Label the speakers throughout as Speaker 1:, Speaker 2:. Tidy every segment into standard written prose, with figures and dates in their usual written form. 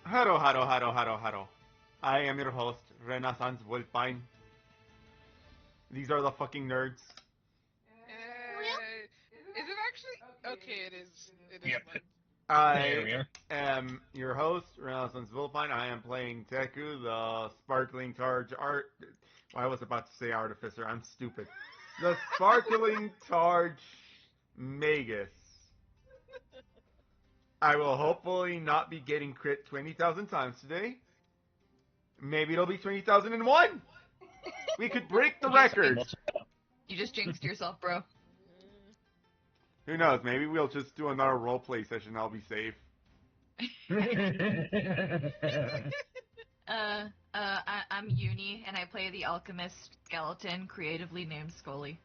Speaker 1: Hello, hello, hello, hello, hello. I am your host, Renaissance Wolfine. These are the fucking nerds.
Speaker 2: Is it actually? Okay, it is. It is.
Speaker 3: Yep. There we
Speaker 1: I
Speaker 3: are.
Speaker 1: am your host, Renaissance Wolfine. I am playing Teku, the sparkling targe art. Well, I was about to say artificer. I'm stupid. The sparkling targe magus. I will hopefully not be getting crit 20,000 times today. Maybe it'll be 20,001. We could break the record.
Speaker 4: You just jinxed yourself, bro.
Speaker 1: Who knows? Maybe we'll just do another roleplay session. I'll be safe.
Speaker 4: I'm Uni, and I play the alchemist skeleton, creatively named Scully.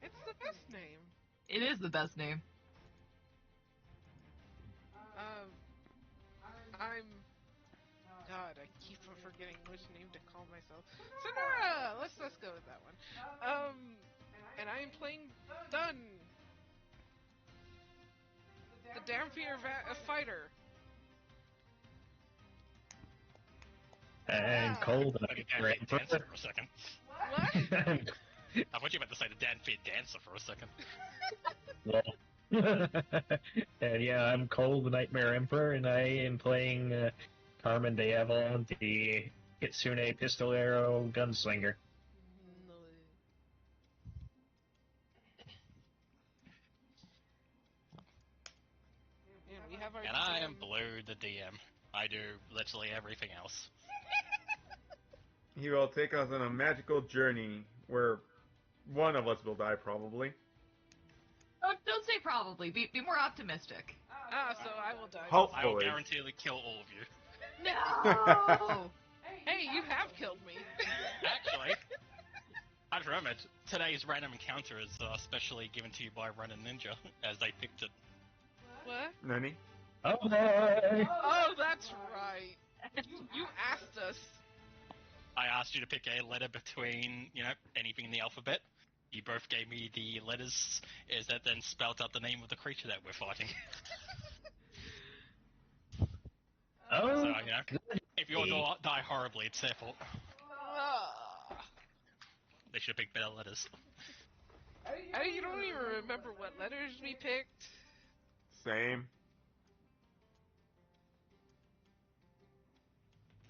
Speaker 2: It's the best name.
Speaker 4: It is the best name.
Speaker 2: I'm. God, I keep forgetting which name to call myself. Sonora. Let's go with that one. And I am playing Dun, the Dampier fighter.
Speaker 3: And cold
Speaker 5: Like a
Speaker 3: and
Speaker 5: Dan Fit dancer for a second.
Speaker 2: What?
Speaker 5: I thought you were about to say the Dan Fit dancer for a second.
Speaker 3: well. And yeah, I'm Cole, the Nightmare Emperor, and I am playing Carmen de Avon, the Kitsune Pistolero Gunslinger.
Speaker 2: Man, we have our
Speaker 5: And I am
Speaker 2: DM.
Speaker 5: Blue, the DM. I do literally everything else.
Speaker 1: He will take us on a magical journey where one of us will die, probably.
Speaker 4: Don't say probably. Be more optimistic.
Speaker 2: So I will die.
Speaker 1: Hope-
Speaker 5: I will
Speaker 1: Fully.
Speaker 5: guaranteely kill all of you.
Speaker 4: No.
Speaker 2: Hey, you have killed me.
Speaker 5: Actually, I just remembered, today's random encounter is specially given to you by Ren and Ninja, as they picked it.
Speaker 2: What?
Speaker 1: Nani?
Speaker 3: Oh boy!
Speaker 2: Oh, that's right. You asked us.
Speaker 5: I asked you to pick a letter between, anything in the alphabet. You both gave me the letters, is that then spelled out the name of the creature that we're fighting.
Speaker 3: Oh,
Speaker 5: So, if you all die horribly, it's their fault. They should have picked better letters.
Speaker 2: You don't even remember what letters we picked.
Speaker 1: Same.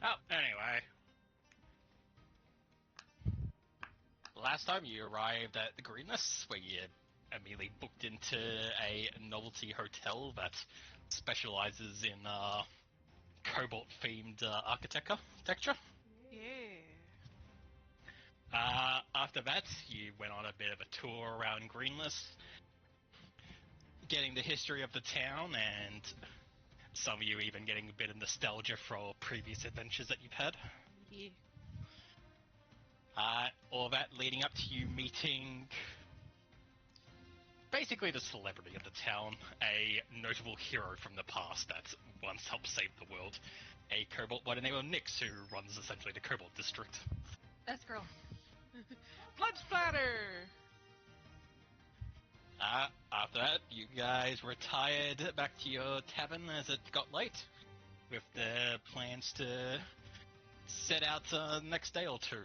Speaker 5: Oh, anyway. Last time you arrived at the Greenness, where you immediately booked into a novelty hotel that specializes in cobalt-themed architecture.
Speaker 2: Yeah.
Speaker 5: After that, you went on a bit of a tour around Greenless, getting the history of the town, and some of you even getting a bit of nostalgia for previous adventures that you've had.
Speaker 2: Yeah.
Speaker 5: All that leading up to you meeting basically the celebrity of the town, a notable hero from the past that once helped save the world, a kobold by the name of Nyx, who runs essentially the Kobold District.
Speaker 4: Best girl.
Speaker 2: Blood splatter.
Speaker 5: After that, you guys retired back to your tavern as it got late, with the plans to set out next day or two.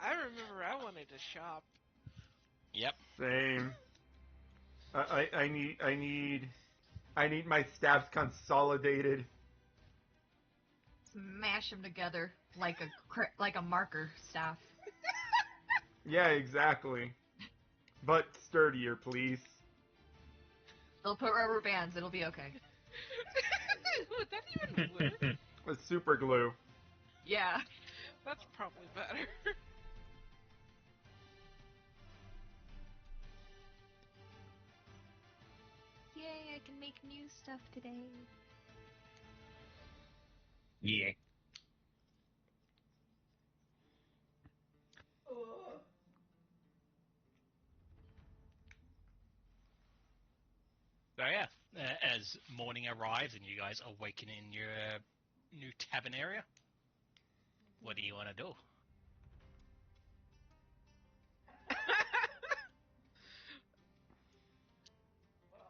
Speaker 2: I remember I wanted to shop.
Speaker 5: Yep.
Speaker 1: Same. I need my stabs consolidated.
Speaker 4: Smash them together like a marker staff.
Speaker 1: Yeah, exactly. But sturdier, please.
Speaker 4: They'll put rubber bands. It'll be okay.
Speaker 2: Would that even work?
Speaker 1: With super glue.
Speaker 4: Yeah.
Speaker 2: That's probably better.
Speaker 4: Yay! I can make new stuff today.
Speaker 3: yeah.
Speaker 5: So yeah, as morning arrives and you guys awaken in your new tavern area, what do you want to do?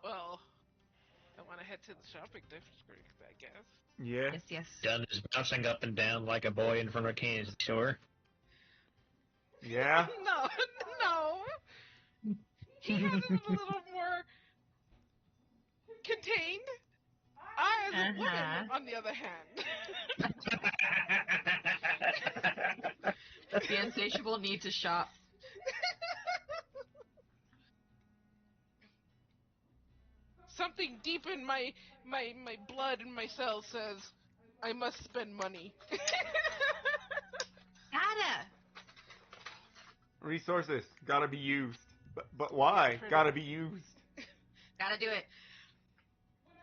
Speaker 2: Well, I want to head to the shopping district, I guess.
Speaker 1: Yeah.
Speaker 4: Yes, yes.
Speaker 3: Gun is bouncing up and down like a boy in front of a candy store.
Speaker 1: Yeah.
Speaker 2: No, no. He has it a little more contained. I, as a woman, on the other hand.
Speaker 4: The insatiable need to shop.
Speaker 2: Something deep in my blood and my cells says I must spend money.
Speaker 4: Gotta.
Speaker 1: Resources gotta be used. But why?
Speaker 2: Yeah,
Speaker 1: Gotta be used.
Speaker 4: Gotta do it.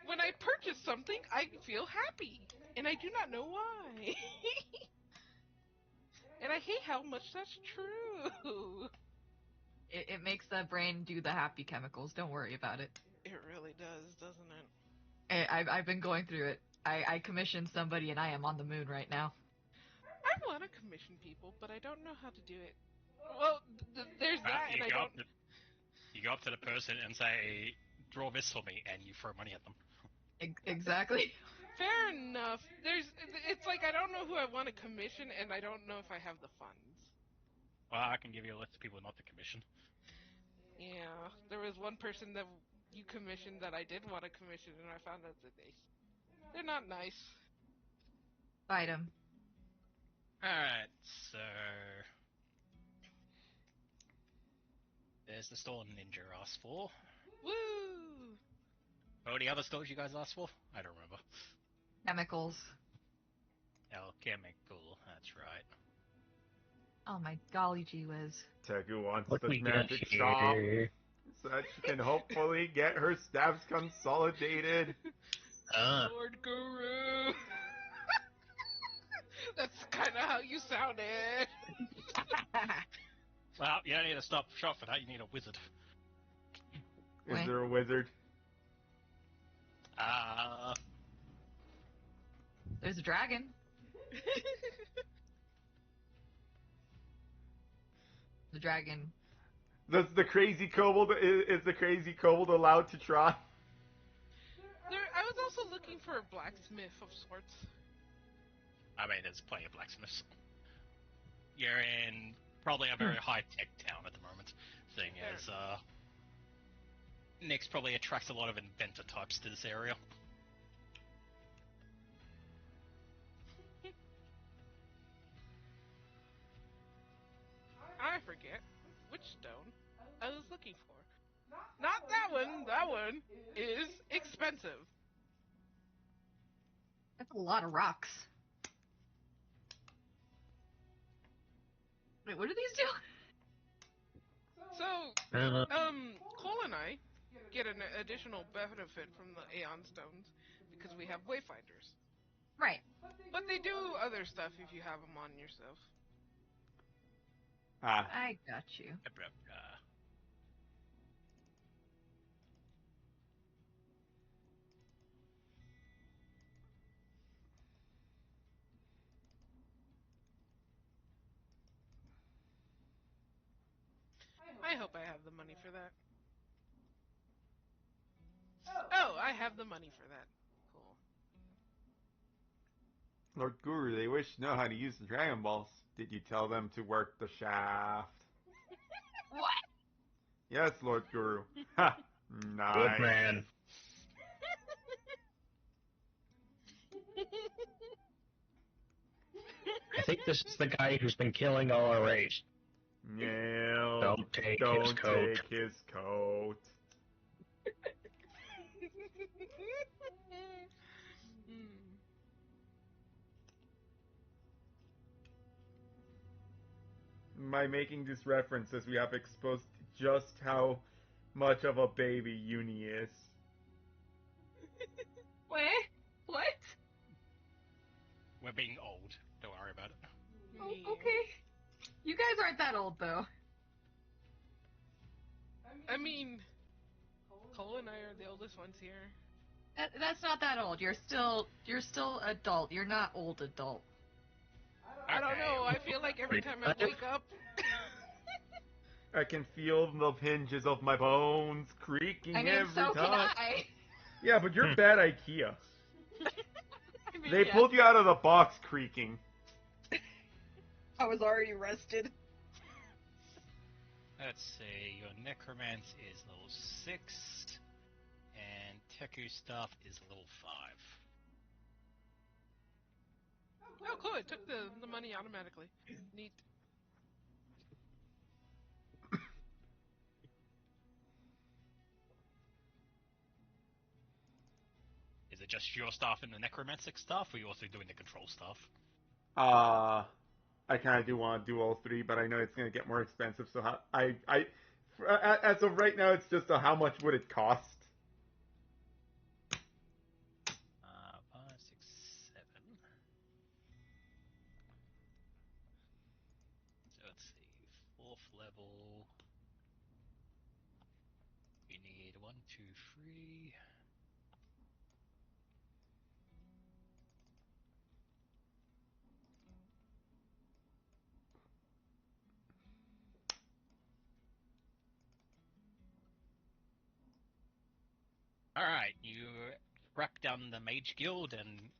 Speaker 2: When I purchase something, I feel happy, and I do not know why. And I hate how much that's true.
Speaker 4: It makes the brain do the happy chemicals. Don't worry about it.
Speaker 2: It really does, doesn't it?
Speaker 4: I've been going through it. I commissioned somebody and I am on the moon right now.
Speaker 2: I want to commission people, but I don't know how to do it. Well, there's that, and I don't.
Speaker 5: You go up to the person and say, "Draw this for me," and you throw money at them.
Speaker 4: Exactly.
Speaker 2: Fair enough. It's like I don't know who I want to commission, and I don't know if I have the funds.
Speaker 5: Well, I can give you a list of people not to commission.
Speaker 2: Yeah, there was one person that you commissioned that I did want to commission, and I found out that they're not nice.
Speaker 4: Fight him.
Speaker 5: Alright, so... There's the store Ninja asked for.
Speaker 2: Woo!
Speaker 5: What were the other stores you guys asked for? I don't remember.
Speaker 4: Chemicals.
Speaker 5: Alchemical, that's right.
Speaker 4: Oh my golly gee whiz.
Speaker 1: Teku wants
Speaker 3: What
Speaker 1: the
Speaker 3: we got
Speaker 1: magic shop
Speaker 3: here?
Speaker 1: so that she can hopefully get her stabs consolidated.
Speaker 2: Lord Guru! That's kind of how you sounded.
Speaker 5: Well, you don't need to stop shop for that, you need a wizard.
Speaker 1: Is
Speaker 4: Wait.
Speaker 1: there a wizard?
Speaker 4: There's a dragon. The dragon.
Speaker 1: Does the crazy kobold is the crazy kobold allowed to try?
Speaker 2: I was also looking for a blacksmith of sorts.
Speaker 5: I mean, there's plenty of blacksmiths. You're in probably a very high-tech town at the moment. Thing is, Nyx probably attracts a lot of inventor types to this area.
Speaker 2: I forget which stone I was looking for. Not that one. That one is expensive.
Speaker 4: That's a lot of rocks. Wait, what do these do?
Speaker 2: So, Cole and I get an additional benefit from the Aeon Stones because we have Wayfinders.
Speaker 4: Right.
Speaker 2: But they do other stuff if you have them on yourself.
Speaker 1: Ah,
Speaker 4: I got you.
Speaker 2: I hope I have the money for that. Oh, I have the money for that. Cool.
Speaker 1: Lord Guru, they wish to know how to use the Dragon Balls. Did you tell them to work the shaft?
Speaker 4: What?
Speaker 1: Yes, Lord Guru. Ha! Nice.
Speaker 3: Good man. I think this is the guy who's been killing all our race.
Speaker 1: No.
Speaker 3: Don't take
Speaker 1: Don't
Speaker 3: his coat.
Speaker 1: take his coat. By making this reference, as we have exposed just how much of a baby Uni is.
Speaker 4: Wait, what?
Speaker 5: We're being old. Don't worry about it.
Speaker 4: Oh, okay. You guys aren't that old, though.
Speaker 2: I mean, Cole and I are the oldest ones here.
Speaker 4: That's not that old. You're still adult. You're not old adult.
Speaker 2: I don't know. I feel like every time I wake up.
Speaker 1: I can feel the hinges of my bones creaking
Speaker 4: I mean,
Speaker 1: every
Speaker 4: so can
Speaker 1: time.
Speaker 4: I.
Speaker 1: Yeah, but you're bad IKEA.
Speaker 6: I mean,
Speaker 1: They
Speaker 6: yeah,
Speaker 1: pulled you out of the box creaking.
Speaker 6: I was already rested.
Speaker 5: Let's see, your Necromance is level 6, and Teku stuff is level 5.
Speaker 2: Oh, cool! It took the money automatically. Neat.
Speaker 5: Is it just your stuff and the Necromantic stuff, or are you also doing the control stuff?
Speaker 1: I kind of do want to do all three, but I know it's going to get more expensive. So as of right now, it's just a how much would it cost?
Speaker 5: 5, 6, 7. So let's see, 4th level. We need 1, 2, 3. Alright, you track down the Mage Guild and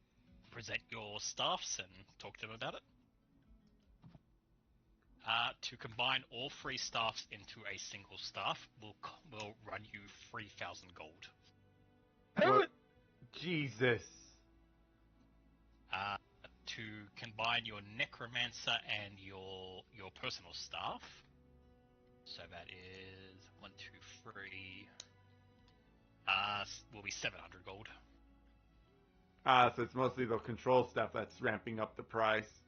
Speaker 5: present your staffs and talk to them about it. To combine all 3 staffs into a single staff will run you 3,000 gold.
Speaker 1: What? Jesus.
Speaker 5: To combine your Necromancer and your personal staff, so that is 1, 2, 3. Will be 700 gold.
Speaker 1: So it's mostly the control stuff that's ramping up the price.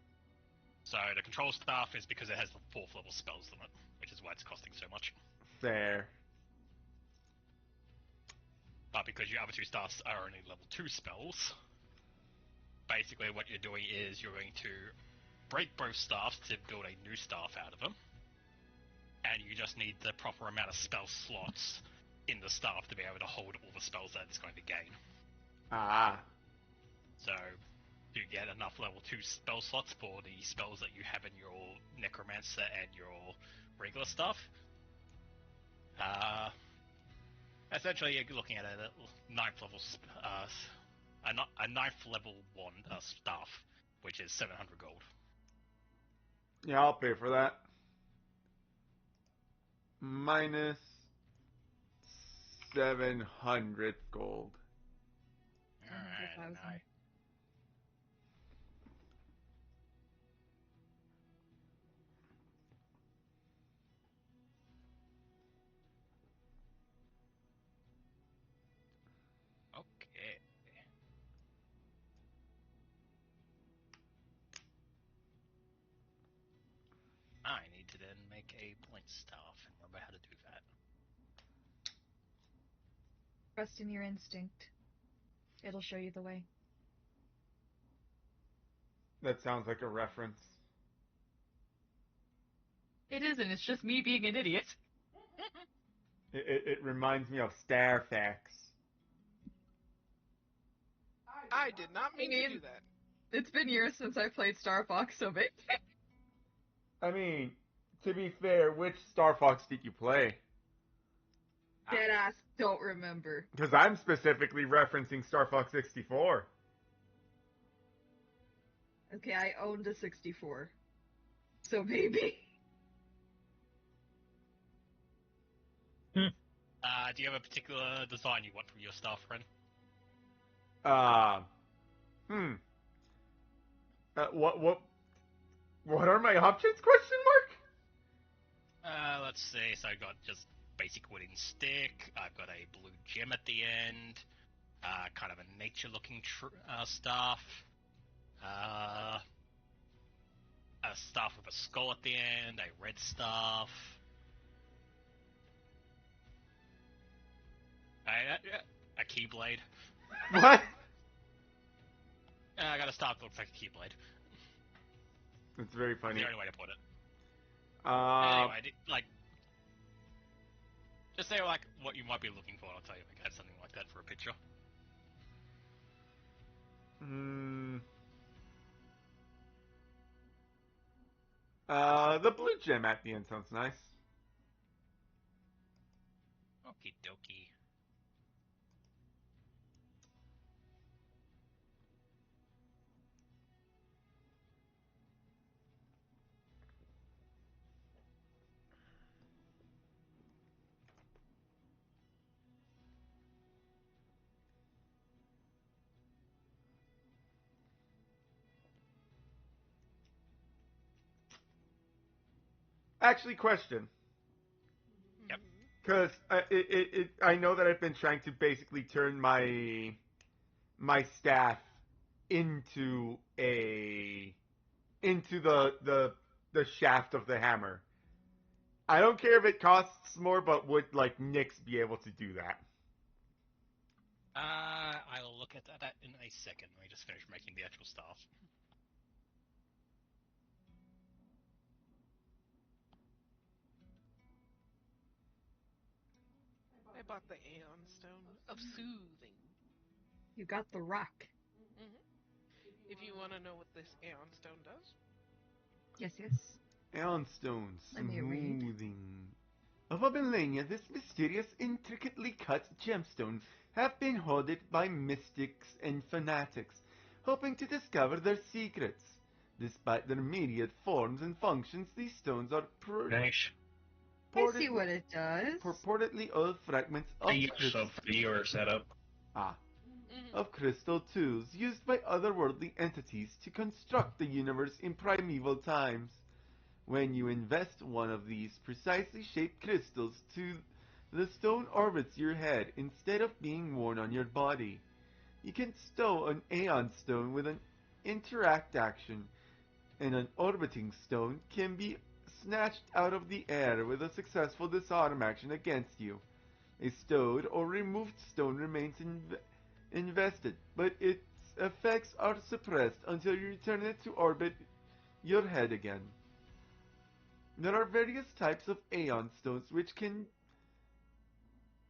Speaker 5: So the control staff is because it has the 4th level spells limit, which is why it's costing so much.
Speaker 1: Fair.
Speaker 5: But because your other 2 staffs are only level 2 spells, basically what you're doing is you're going to break both staffs to build a new staff out of them, and you just need the proper amount of spell slots in the staff to be able to hold all the spells that it's going to gain.
Speaker 1: Ah.
Speaker 5: So you get enough level 2 spell slots for the spells that you have in your Necromancer and your regular stuff. Essentially, you're looking at a 9th level, a 9th level one staff, which is 700 gold.
Speaker 1: Yeah, I'll pay for that. Minus 700 gold.
Speaker 5: Alright,
Speaker 6: 100,000.
Speaker 5: Okay. I need to then make a point staff and remember how to do that.
Speaker 6: Trust in your instinct. It'll show you the way.
Speaker 1: That sounds like a reference.
Speaker 4: It isn't. It's just me being an idiot.
Speaker 1: It reminds me of Starfax.
Speaker 2: I did not mean to do that.
Speaker 6: It's been years since I played Star Fox, so maybe.
Speaker 1: I mean, to be fair, which Star Fox did you play?
Speaker 6: Deadass, don't remember.
Speaker 1: Because I'm specifically referencing Star Fox 64.
Speaker 6: Okay, I owned a 64. So maybe.
Speaker 5: Do you have a particular design you want from your staff, friend?
Speaker 1: What are my options? Question mark.
Speaker 5: Let's see. So I got just basic wooden stick. I've got a blue gem at the end. Kind of a nature-looking staff. A staff with a skull at the end. A red staff. A keyblade.
Speaker 1: What?
Speaker 5: I got a staff that looks like a keyblade.
Speaker 1: It's very funny.
Speaker 5: That's the only way to put it. Anyway, just say like what you might be looking for. I'll tell you if I have something like that for a picture.
Speaker 1: The blue gem at the end sounds nice.
Speaker 5: Okie dokie.
Speaker 1: Actually, question.
Speaker 5: Yep.
Speaker 1: Because I know that I've been trying to basically turn my staff into the shaft of the hammer. I don't care if it costs more, but would like Nyx be able to do that?
Speaker 5: I'll look at that in a second. Let me just finish making the actual staff.
Speaker 2: I bought the Aeon Stone of Soothing.
Speaker 6: You got the rock.
Speaker 2: If you want to know what this Aeon Stone does.
Speaker 6: Yes, yes.
Speaker 1: Aeon Stone,
Speaker 6: Let me read.
Speaker 1: smoothing. Of a millennia, this mysterious, intricately cut gemstone have been hoarded by mystics and fanatics, hoping to discover their secrets. Despite their myriad forms and functions, these stones are
Speaker 3: Nice.
Speaker 6: I see what it does.
Speaker 1: purportedly old fragments of
Speaker 3: So for your setup.
Speaker 1: of crystal tools used by otherworldly entities to construct the universe in primeval times. When you invest one of these precisely shaped crystals to the stone orbits your head instead of being worn on your body. You can stow an Aeon Stone with an interact action, and an orbiting stone can be snatched out of the air with a successful disarm action against you. A stowed or removed stone remains invested, but its effects are suppressed until you return it to orbit your head again. There are various types of Aeon Stones which can...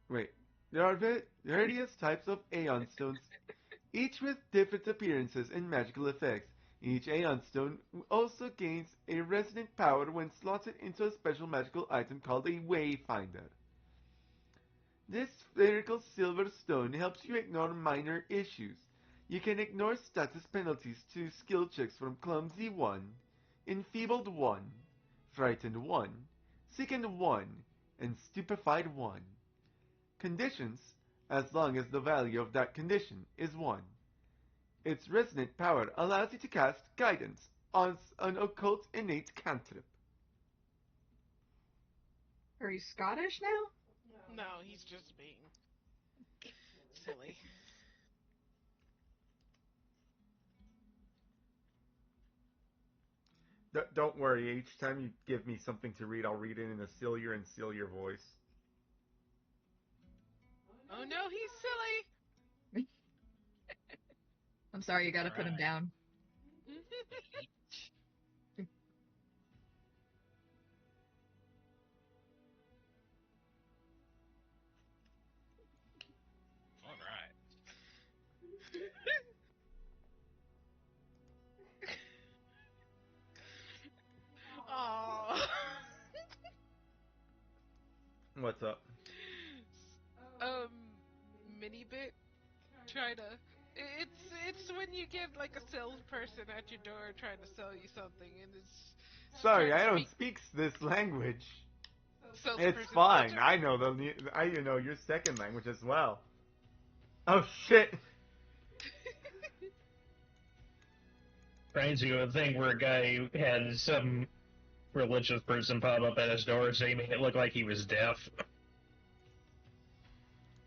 Speaker 1: Wait. There are various types of Aeon Stones, each with different appearances and magical effects. Each Aeon Stone also gains a resonant power when slotted into a special magical item called a Wayfinder. This spherical silver stone helps you ignore minor issues. You can ignore status penalties to skill checks from Clumsy 1, Enfeebled 1, Frightened 1, Sickened 1, and Stupefied 1. Conditions, as long as the value of that condition is 1. Its resonant power allows you to cast Guidance on an occult innate cantrip.
Speaker 6: Are you Scottish now?
Speaker 2: No, he's just being silly.
Speaker 1: Don't worry, each time you give me something to read, I'll read it in a sillier and sillier voice.
Speaker 2: Oh no, he's silly!
Speaker 6: I'm sorry, you gotta put him
Speaker 5: Alright.
Speaker 6: down.
Speaker 5: Alright.
Speaker 2: Aww.
Speaker 1: What's up?
Speaker 2: Mini bit. Try to. It's when you get like a salesperson at your door trying to sell you something, and it's
Speaker 1: Sorry,
Speaker 2: trying
Speaker 1: I
Speaker 2: to
Speaker 1: don't
Speaker 2: speak
Speaker 1: speak this language.
Speaker 2: salesperson.
Speaker 1: It's fine. I know I know your second language as well. Oh shit!
Speaker 3: Crazy a thing where a guy had some religious person pop up at his door saying it looked like he was deaf.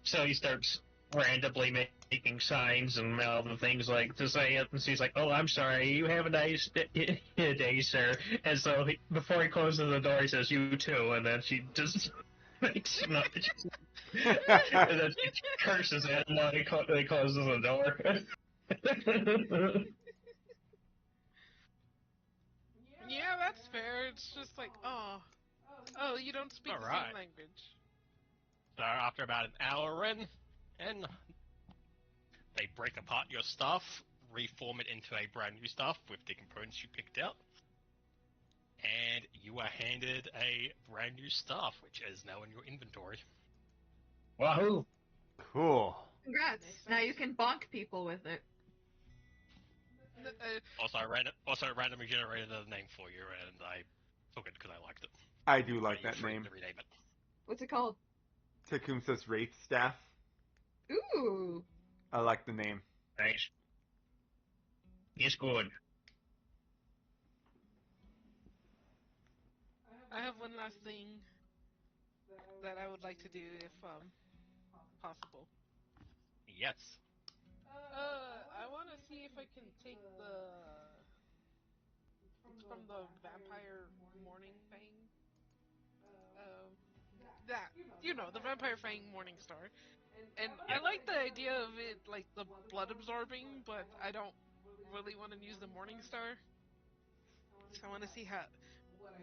Speaker 3: So he starts randomly making signs and mouthing things like to say it, and he's like, "Oh, I'm sorry. You have a nice day, sir." And so before he closes the door, he says, "You too," and then she just makes noise. And then she curses at him while he closes the door.
Speaker 2: Yeah, that's fair. It's just like, oh, you don't speak the
Speaker 5: Alright.
Speaker 2: same language.
Speaker 5: So after about an hour in, they break apart your stuff, reform it into a brand new stuff with the components you picked out, and you are handed a brand new stuff, which is now in your inventory.
Speaker 3: Wahoo!
Speaker 1: Cool.
Speaker 6: Congrats. Now you can bonk people with it.
Speaker 5: Also, I randomly generated another name for you, and I took it because I liked it.
Speaker 1: I do like
Speaker 5: You're
Speaker 1: that
Speaker 5: free
Speaker 1: name.
Speaker 5: to rename it.
Speaker 6: What's it called?
Speaker 1: Tecumseh's Wraith Staff.
Speaker 6: Ooh.
Speaker 1: I like the name.
Speaker 3: Nice. It's good.
Speaker 2: I have one last thing that I would like to do if possible.
Speaker 5: Yes.
Speaker 2: I want to see if I can take the. It's from the Vampire Morning Fang. Um, that the Vampire Fang Morning Star, and I like the idea of it like the blood absorbing, but I don't really want to use the Morning Star. So I want to see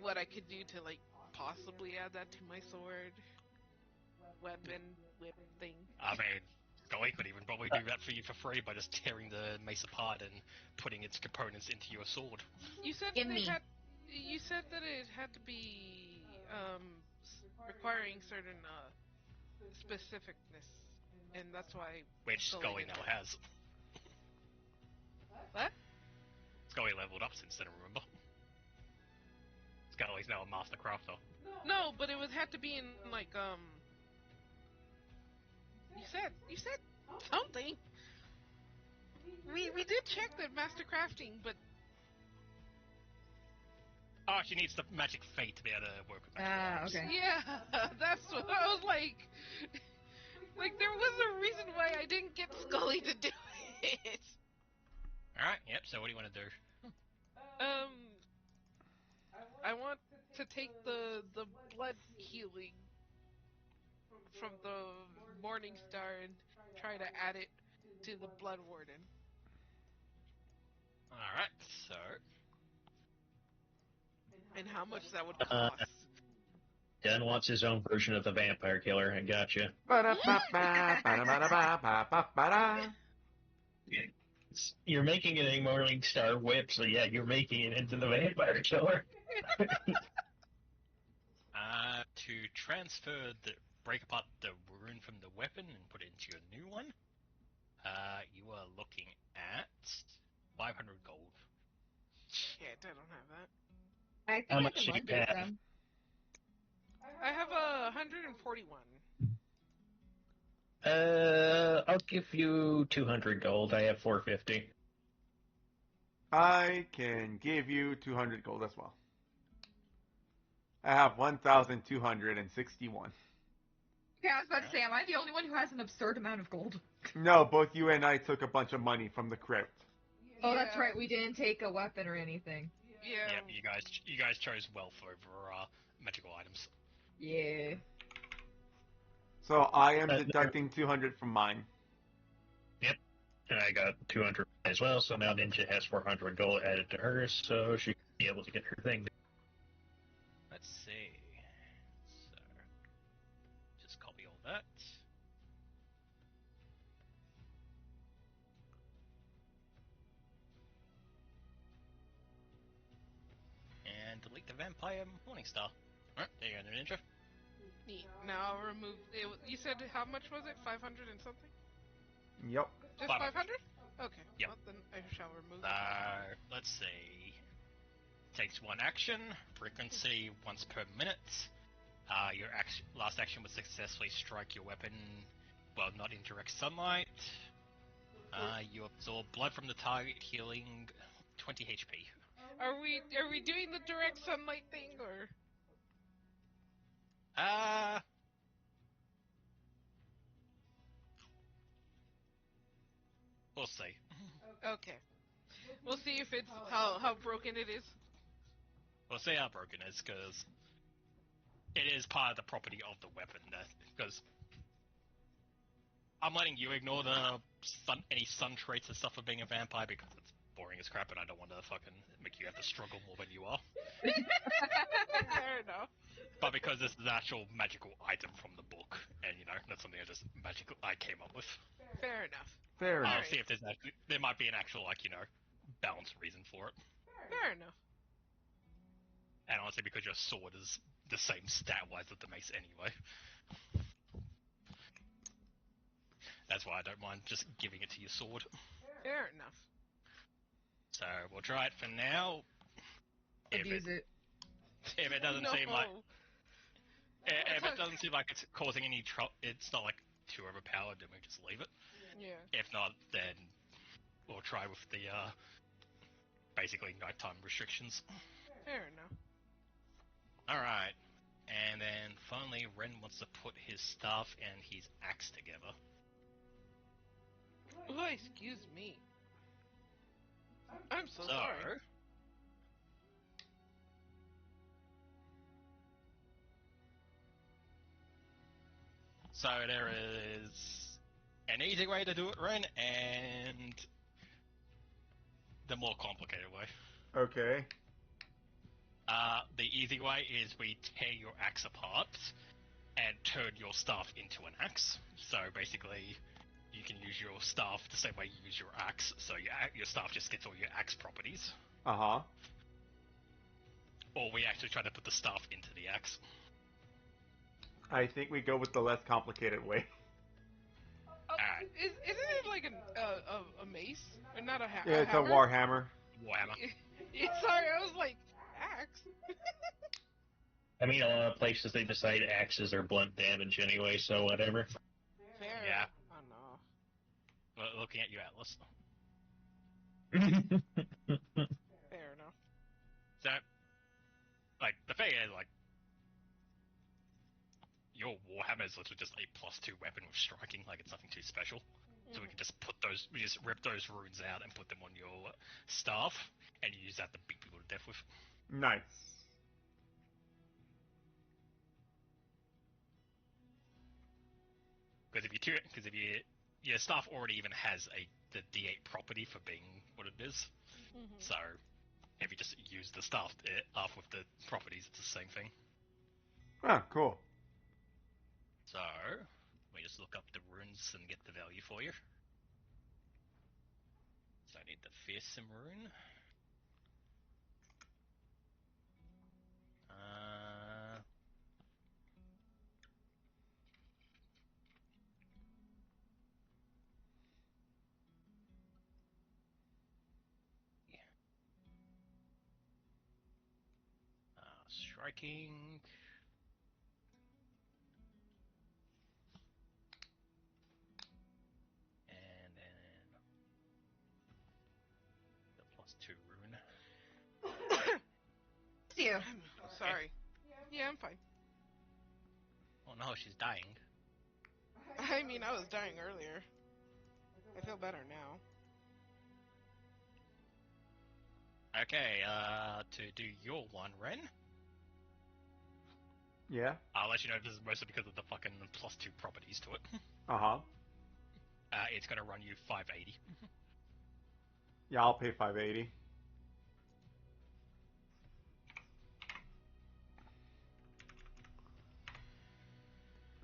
Speaker 2: what I could do to like possibly add that to my sword, weapon, whip thing.
Speaker 5: I mean, Scully could even probably do that for you for free by just tearing the mace apart and putting its components into your sword.
Speaker 2: You said
Speaker 4: Gimme.
Speaker 2: You said that it had to be requiring certain specificness, and that's why
Speaker 5: Which Scully
Speaker 2: didn't
Speaker 5: now
Speaker 2: work.
Speaker 5: has.
Speaker 2: What?
Speaker 5: Scully leveled up since then, remember? Scully's now a master crafter.
Speaker 2: No, but it would have to be in like You said something. We did check the master crafting, but
Speaker 5: Oh, she needs the magic fate to be able to work with magic items.
Speaker 6: Okay.
Speaker 2: yeah, that's what I was like. Like there was a reason why I didn't get Scully to do it.
Speaker 5: Alright, yep, so what do you want to do?
Speaker 2: I want to take the blood healing from the Morning Star and try to add it to the Blood Warden.
Speaker 5: Alright, so...
Speaker 2: And how much that would
Speaker 3: Uh,
Speaker 2: cost.
Speaker 3: Dan wants his own version of the vampire killer. I gotcha.
Speaker 1: Ba-da-ba-ba, ba-da-ba-da-ba-ba-ba-da.
Speaker 3: You're making it a Morning Star whip, so yeah, you're making it into the vampire killer.
Speaker 5: To transfer break apart the rune from the weapon and put it into your new one, you are looking at 500 gold.
Speaker 2: Shit, I don't have that.
Speaker 6: I think
Speaker 3: How
Speaker 6: I
Speaker 3: much
Speaker 6: can
Speaker 3: do you
Speaker 6: lend you
Speaker 3: have?
Speaker 6: some.
Speaker 2: I have 141.
Speaker 3: I'll give you 200 gold. I have 450.
Speaker 1: I can give you 200 gold as well. I have 1,261.
Speaker 6: Okay, I was about to say, am I the only one who has an absurd amount of gold?
Speaker 1: No, both you and I took a bunch of money from the crypt.
Speaker 6: Oh, that's
Speaker 2: Yeah.
Speaker 6: right. We didn't take a weapon or anything.
Speaker 2: Yeah.
Speaker 5: Yep, you guys chose wealth over magical items.
Speaker 6: Yeah.
Speaker 1: So I am
Speaker 3: Uh,
Speaker 1: deducting 200 from mine.
Speaker 3: Yep. And I got 200 as well, so now Ninja has 400 gold added to hers, so she can be able to get her thing.
Speaker 5: Let's see. So, just copy all that. And delete the vampire Morningstar. Alright, there you go, Ninja.
Speaker 2: Neat. Now I'll remove. You said how much was it? 500 and something?
Speaker 1: Yep.
Speaker 2: Just
Speaker 5: 500.
Speaker 2: 500? Okay.
Speaker 5: Yep.
Speaker 2: Well, then I shall remove it.
Speaker 5: Let's see. Takes one action, frequency once per minute. Your last action would successfully strike your weapon while not in direct sunlight. You absorb blood from the target, healing 20 HP.
Speaker 2: Are we doing the direct sunlight thing or?
Speaker 5: We'll see.
Speaker 2: Okay. We'll see if it's how broken it is.
Speaker 5: We'll see how broken it is, because it is part of the property of the weapon. Because I'm letting you ignore any sun traits and stuff of being a vampire because it's boring as crap, and I don't want to fucking make you have to struggle more than you are.
Speaker 2: Fair enough.
Speaker 5: But because this is an actual magical item from the book, and not something I came up with.
Speaker 2: Fair enough.
Speaker 1: Fair
Speaker 5: I'll
Speaker 1: enough.
Speaker 5: see if there might be an actual balanced reason for it.
Speaker 2: Fair enough.
Speaker 5: And honestly, because your sword is the same stat-wise as the mace anyway. That's why I don't mind just giving it to your sword.
Speaker 2: Fair enough.
Speaker 5: So we'll try it for now.
Speaker 6: Abuse it.
Speaker 5: If it doesn't seem like if it doesn't seem like it's causing any trouble, it's not like too overpowered, then we just leave it.
Speaker 2: Yeah.
Speaker 5: If not, then we'll try with the basically nighttime restrictions.
Speaker 2: Fair enough.
Speaker 5: Alright. And then finally, Ren wants to put his staff and his axe together.
Speaker 2: Oh, excuse me. I'm so sorry.
Speaker 5: So there is an easy way to do it, Ren, and the more complicated way.
Speaker 1: Okay.
Speaker 5: The easy way is we tear your axe apart and turn your staff into an axe. So basically, you can use your staff the same way you use your axe. So your staff just gets all your axe properties.
Speaker 1: Uh-huh.
Speaker 5: Or we actually try to put the staff into the axe.
Speaker 1: I think we go with the less complicated way.
Speaker 5: Alright.
Speaker 2: Isn't it like a mace? Or not a,
Speaker 1: Yeah, it's a
Speaker 2: hammer?
Speaker 1: warhammer.
Speaker 5: Warhammer.
Speaker 2: Yeah, sorry, I was like, axe?
Speaker 3: I mean, a lot of places they decide axes are blunt damage anyway, so whatever.
Speaker 2: Fair.
Speaker 5: Yeah.
Speaker 2: Oh, no.
Speaker 5: Well, looking at you, Atlas.
Speaker 2: Fair enough.
Speaker 5: So, like, the thing is, like, your Warhammer is literally just a +2 weapon with striking, like it's nothing too special. So we can just we just rip those runes out and put them on your staff, and use that to beat people to death with.
Speaker 1: Nice.
Speaker 5: Because if your staff already even has the D8 property for being what it is.
Speaker 2: Mm-hmm.
Speaker 5: So if you just use the staff off with the properties, it's the same thing.
Speaker 1: Ah, cool.
Speaker 5: So let me just look up the runes and get the value for you. So I need the fearsome rune. Striking. And then the +2 rune.
Speaker 6: You.
Speaker 2: I'm sorry. Yeah, I'm fine.
Speaker 5: Oh no, she's dying.
Speaker 2: I mean, I was dying earlier. I feel better now.
Speaker 5: Okay, to do your one, Ren.
Speaker 1: Yeah.
Speaker 5: I'll let you know this is mostly because of the fucking +2 properties to it.
Speaker 1: Uh-huh.
Speaker 5: It's gonna run you 580.
Speaker 1: Yeah, I'll pay 580.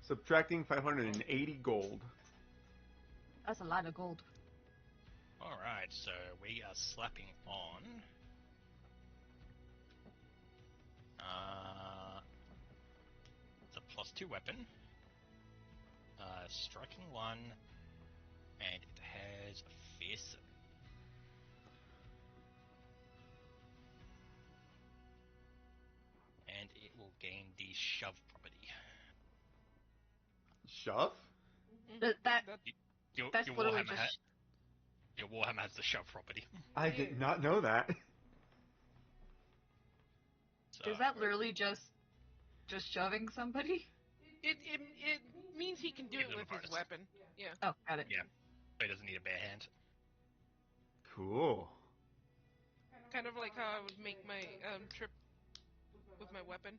Speaker 1: Subtracting 580 gold.
Speaker 6: That's a lot of gold.
Speaker 5: Alright, so we are slapping on... it's a +2 weapon. Striking 1, and it has fearsome. And it will gain the shove property.
Speaker 1: Shove?
Speaker 6: That's
Speaker 5: Your
Speaker 6: literally
Speaker 5: Warhammer
Speaker 6: just.
Speaker 5: your Warhammer has the shove property.
Speaker 1: I did not know that.
Speaker 6: Is that literally just shoving somebody?
Speaker 2: It means he can do
Speaker 5: Gives
Speaker 2: it
Speaker 5: him a
Speaker 2: with his
Speaker 5: bonus.
Speaker 2: weapon. Yeah.
Speaker 6: Oh, got it.
Speaker 5: Yeah. So he doesn't need a bare hand.
Speaker 1: Cool.
Speaker 2: Kind of like how I would make my trip with my weapon.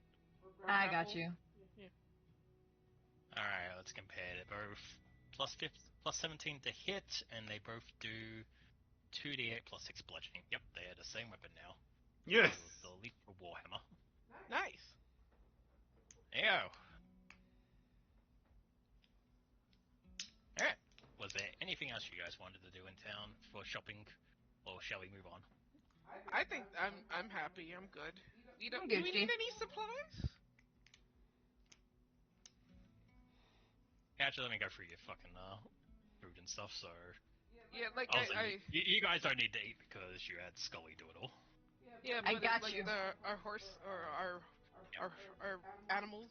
Speaker 6: I got you.
Speaker 2: Yeah.
Speaker 5: Alright, let's compare. They're both +17 to hit, and they both do 2d8 +6 bludgeoning. Yep, they are the same weapon now.
Speaker 1: Yes.
Speaker 5: So the leap for Warhammer.
Speaker 2: Nice.
Speaker 5: There you go. Alright. Was there anything else you guys wanted to do in town for shopping, or shall we move on?
Speaker 2: I think I'm happy. I'm good. Do we
Speaker 6: Gucci.
Speaker 2: need any supplies?
Speaker 5: Actually, let me go through your fucking food and stuff. So
Speaker 2: Yeah, like
Speaker 5: also,
Speaker 2: I
Speaker 5: you guys don't need to eat because you had Scully do it all.
Speaker 2: yeah,
Speaker 6: I
Speaker 2: but
Speaker 6: got
Speaker 2: like
Speaker 6: you.
Speaker 2: our horse or our animals.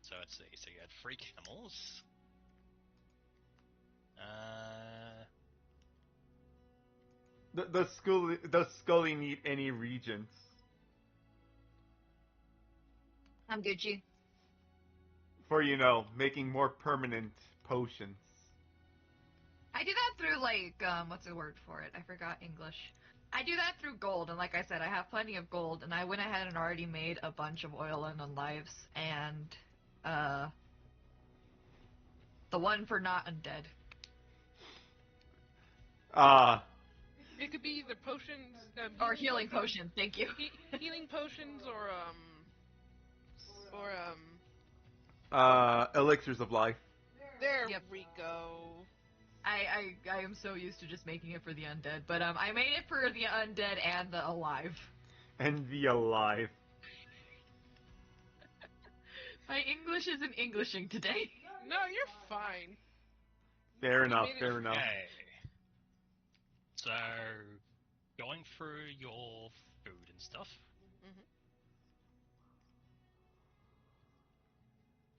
Speaker 5: So let's see. So you had 3 camels.
Speaker 1: Does Scully need any regents?
Speaker 4: I'm Gucci.
Speaker 1: For, making more permanent potions.
Speaker 4: I do that through, like, what's the word for it? I forgot English. I do that through gold, and like I said, I have plenty of gold, and I went ahead and already made a bunch of oil and unlives, and, the one for not undead.
Speaker 2: It could be the potions,
Speaker 4: Or healing potions, thank you.
Speaker 2: Healing potions, or
Speaker 1: Elixirs of life.
Speaker 2: There
Speaker 4: Yep.
Speaker 2: we go.
Speaker 4: I am so used to just making it for the undead, but I made it for the undead and the alive.
Speaker 1: And the alive.
Speaker 4: My English isn't Englishing today.
Speaker 2: No, you're fine.
Speaker 1: Fair
Speaker 2: You
Speaker 1: enough,
Speaker 2: made it-
Speaker 1: fair enough.
Speaker 5: Okay. So, going through your food and stuff.
Speaker 2: Mhm.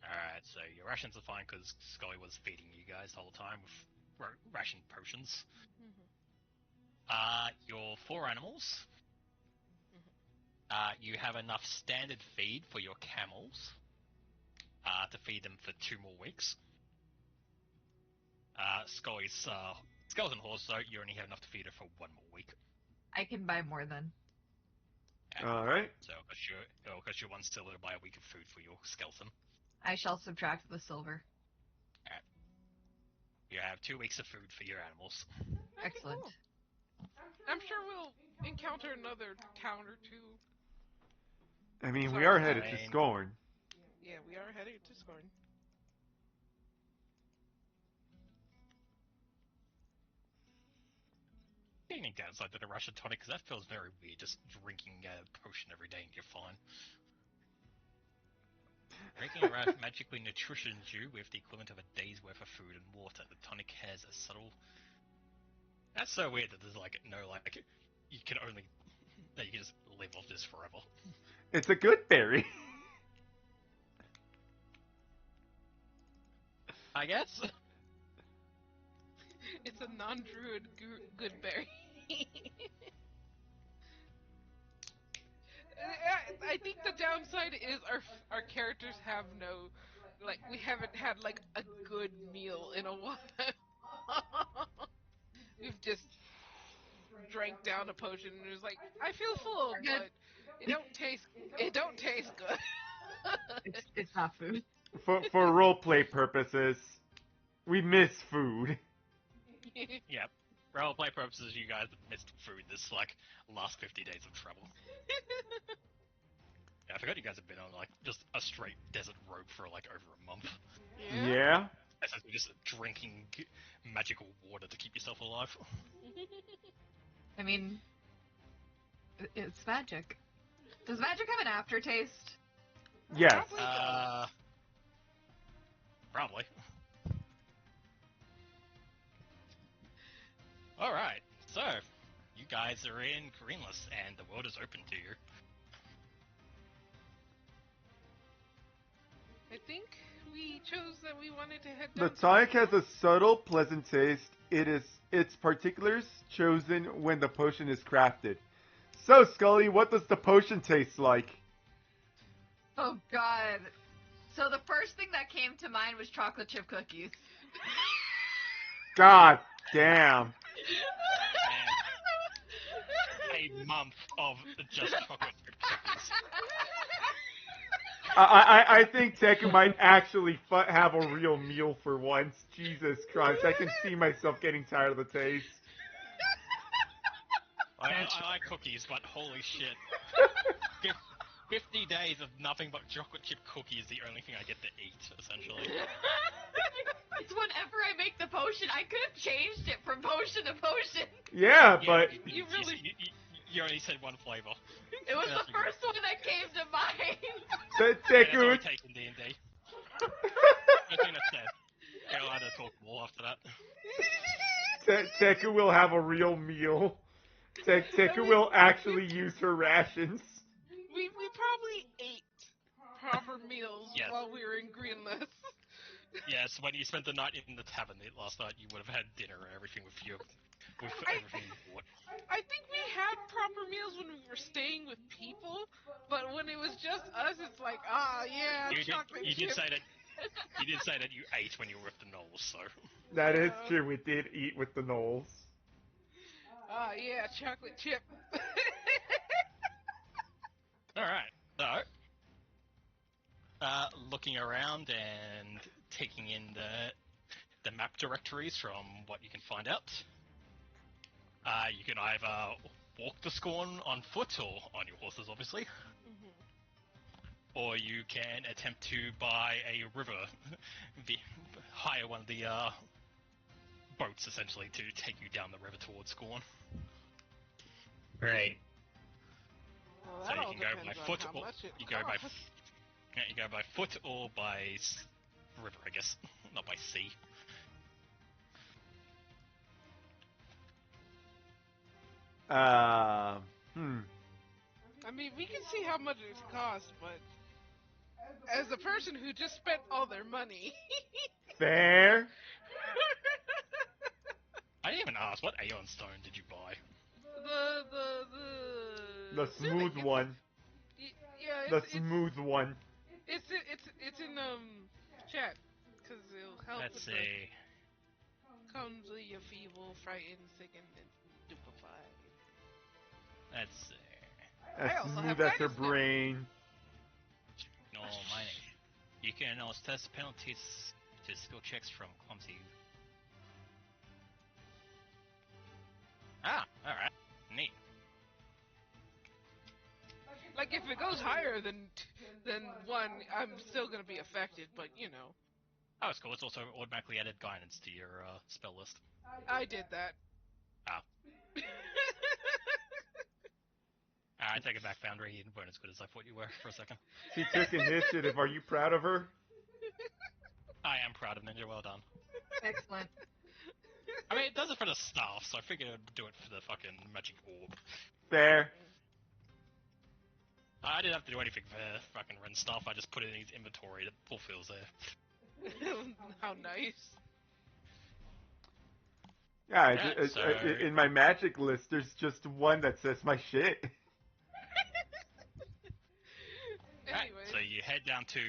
Speaker 5: Alright, so your rations are fine because Scully was feeding you guys the whole time with ration potions. Your 4 animals. You have enough standard feed for your camels to feed them for 2 more weeks. Scully's skeleton horse, though, you only have enough to feed her for 1 more week.
Speaker 4: I can buy more then.
Speaker 1: Alright.
Speaker 5: So, because your one's silver to buy a week of food for your skeleton.
Speaker 4: I shall subtract the silver.
Speaker 5: You have 2 weeks of food for your animals.
Speaker 4: Excellent.
Speaker 2: Cool. I'm sure we'll encounter another town or two.
Speaker 1: I mean, we
Speaker 2: Sorry,
Speaker 1: are headed to
Speaker 5: fine.
Speaker 1: Scorn.
Speaker 2: Yeah, we are headed to Scorn.
Speaker 5: The only downside to the Russian tonic, because that feels very weird, just drinking a potion every day and you're fine. Drinking a magically nutrition dew with the equivalent of a day's worth of food and water. The tonic has a subtle... That's so weird that there's you can only... that you can just live off this forever.
Speaker 1: It's a good berry.
Speaker 5: I guess?
Speaker 2: It's a non-druid good berry. I think the downside is our characters have no, we haven't had a good meal in a while. We've just drank down a potion and it was like, I feel full, but it don't taste good.
Speaker 4: It's not food.
Speaker 1: For roleplay purposes, we miss food.
Speaker 5: Yep. For roleplay purposes, you guys have missed food this, last 50 days of travel. Yeah, I forgot you guys have been on, just a straight desert road for, over a month.
Speaker 1: Yeah?
Speaker 5: Essentially just drinking magical water to keep yourself alive.
Speaker 4: I mean, it's magic. Does magic have an aftertaste?
Speaker 1: Yes.
Speaker 5: Probably. Alright, so, you guys are in Greenless, and the world is open to you.
Speaker 2: I think we chose that we wanted to head
Speaker 1: The
Speaker 2: down.
Speaker 1: tonic has a subtle, pleasant taste. Its particulars chosen when the potion is crafted. So, Scully, what does the potion taste like?
Speaker 4: Oh god. So the first thing that came to mind was chocolate chip cookies.
Speaker 1: God damn.
Speaker 5: And a month of just chocolate chip cookies.
Speaker 1: I think Teku might actually have a real meal for once. Jesus Christ, I can see myself getting tired of the taste.
Speaker 5: I like cookies, but holy shit. 50 days of nothing but chocolate chip cookies is the only thing I get to eat, essentially.
Speaker 4: It's whenever I make the potion, I could have changed it from potion to potion.
Speaker 1: Yeah, but...
Speaker 5: You only said one flavor.
Speaker 4: It was the first one that came to mind.
Speaker 5: That's all
Speaker 1: Teku...
Speaker 5: we take in D&D. Nothing that's said. I'll have to talk more after that.
Speaker 1: Teku will have a real meal. Teku will actually use her rations.
Speaker 2: We probably ate proper meals
Speaker 5: Yes.
Speaker 2: while we were in Greenless.
Speaker 5: Yes, when you spent the night in the tavern last night, you would have had dinner and everything with everything you bought.
Speaker 2: I think we had proper meals when we were staying with people, but when it was just us, it's like, yeah, chocolate
Speaker 5: You did
Speaker 2: chip.
Speaker 5: say that. You did say that you ate when you were with the Knolls, so.
Speaker 1: That is
Speaker 2: Yeah.
Speaker 1: true. We did eat with the Knolls.
Speaker 2: Yeah, chocolate chip.
Speaker 5: All right. So, looking around and taking in the map directories from what you can find out. You can either walk the Scorn on foot or on your horses, obviously,
Speaker 2: Mhm.
Speaker 5: or you can attempt to buy a river, hire one of the boats essentially to take you down the river towards Scorn.
Speaker 3: Right.
Speaker 2: Well,
Speaker 5: So
Speaker 2: that
Speaker 5: you
Speaker 2: all
Speaker 5: can go by
Speaker 2: depends on
Speaker 5: foot,
Speaker 2: how
Speaker 5: or
Speaker 2: much it
Speaker 5: you go by
Speaker 2: costs.
Speaker 5: you go by foot or by river, I guess, not by sea.
Speaker 1: Hmm.
Speaker 2: I mean, we can see how much it costs, but as a person who just spent all their money.
Speaker 1: Fair.
Speaker 5: I didn't even ask, what Aeon Stone did you buy?
Speaker 1: The
Speaker 2: Tunic,
Speaker 1: smooth one.
Speaker 2: Yeah,
Speaker 1: The smooth one.
Speaker 2: it's in chat because it'll help
Speaker 5: Let's
Speaker 2: with
Speaker 5: see.
Speaker 2: the clumsy, feeble, frightened, sickened, and stupefied.
Speaker 5: Let's see.
Speaker 1: As
Speaker 2: I also have
Speaker 1: smooth as her
Speaker 2: guidance now.
Speaker 1: brain.
Speaker 5: No mining. You can assess penalties to skill checks from clumsy. Alright. Neat.
Speaker 2: Like if it goes higher than 1, I'm still gonna be affected. But you know,
Speaker 5: Oh, it's cool. It's also automatically added guidance to your spell list.
Speaker 2: I did that.
Speaker 5: Ah. I take it back, Foundry. You weren't as good as I thought you were for a second.
Speaker 1: She took initiative. Are you proud of her?
Speaker 5: I am proud of Ninja. Well done.
Speaker 4: Excellent.
Speaker 5: I mean, it does it for the staff, so I figured I'd do it for the fucking magic orb.
Speaker 1: Fair.
Speaker 5: I didn't have to do anything for fucking Ren stuff. I just put it in his inventory that fulfills there.
Speaker 2: How nice.
Speaker 1: Yeah,
Speaker 5: Yeah, so
Speaker 1: in my magic list, there's just one that says my shit.
Speaker 5: Right,
Speaker 2: Anyways,
Speaker 5: so you head down to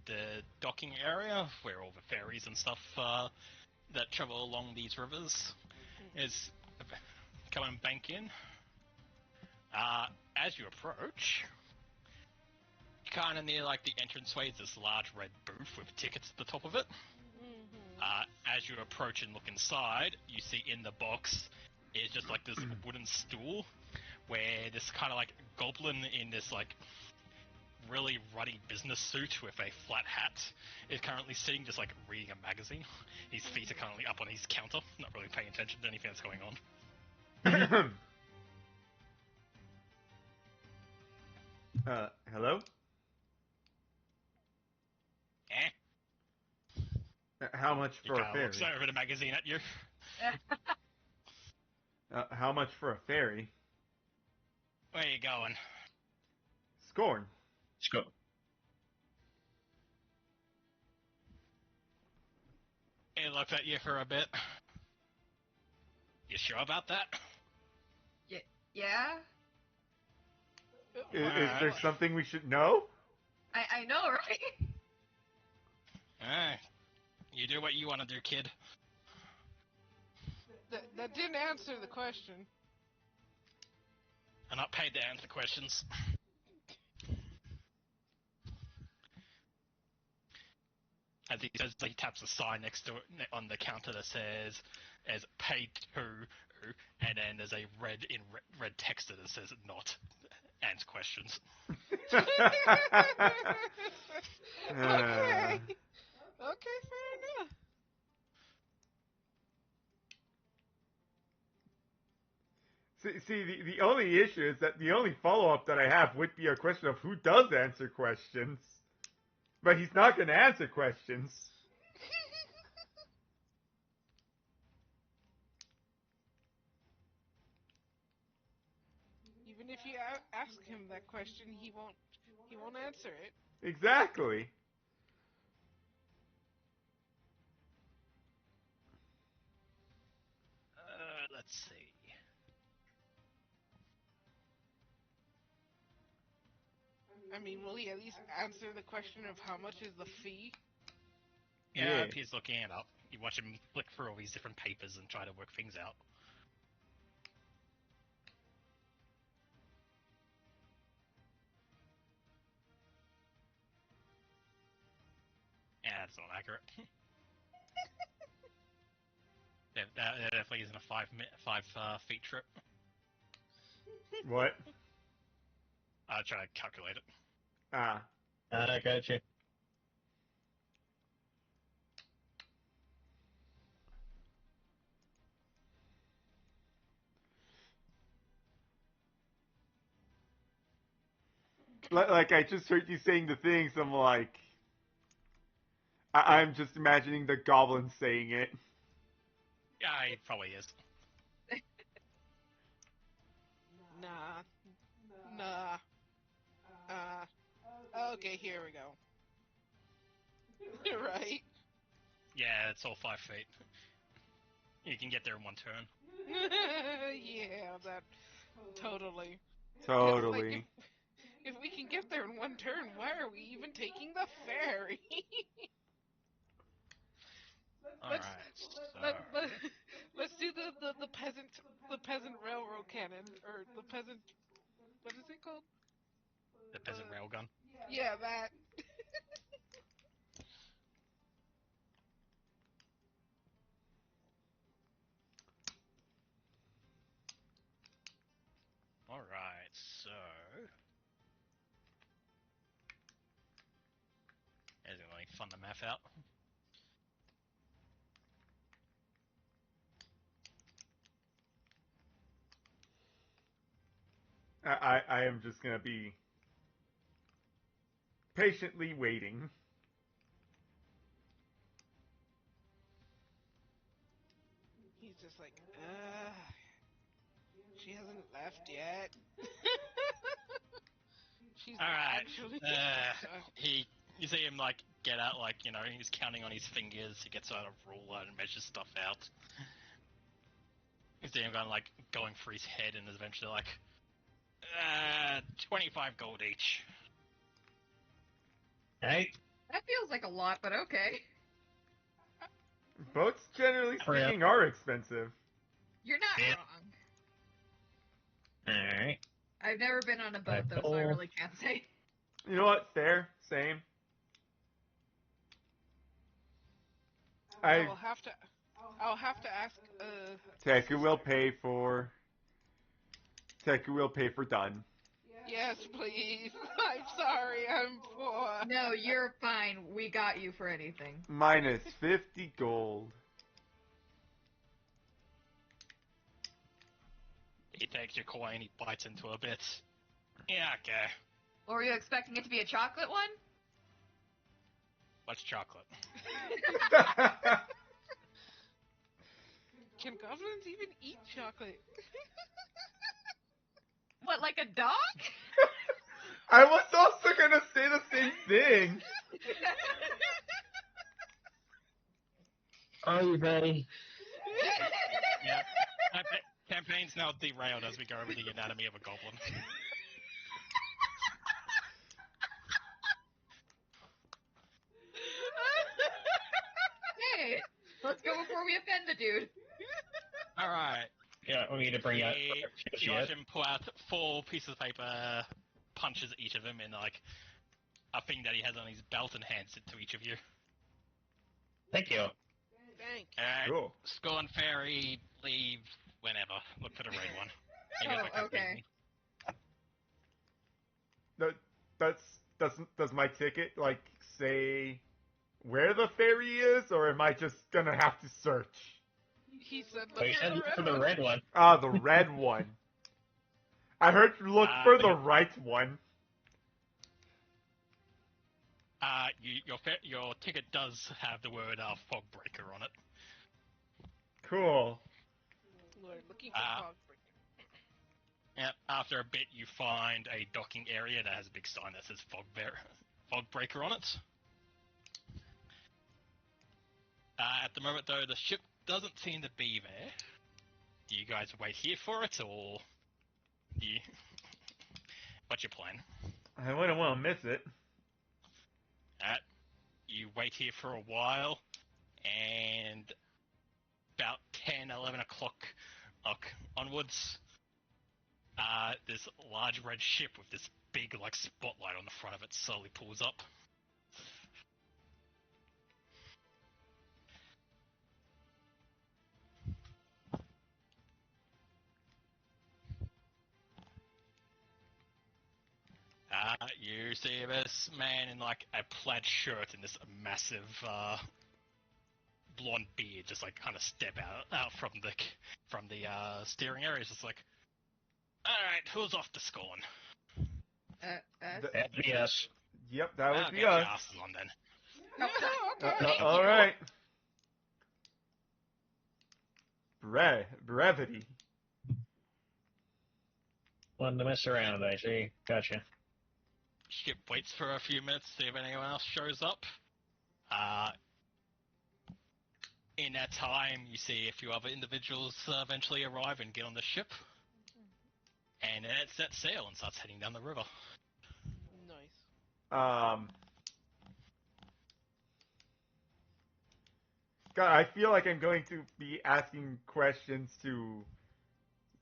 Speaker 5: the docking area where all the ferries and stuff that travel along these rivers is come and bank in. As you approach, kind of near like the entranceway is this large red booth with tickets at the top of it. As you approach and look inside, you see in the box is just like this wooden stool where this kind of like goblin in this like really ruddy business suit with a flat hat is currently sitting just like reading a magazine. His feet are currently up on his counter, not really paying attention to anything that's going on.
Speaker 1: Hello? How much
Speaker 5: He
Speaker 1: for a
Speaker 5: kind of looks
Speaker 1: ferry?
Speaker 5: over the magazine at you.
Speaker 1: How much for a ferry?
Speaker 5: Where are you going?
Speaker 1: Scorn.
Speaker 3: Let's go.
Speaker 5: He looks at you for a bit. You sure about that?
Speaker 4: Yeah?
Speaker 1: Is there something we should know?
Speaker 4: I know, right?
Speaker 5: You do what you want to do, kid.
Speaker 2: that didn't answer the question.
Speaker 5: I'm not paid to answer questions. As he says, he taps a sign next to it on the counter that says as paid to, and then there's a red text that says not answer questions.
Speaker 2: Okay. Okay, fair enough.
Speaker 1: See, the only issue is that the only follow-up that I have would be a question of who does answer questions. But he's not going to answer questions.
Speaker 2: Even if you ask him that question, he won't answer it.
Speaker 1: Exactly.
Speaker 5: see.
Speaker 2: I mean, will he at least answer the question of how much is the fee?
Speaker 5: Yeah,
Speaker 1: Yeah.
Speaker 5: he's looking it up. You watch him flick through all these different papers and try to work things out. Yeah, that's not accurate. That definitely isn't a 5 feet trip.
Speaker 1: What?
Speaker 5: I'll try to calculate it.
Speaker 1: Ah.
Speaker 3: I gotcha.
Speaker 1: Like I just heard you saying the things. I'm like, I'm just imagining the goblin saying it.
Speaker 5: Yeah, he probably is.
Speaker 2: Nah. Nah. Okay, here we go. Right?
Speaker 5: Yeah, it's all 5 feet. You can get there in one turn.
Speaker 2: Yeah, that totally.
Speaker 1: Totally.
Speaker 2: Like, if we can get there in one turn, why are we even taking the ferry?
Speaker 5: Alright,
Speaker 2: let,
Speaker 5: so...
Speaker 2: let, let's do the peasant railroad cannon, or the peasant, what is it called?
Speaker 5: The peasant railgun.
Speaker 2: Yeah, that.
Speaker 5: Alright, so... Is it going to be fun to math out?
Speaker 1: I am just gonna be patiently waiting.
Speaker 2: He's just like, she hasn't left yet. She's
Speaker 5: Alright,
Speaker 2: actually.
Speaker 5: you see him, like, get out, like, you know, he's counting on his fingers, he gets out a ruler and measures stuff out. You see him going through his head and is eventually like, 25 gold each.
Speaker 3: Hey,
Speaker 4: That feels like a lot, but okay.
Speaker 1: Boats, generally
Speaker 3: Hurry up.
Speaker 1: speaking, are expensive.
Speaker 4: You're not
Speaker 3: Yeah.
Speaker 4: wrong.
Speaker 3: Alright.
Speaker 4: I've never been on a boat though, so I really can't say.
Speaker 1: You know what? Fair. Same.
Speaker 2: I'll have to ask.
Speaker 1: Teku will pay for. Teku will pay for done.
Speaker 2: Yes, please. I'm sorry. I'm poor.
Speaker 4: No, you're fine. We got you for anything.
Speaker 1: Minus 50 gold.
Speaker 5: He takes your coin, he bites into a bit. Yeah, okay.
Speaker 4: Or were you expecting it to be a chocolate one?
Speaker 5: What's chocolate?
Speaker 2: Can goblins even eat chocolate?
Speaker 4: What, like a dog?
Speaker 1: I was also gonna say the same thing.
Speaker 3: Are you ready?
Speaker 5: Yeah. Campaign's now derailed as we go over the anatomy of a goblin.
Speaker 4: Hey, let's go before we offend the dude.
Speaker 5: Alright.
Speaker 3: Yeah, we need to bring out
Speaker 5: You watch him pull out 4 pieces of paper, punches each of them, and like a thing that he has on his belt and hands it to each of you.
Speaker 3: Thank you.
Speaker 2: Thank
Speaker 5: Alright.
Speaker 1: Cool.
Speaker 5: Scorn Fairy, leave, whenever. Look for the red one. He goes like,
Speaker 4: okay.
Speaker 1: Does my ticket like say where the ferry is, or am I just gonna have to search?
Speaker 2: He said,
Speaker 3: Oh, you said look for the red one.
Speaker 1: Ah, the red one. I heard look for the right one.
Speaker 5: Your ticket does have the word fog breaker on it.
Speaker 1: Cool.
Speaker 2: Lord, looking for fog breaker.
Speaker 5: Yeah, after a bit, you find a docking area that has a big sign that says fog breaker on it. At the moment, though, the ship doesn't seem to be there. Do you guys wait here for it, or do you... What's your plan?
Speaker 1: I wouldn't want to miss it.
Speaker 5: You wait here for a while, and about 10, 11 o'clock onwards, this large red ship with this big, like, spotlight on the front of it slowly pulls up. You see this man in, like, a plaid shirt and this massive, blonde beard just, like, kind of step out from the steering area. He's just like, alright, who's off to Scorn?
Speaker 3: That'd be us.
Speaker 1: Yep, that would
Speaker 5: I'll
Speaker 1: be
Speaker 5: get your
Speaker 1: us.
Speaker 5: asses on then.
Speaker 2: Okay.
Speaker 1: All right. Brevity.
Speaker 3: Wanted to mess around, I see. Gotcha.
Speaker 5: Ship waits for a few minutes to see if anyone else shows up. In that time, you see a few other individuals eventually arrive and get on the ship. And then it sets sail and starts heading down the river.
Speaker 2: Nice.
Speaker 1: God, I feel like I'm going to be asking questions to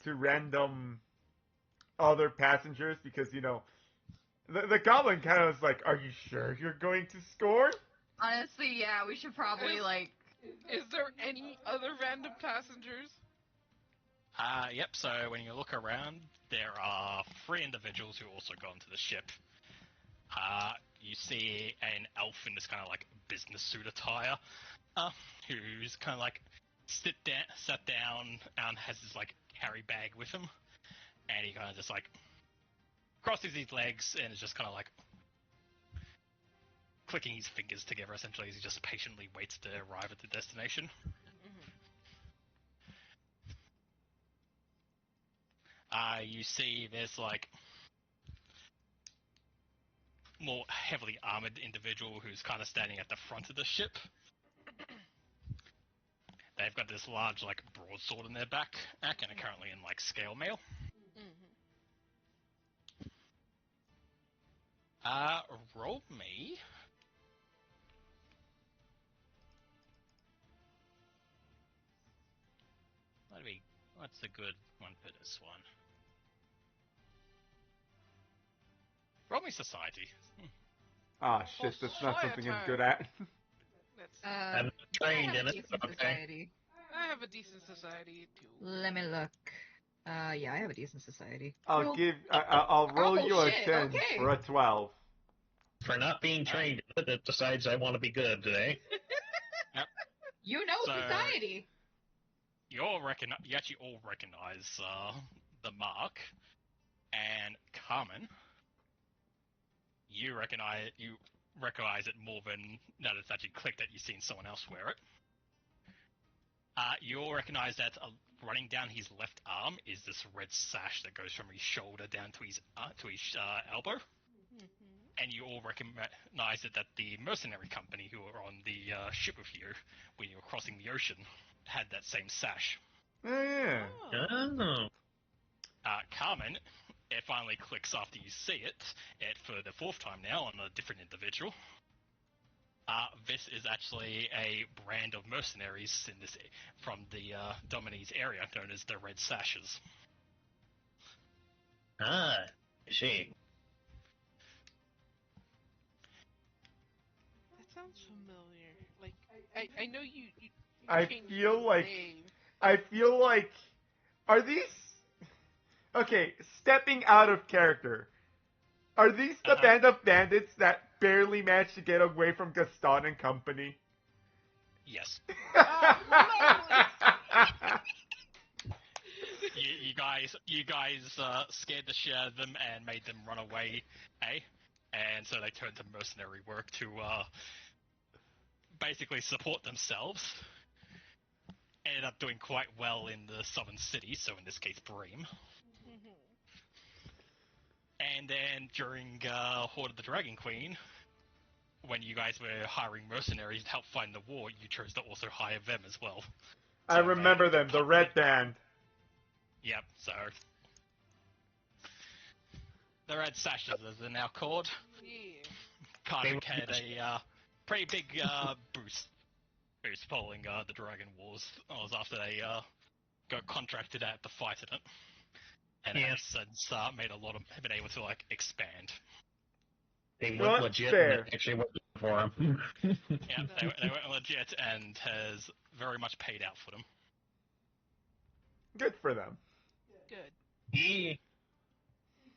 Speaker 1: random other passengers because, you know, the goblin kind of was like, are you sure you're going to score?
Speaker 4: Honestly, yeah, we should probably,
Speaker 2: Is there any other random passengers?
Speaker 5: Yep, so when you look around, there are 3 individuals who also go onto the ship. You see an elf in this kind of like business suit attire, who's kind of like sat down and has his like carry bag with him, and he kind of just like crosses his legs and is just kind of like clicking his fingers together essentially as he just patiently waits to arrive at the destination. You see there's like more heavily armored individual who's kind of standing at the front of the ship. They've got this large like broadsword in their back and are currently in like scale mail. Roll me. What's a good one for this one? Roll me society.
Speaker 1: Ah, shit, that's not something I'm good at.
Speaker 3: I'm not
Speaker 4: I
Speaker 3: trained
Speaker 4: have
Speaker 3: in
Speaker 4: a
Speaker 3: it.
Speaker 4: decent
Speaker 3: Okay.
Speaker 4: society.
Speaker 2: I have a decent society too.
Speaker 6: Let me look. Yeah, I have a decent society.
Speaker 1: I'll roll
Speaker 4: Oh,
Speaker 1: you a
Speaker 4: shit,
Speaker 1: 10
Speaker 4: okay.
Speaker 1: for a 12.
Speaker 3: For not being trained in it, it decides I want to be good today.
Speaker 4: You know
Speaker 5: So-
Speaker 4: society.
Speaker 5: You actually all recognize the mark, and Carmen, you recognize it more than that it's actually clicked that you've seen someone else wear it. You all recognize that running down his left arm is this red sash that goes from his shoulder down to his elbow. And you all recognize that the mercenary company who were on the ship with you when you were crossing the ocean had that same sash.
Speaker 1: Oh, yeah.
Speaker 3: Oh.
Speaker 5: Carmen, it finally clicks after you see it for the 4th time now on a different individual. This is actually a brand of mercenaries from the Domainese area known as the Red Sashes.
Speaker 3: Ah, I see.
Speaker 2: That sounds familiar. Like I know you
Speaker 1: I
Speaker 2: changed
Speaker 1: feel
Speaker 2: the
Speaker 1: like
Speaker 2: name.
Speaker 1: Are these... Okay, stepping out of character. Are these the band of bandits that barely managed to get away from Gaston and company?
Speaker 5: Yes.
Speaker 2: Lovely.
Speaker 5: You guys scared the shit out of them and made them run away, eh? And so they turned to mercenary work to basically support themselves. Ended up doing quite well in the southern city, so in this case Bream. And then during Horde of the Dragon Queen, when you guys were hiring mercenaries to help fight in the war, you chose to also hire them as well.
Speaker 1: I remember them, the Red Band.
Speaker 5: Yep, so the Red Sashes, as they're now called,
Speaker 2: Yeah.
Speaker 5: kind of had a pretty big boost following the Dragon Wars. That was after they got contracted out to fight in it, and
Speaker 3: Yeah.
Speaker 5: have since made a lot of been able to like expand.
Speaker 3: They
Speaker 1: You know
Speaker 3: went
Speaker 1: what?
Speaker 3: legit
Speaker 1: Fair.
Speaker 3: and it actually worked for them.
Speaker 5: Yeah, they went legit and has very much paid out for them.
Speaker 1: Good for them.
Speaker 2: Good.
Speaker 3: Yeah.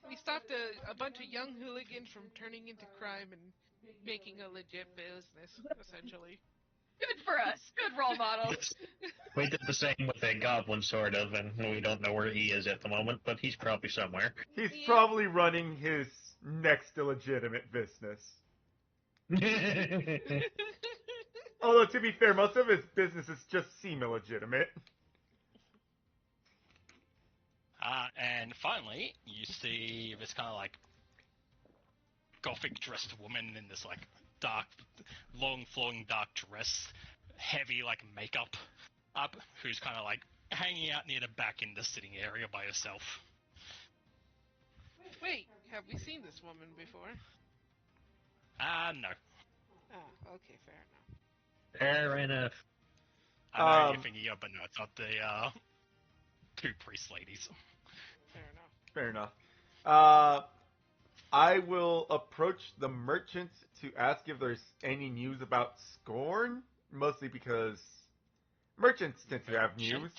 Speaker 2: We stopped a bunch of young hooligans from turning into crime and making a legit business, essentially.
Speaker 4: Good for us. Good role models.
Speaker 3: We did the same with a goblin, sort of, and we don't know where he is at the moment, but he's probably somewhere.
Speaker 1: He's
Speaker 2: Yeah.
Speaker 1: probably running his next illegitimate business. Although, to be fair, most of his businesses just seem illegitimate.
Speaker 5: And finally, you see this kind of like gothic dressed woman in this like dark, long flowing dark dress, heavy like makeup up, who's kind of like hanging out near the back in the sitting area by herself.
Speaker 2: Wait, have we seen this woman before?
Speaker 5: No.
Speaker 2: Ah, okay, fair enough.
Speaker 3: Fair enough.
Speaker 5: I know you're thinking of, but no, it's not the two priest ladies.
Speaker 2: Fair enough.
Speaker 1: Fair enough. I will approach the merchant to ask if there's any news about Scorn, mostly because merchants tend to have news.
Speaker 5: Merchant?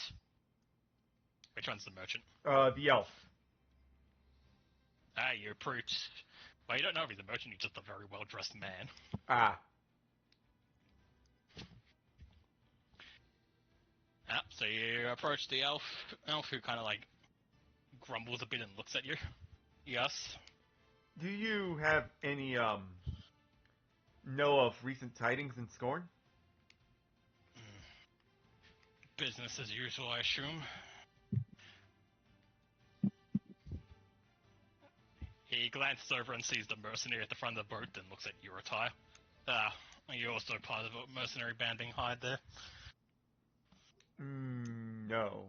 Speaker 5: Which one's the merchant?
Speaker 1: The elf.
Speaker 5: You approach. Well, you don't know if he's a merchant, he's just a very well dressed man.
Speaker 1: Ah.
Speaker 5: So you approach the elf who kind of like grumbles a bit and looks at you. Yes.
Speaker 1: Do you have any, know of recent tidings in Scorn?
Speaker 5: Business as usual, I assume. He glances over and sees the mercenary at the front of the boat and looks at your attire. Are you also part of a mercenary band being hired there?
Speaker 1: No.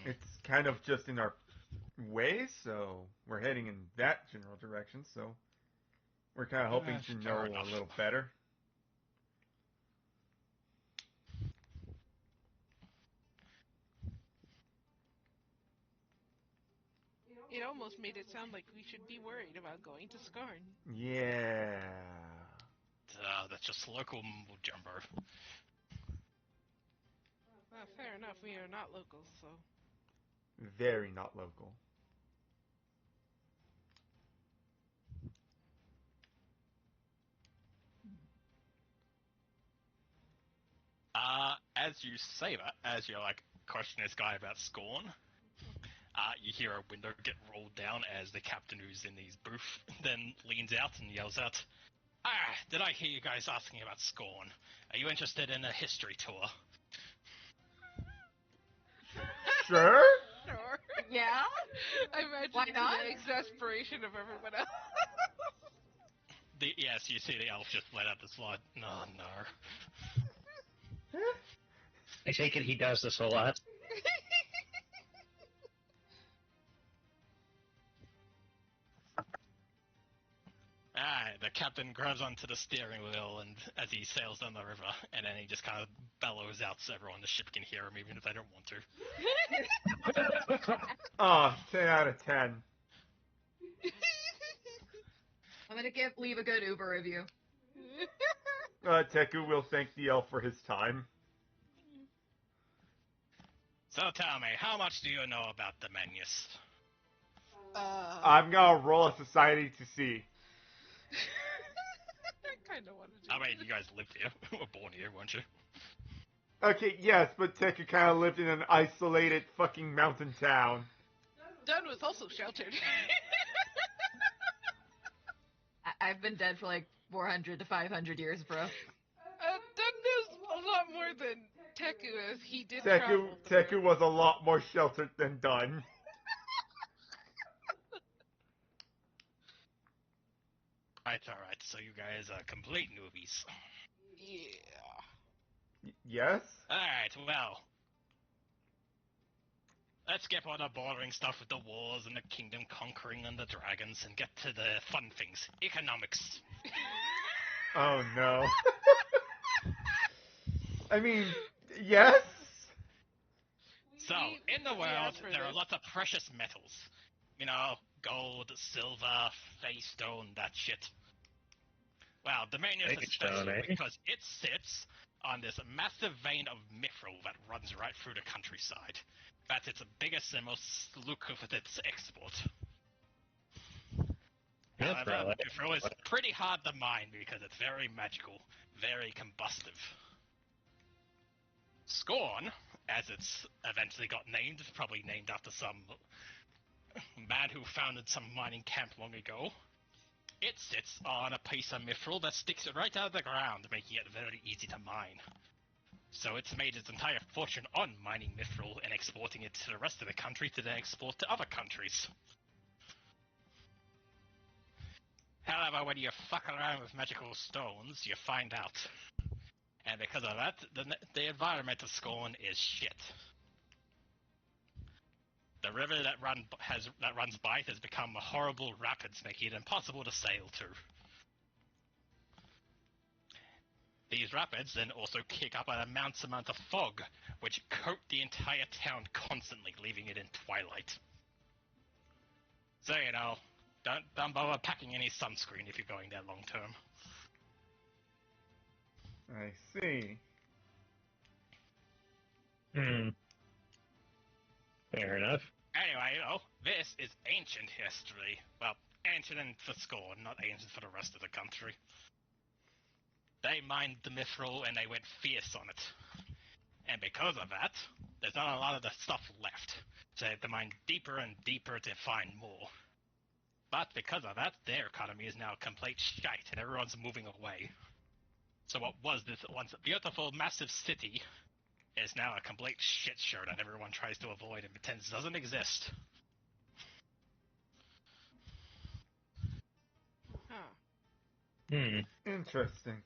Speaker 1: It's kind of just in our way, so we're heading in that general direction, so we're kind of hoping to
Speaker 5: Fair
Speaker 1: know
Speaker 5: enough.
Speaker 1: a little better.
Speaker 2: It almost made it sound like we should be worried about going to Skarn.
Speaker 1: Yeah.
Speaker 5: That's just local mumbo jumbo.
Speaker 2: Fair enough, we are not locals, so...
Speaker 1: Very not local.
Speaker 5: As you say that, as you're like questioning this guy about Scorn, you hear a window get rolled down as the captain who's in his booth then leans out and yells out, did I hear you guys asking about Scorn? Are you interested in a history tour?
Speaker 1: Sure?
Speaker 2: Sure.
Speaker 4: Yeah?
Speaker 2: I imagine
Speaker 4: Why not?
Speaker 2: the exasperation of everyone else.
Speaker 5: Yes, you see the elf just let out this line. No.
Speaker 3: I take it he does this a lot.
Speaker 5: The captain grabs onto the steering wheel and as he sails down the river, and then he just kind of bellows out so everyone on the ship can hear him, even if they don't want to.
Speaker 1: Oh, 10 out of 10.
Speaker 4: I'm gonna leave a good Uber review.
Speaker 1: Teku will thank the elf for his time.
Speaker 5: So tell me, how much do you know about the Menus?
Speaker 1: I'm gonna roll a society to see.
Speaker 2: I kind of want to do
Speaker 5: I mean, you guys lived here, were born here, weren't you?
Speaker 1: Okay, yes, but Teku kind of lived in an isolated fucking mountain town.
Speaker 2: Dunn was also sheltered.
Speaker 4: I've been dead for like 400 to 500 years, bro.
Speaker 2: Dunn knows a lot more than Teku, as he did travel.
Speaker 1: Teku was a lot more sheltered than Dunn.
Speaker 5: Alright, so you guys are complete newbies.
Speaker 2: Yeah.
Speaker 1: Yes?
Speaker 5: Alright, well. let's skip all the boring stuff with the wars and the kingdom conquering and the dragons and get to the fun things. Economics.
Speaker 1: Oh no. I mean, yes.
Speaker 5: So, in the
Speaker 2: we
Speaker 5: world,
Speaker 2: asked for
Speaker 5: there are
Speaker 2: this.
Speaker 5: lots of precious metals. You know, gold, silver, face stone, that shit. Well, Domainese is
Speaker 3: Face
Speaker 5: special
Speaker 3: stone, eh?
Speaker 5: because it sits on this massive vein of mithril that runs right through the countryside. That's its biggest and most lucrative export. However,
Speaker 3: Mithril, eh?
Speaker 5: mithril is pretty hard to mine because it's very magical, very combustive. Scorn, as it's eventually got named, probably named after some man who founded some mining camp long ago. It sits on a piece of mithril that sticks right out of the ground, making it very easy to mine. So it's made its entire fortune on mining mithril and exporting it to the rest of the country to then export to other countries. However, when you fuck around with magical stones, you find out. And because of that, the environment of Scorn is shit. The river that runs by it has become horrible rapids, making it impossible to sail to. These rapids then also kick up an immense amount of fog, which coat the entire town constantly, leaving it in twilight. So, you know, don't bother packing any sunscreen if you're going there long term.
Speaker 1: I see.
Speaker 3: Fair enough.
Speaker 5: Anyway, this is ancient history. Well, ancient for Scorn, not ancient for the rest of the country. They mined the mithril and they went fierce on it. And because of that, there's not a lot of the stuff left. So they have to mine deeper and deeper to find more. But because of that, their economy is now complete shite and everyone's moving away. So what was this once a beautiful, massive city is now a complete shit show that everyone tries to avoid and pretends doesn't exist.
Speaker 2: Huh.
Speaker 1: Interesting.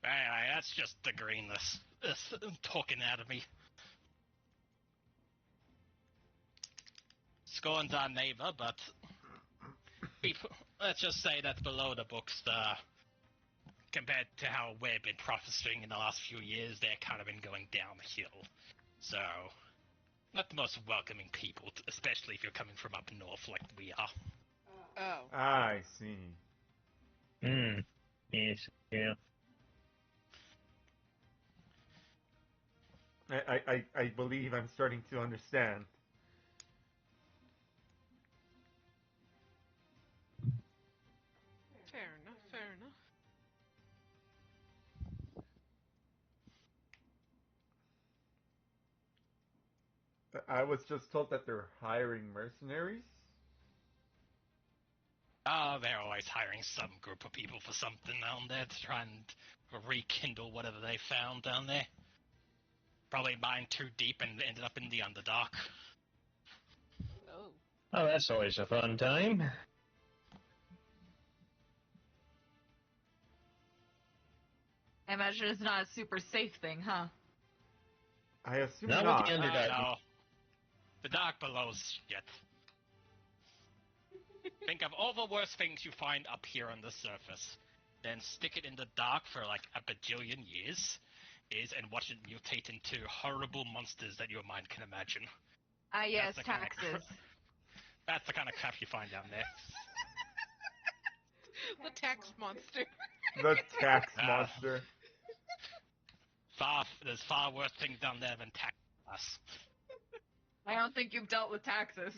Speaker 5: Anyway, that's just the greenness talking out of me. Scorn's our neighbor, but let's just say that below the books, compared to how we've been processing in the last few years, they're kind of been going downhill. So, not the most welcoming people, especially if you're coming from up north like we are.
Speaker 2: Oh.
Speaker 1: I see.
Speaker 3: Yes, yeah.
Speaker 1: I believe I'm starting to understand.
Speaker 2: Fair enough, fair enough.
Speaker 1: I was just told that they're hiring mercenaries.
Speaker 5: Oh, they're always hiring some group of people for something down there to try and rekindle whatever they found down there. Probably mined too deep and ended up in the Underdark.
Speaker 2: Oh.
Speaker 3: Oh, that's always a fun time.
Speaker 4: I imagine it's not a super safe thing, huh?
Speaker 1: I assume
Speaker 3: Not
Speaker 1: not.
Speaker 3: with the Underdark.
Speaker 5: No. The dark below's shit. Think of all the worst things you find up here on the surface, then stick it in the dark for like a bajillion years, and watch it mutate into horrible monsters that your mind can imagine.
Speaker 4: Ah, yes,
Speaker 5: That's the kind of
Speaker 4: taxes.
Speaker 5: That's the kind of crap you find down there.
Speaker 2: The tax monster.
Speaker 1: The tax
Speaker 5: Ah.
Speaker 1: monster.
Speaker 5: There's far worse things down there than tax.
Speaker 4: I don't think you've dealt with taxes.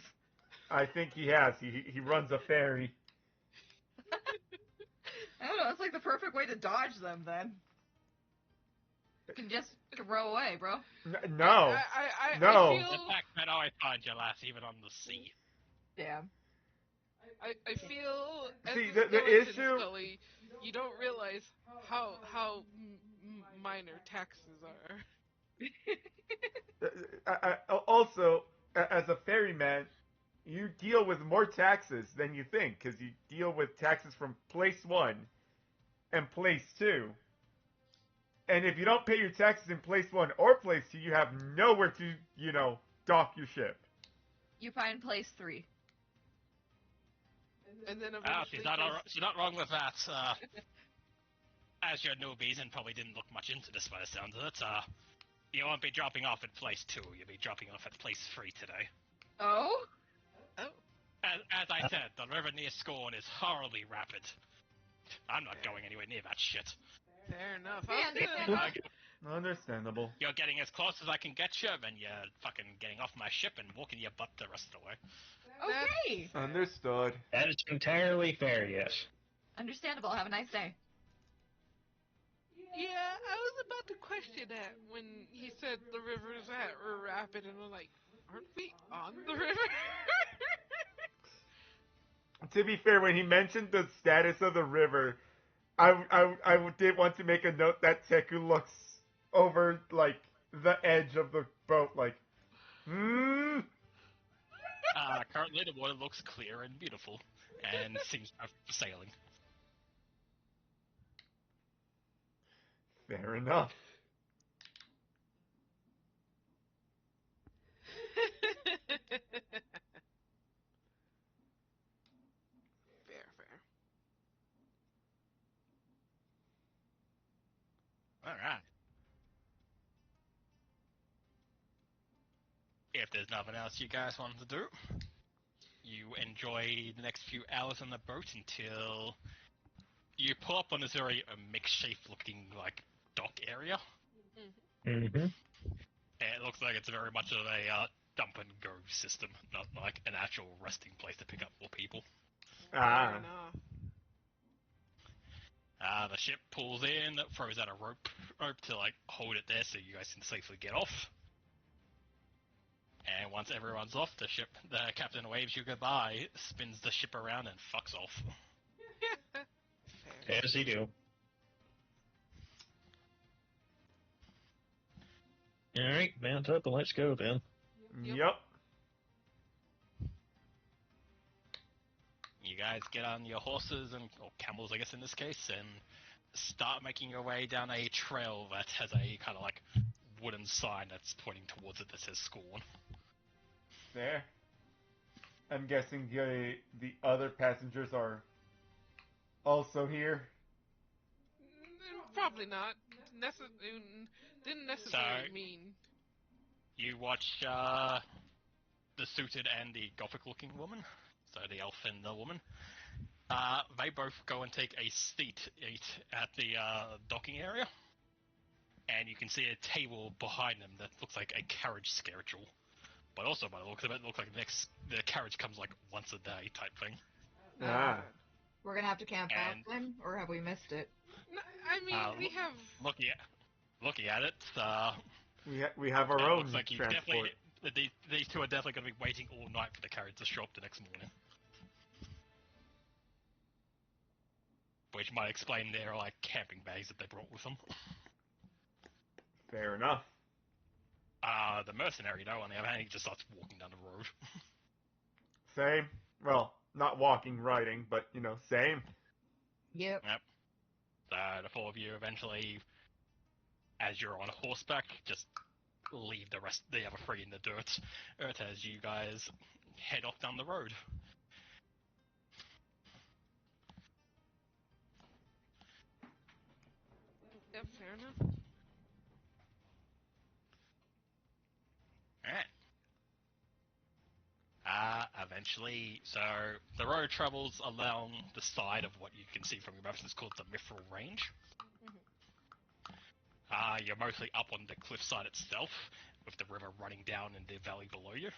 Speaker 1: I think he has. He runs a ferry.
Speaker 4: I don't know, it's like the perfect way to dodge them then. You can just row away, bro.
Speaker 1: No.
Speaker 2: I
Speaker 1: No.
Speaker 2: feel,
Speaker 5: The fact that always finds your ass even on the sea.
Speaker 4: Damn.
Speaker 2: I feel as
Speaker 1: See,
Speaker 2: a
Speaker 1: the
Speaker 2: skeleton
Speaker 1: issue-
Speaker 2: Scully, you don't realize how minor taxes are.
Speaker 1: Also, as a ferryman, you deal with more taxes than you think, because you deal with taxes from place 1 and place 2. And if you don't pay your taxes in place 1 or place 2, you have nowhere to, dock your ship.
Speaker 4: You find place 3.
Speaker 2: And then
Speaker 5: Ah,
Speaker 2: eventually
Speaker 5: she's not wrong with that. As your newbies and probably didn't look much into this by the sounds of it, you won't be dropping off at place 2, you'll be dropping off at place 3 today.
Speaker 4: Oh?
Speaker 2: Oh,
Speaker 5: As I said, the river near Scorn is horribly rapid. I'm not going anywhere near that shit.
Speaker 2: fair enough.
Speaker 4: Yeah,
Speaker 2: I was gonna,
Speaker 1: Understandable.
Speaker 5: You're getting as close as I can get you, then you're fucking getting off my ship and walking your butt the rest of the way.
Speaker 4: Okay.
Speaker 1: Understood.
Speaker 3: That is entirely fair, yes.
Speaker 4: Understandable. Have a nice day.
Speaker 2: yeah, I was about to question that when he said the river's at rapid, and I'm like, aren't we on the river?
Speaker 1: To be fair, when he mentioned the status of the river, I did want to make a note that Teku looks over, like, the edge of the boat, like,
Speaker 5: Currently the water looks clear and beautiful, and seems perfect for sailing.
Speaker 1: Fair enough.
Speaker 2: fair.
Speaker 5: Alright. If there's nothing else you guys want to do, you enjoy the next few hours on the boat until you pull up on this very makeshift looking, like, dock area.
Speaker 3: Mm-hmm.
Speaker 5: It looks like it's very much of a dump and go system, not like an actual resting place to pick up more people.
Speaker 2: Fair
Speaker 1: Ah.
Speaker 2: enough.
Speaker 5: The ship pulls in, throws out a rope to like hold it there so you guys can safely get off. And once everyone's off the ship, the captain waves you goodbye, spins the ship around, and fucks off.
Speaker 2: fair.
Speaker 3: As he do. Alright, mount up and let's go then.
Speaker 1: Yep.
Speaker 5: You guys get on your horses, or camels I guess in this case, and start making your way down a trail that has a kind of like wooden sign that's pointing towards it that says Scorn.
Speaker 1: Fair. I'm guessing the other passengers are also here.
Speaker 2: Probably not. Didn't necessarily
Speaker 5: So-
Speaker 2: mean.
Speaker 5: You watch the suited and the gothic-looking woman, so the elf and the woman. They both go and take a seat at the docking area, and you can see a table behind them that looks like a carriage schedule. But also, by the looks of it, looks like the carriage comes like once a day type thing.
Speaker 1: Ah.
Speaker 4: We're gonna have to camp out
Speaker 5: And-
Speaker 4: then, or have we missed it?
Speaker 2: No, I mean, we have.
Speaker 5: Looking at it,
Speaker 1: We have our
Speaker 5: it
Speaker 1: own
Speaker 5: looks like you
Speaker 1: transport.
Speaker 5: definitely these two are definitely going to be waiting all night for the carriage to show up the next morning. Which might explain their like camping bags that they brought with them.
Speaker 1: Fair enough.
Speaker 5: The mercenary though, on the other hand, he just starts walking down the road.
Speaker 1: Same. Well, not walking, riding, but same.
Speaker 4: Yep.
Speaker 5: The four of you eventually, as you're on horseback, just leave the other three in the dirt as you guys head off down the road.
Speaker 2: Yeah, fair enough.
Speaker 5: Alright. Eventually, so the road travels along the side of what you can see from your maps. It's called the Mithril Range. You're mostly up on the cliffside itself, with the river running down in the valley below you.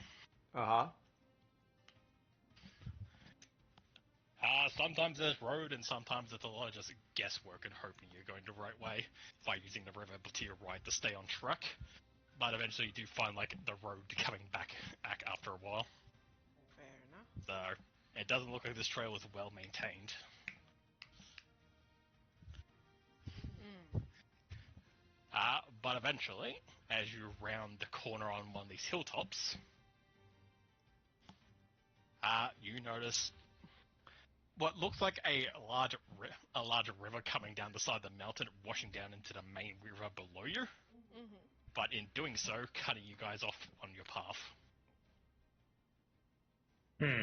Speaker 1: Uh-huh.
Speaker 5: Sometimes there's road, and sometimes it's a lot of just guesswork and hoping you're going the right way by using the river to your right to stay on track. But eventually you do find, like, the road coming back after a while.
Speaker 2: Fair enough.
Speaker 5: So, it doesn't look like this trail is well maintained. But eventually, as you round the corner on one of these hilltops, You notice what looks like a large river coming down the side of the mountain, washing down into the main river below you.
Speaker 2: Mm-hmm.
Speaker 5: But in doing so, cutting you guys off on your path.
Speaker 3: Hmm.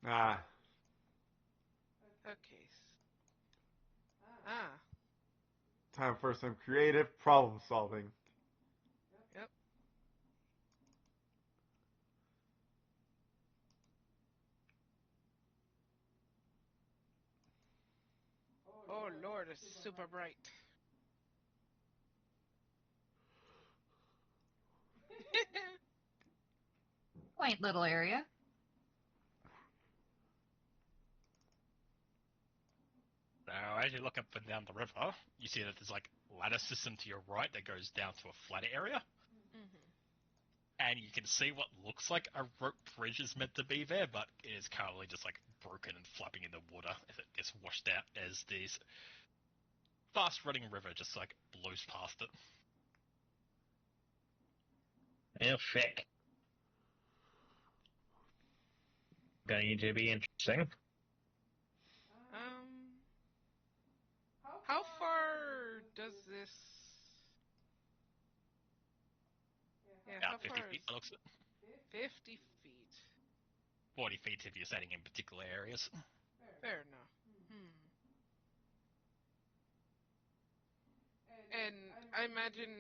Speaker 1: Ah,
Speaker 2: Okay. Ah.
Speaker 1: time for some creative problem solving.
Speaker 2: Yep. Oh Lord, it's super bright.
Speaker 4: Quaint little area.
Speaker 5: Now, as you look up and down the river, you see that there's like ladder system to your right that goes down to a flatter area,
Speaker 2: Mm-hmm.
Speaker 5: and you can see what looks like a rope bridge is meant to be there, but it is currently just like broken and flapping in the water as it gets washed out as this fast-running river just like blows past it.
Speaker 3: Well, shit. Going to be interesting.
Speaker 2: How far does this? Yeah, how
Speaker 5: About 50
Speaker 2: far
Speaker 5: feet,
Speaker 2: is
Speaker 5: it looks at
Speaker 2: 50 feet?
Speaker 5: 40 feet if you're setting in particular areas.
Speaker 2: Fair enough. And I imagine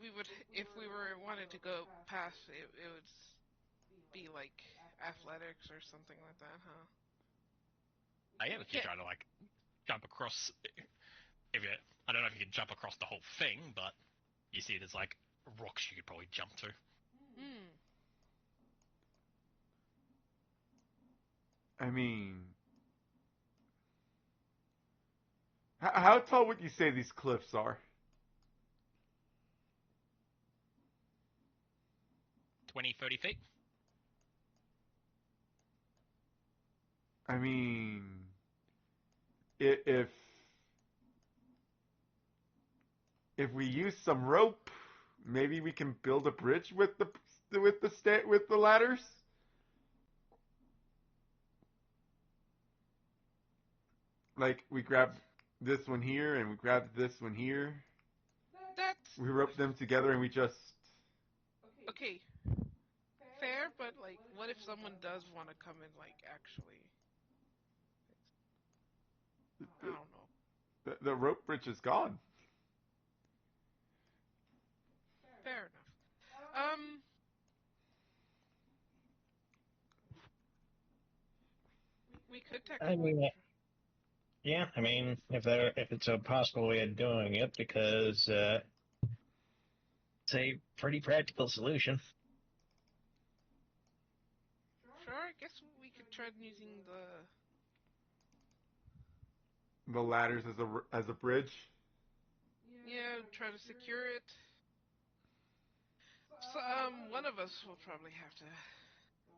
Speaker 2: we would, if we were wanted to go past, it would be like athletics or something like that, huh?
Speaker 5: Yeah, if you're trying to like jump across, if you, I don't know if you can jump across the whole thing, but you see there's like rocks you could probably jump to.
Speaker 2: Hmm.
Speaker 1: I mean, how tall would you say these cliffs are?
Speaker 5: 20, 30 feet.
Speaker 1: I mean, if we use some rope, maybe we can build a bridge with the ladders. Like we grab this one here and we grab this one here.
Speaker 2: That's
Speaker 1: We rope them together and we just.
Speaker 2: okay. Fair, but like, what if someone does want to come and like actually? I don't know.
Speaker 1: The rope bridge is gone.
Speaker 2: Fair enough. We could
Speaker 3: I
Speaker 2: technically.
Speaker 3: mean, yeah, I mean, if it's a possible way of doing it, because it's a pretty practical solution.
Speaker 2: Sure, I guess we could try using
Speaker 1: The ladders as a bridge.
Speaker 2: try to secure it. So, one of us will probably have to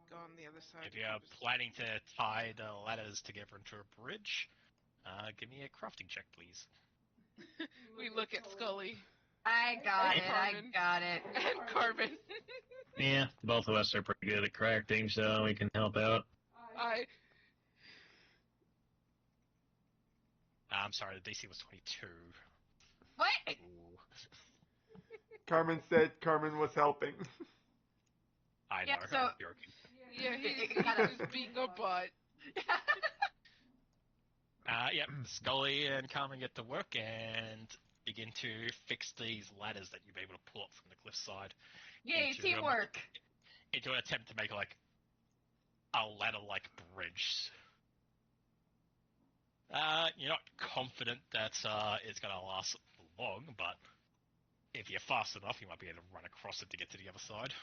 Speaker 2: go on the other side.
Speaker 5: If you're planning to tie the ladders together into a bridge, give me a crafting check, please.
Speaker 2: We look at Scully
Speaker 4: I got
Speaker 2: And
Speaker 4: it.
Speaker 2: Carmen.
Speaker 4: I got it.
Speaker 2: and Carmen.
Speaker 3: Yeah, both of us are pretty good at crafting, so we can help out.
Speaker 5: I'm sorry, the DC was 22.
Speaker 4: What?
Speaker 5: Ooh.
Speaker 1: Carmen said Carmen was helping.
Speaker 5: I
Speaker 4: Yeah,
Speaker 5: know,
Speaker 4: so-
Speaker 5: I'm joking.
Speaker 2: Yeah, he's
Speaker 4: Kinda-
Speaker 2: just being a butt.
Speaker 5: Yep, Scully and Carmen get to work and begin to fix these ladders that you'll be able to pull up from the cliffside.
Speaker 4: Yay,
Speaker 5: into,
Speaker 4: teamwork.
Speaker 5: Into an attempt to make like a ladder-like bridge. You're not confident that it's going to last long, but if you're fast enough, you might be able to run across it to get to the other side.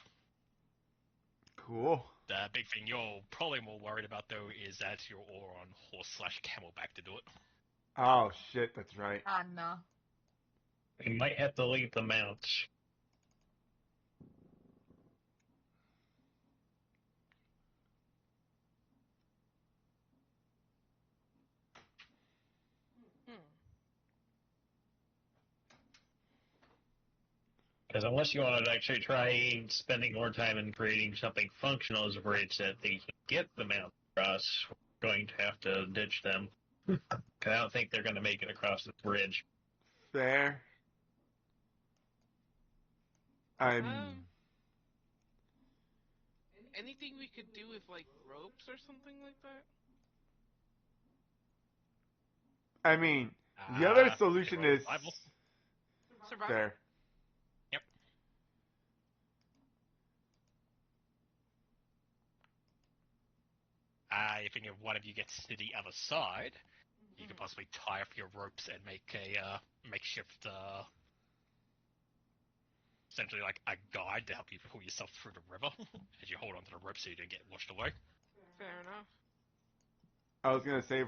Speaker 1: Cool.
Speaker 5: The big thing you're probably more worried about, though, is that you're all on horse/camelback to do it.
Speaker 1: Oh shit, that's right.
Speaker 4: Ah, no.
Speaker 3: We might have to leave the mounts. Because unless you want to actually try spending more time in creating something functional as a bridge that they can get the mountain across, we're going to have to ditch them. Because I don't think they're going to make it across the bridge.
Speaker 1: Fair. I'm.
Speaker 2: Anything we could do with like ropes or something like that?
Speaker 1: I mean, the other solution is
Speaker 5: Survival.
Speaker 2: Survival.
Speaker 1: there.
Speaker 5: Yep. If any of one of you gets to the other side, you could possibly tie up your ropes and make a makeshift, essentially like a guide to help you pull yourself through the river as you hold onto the rope so you don't get washed away.
Speaker 2: Fair enough.
Speaker 1: I was gonna say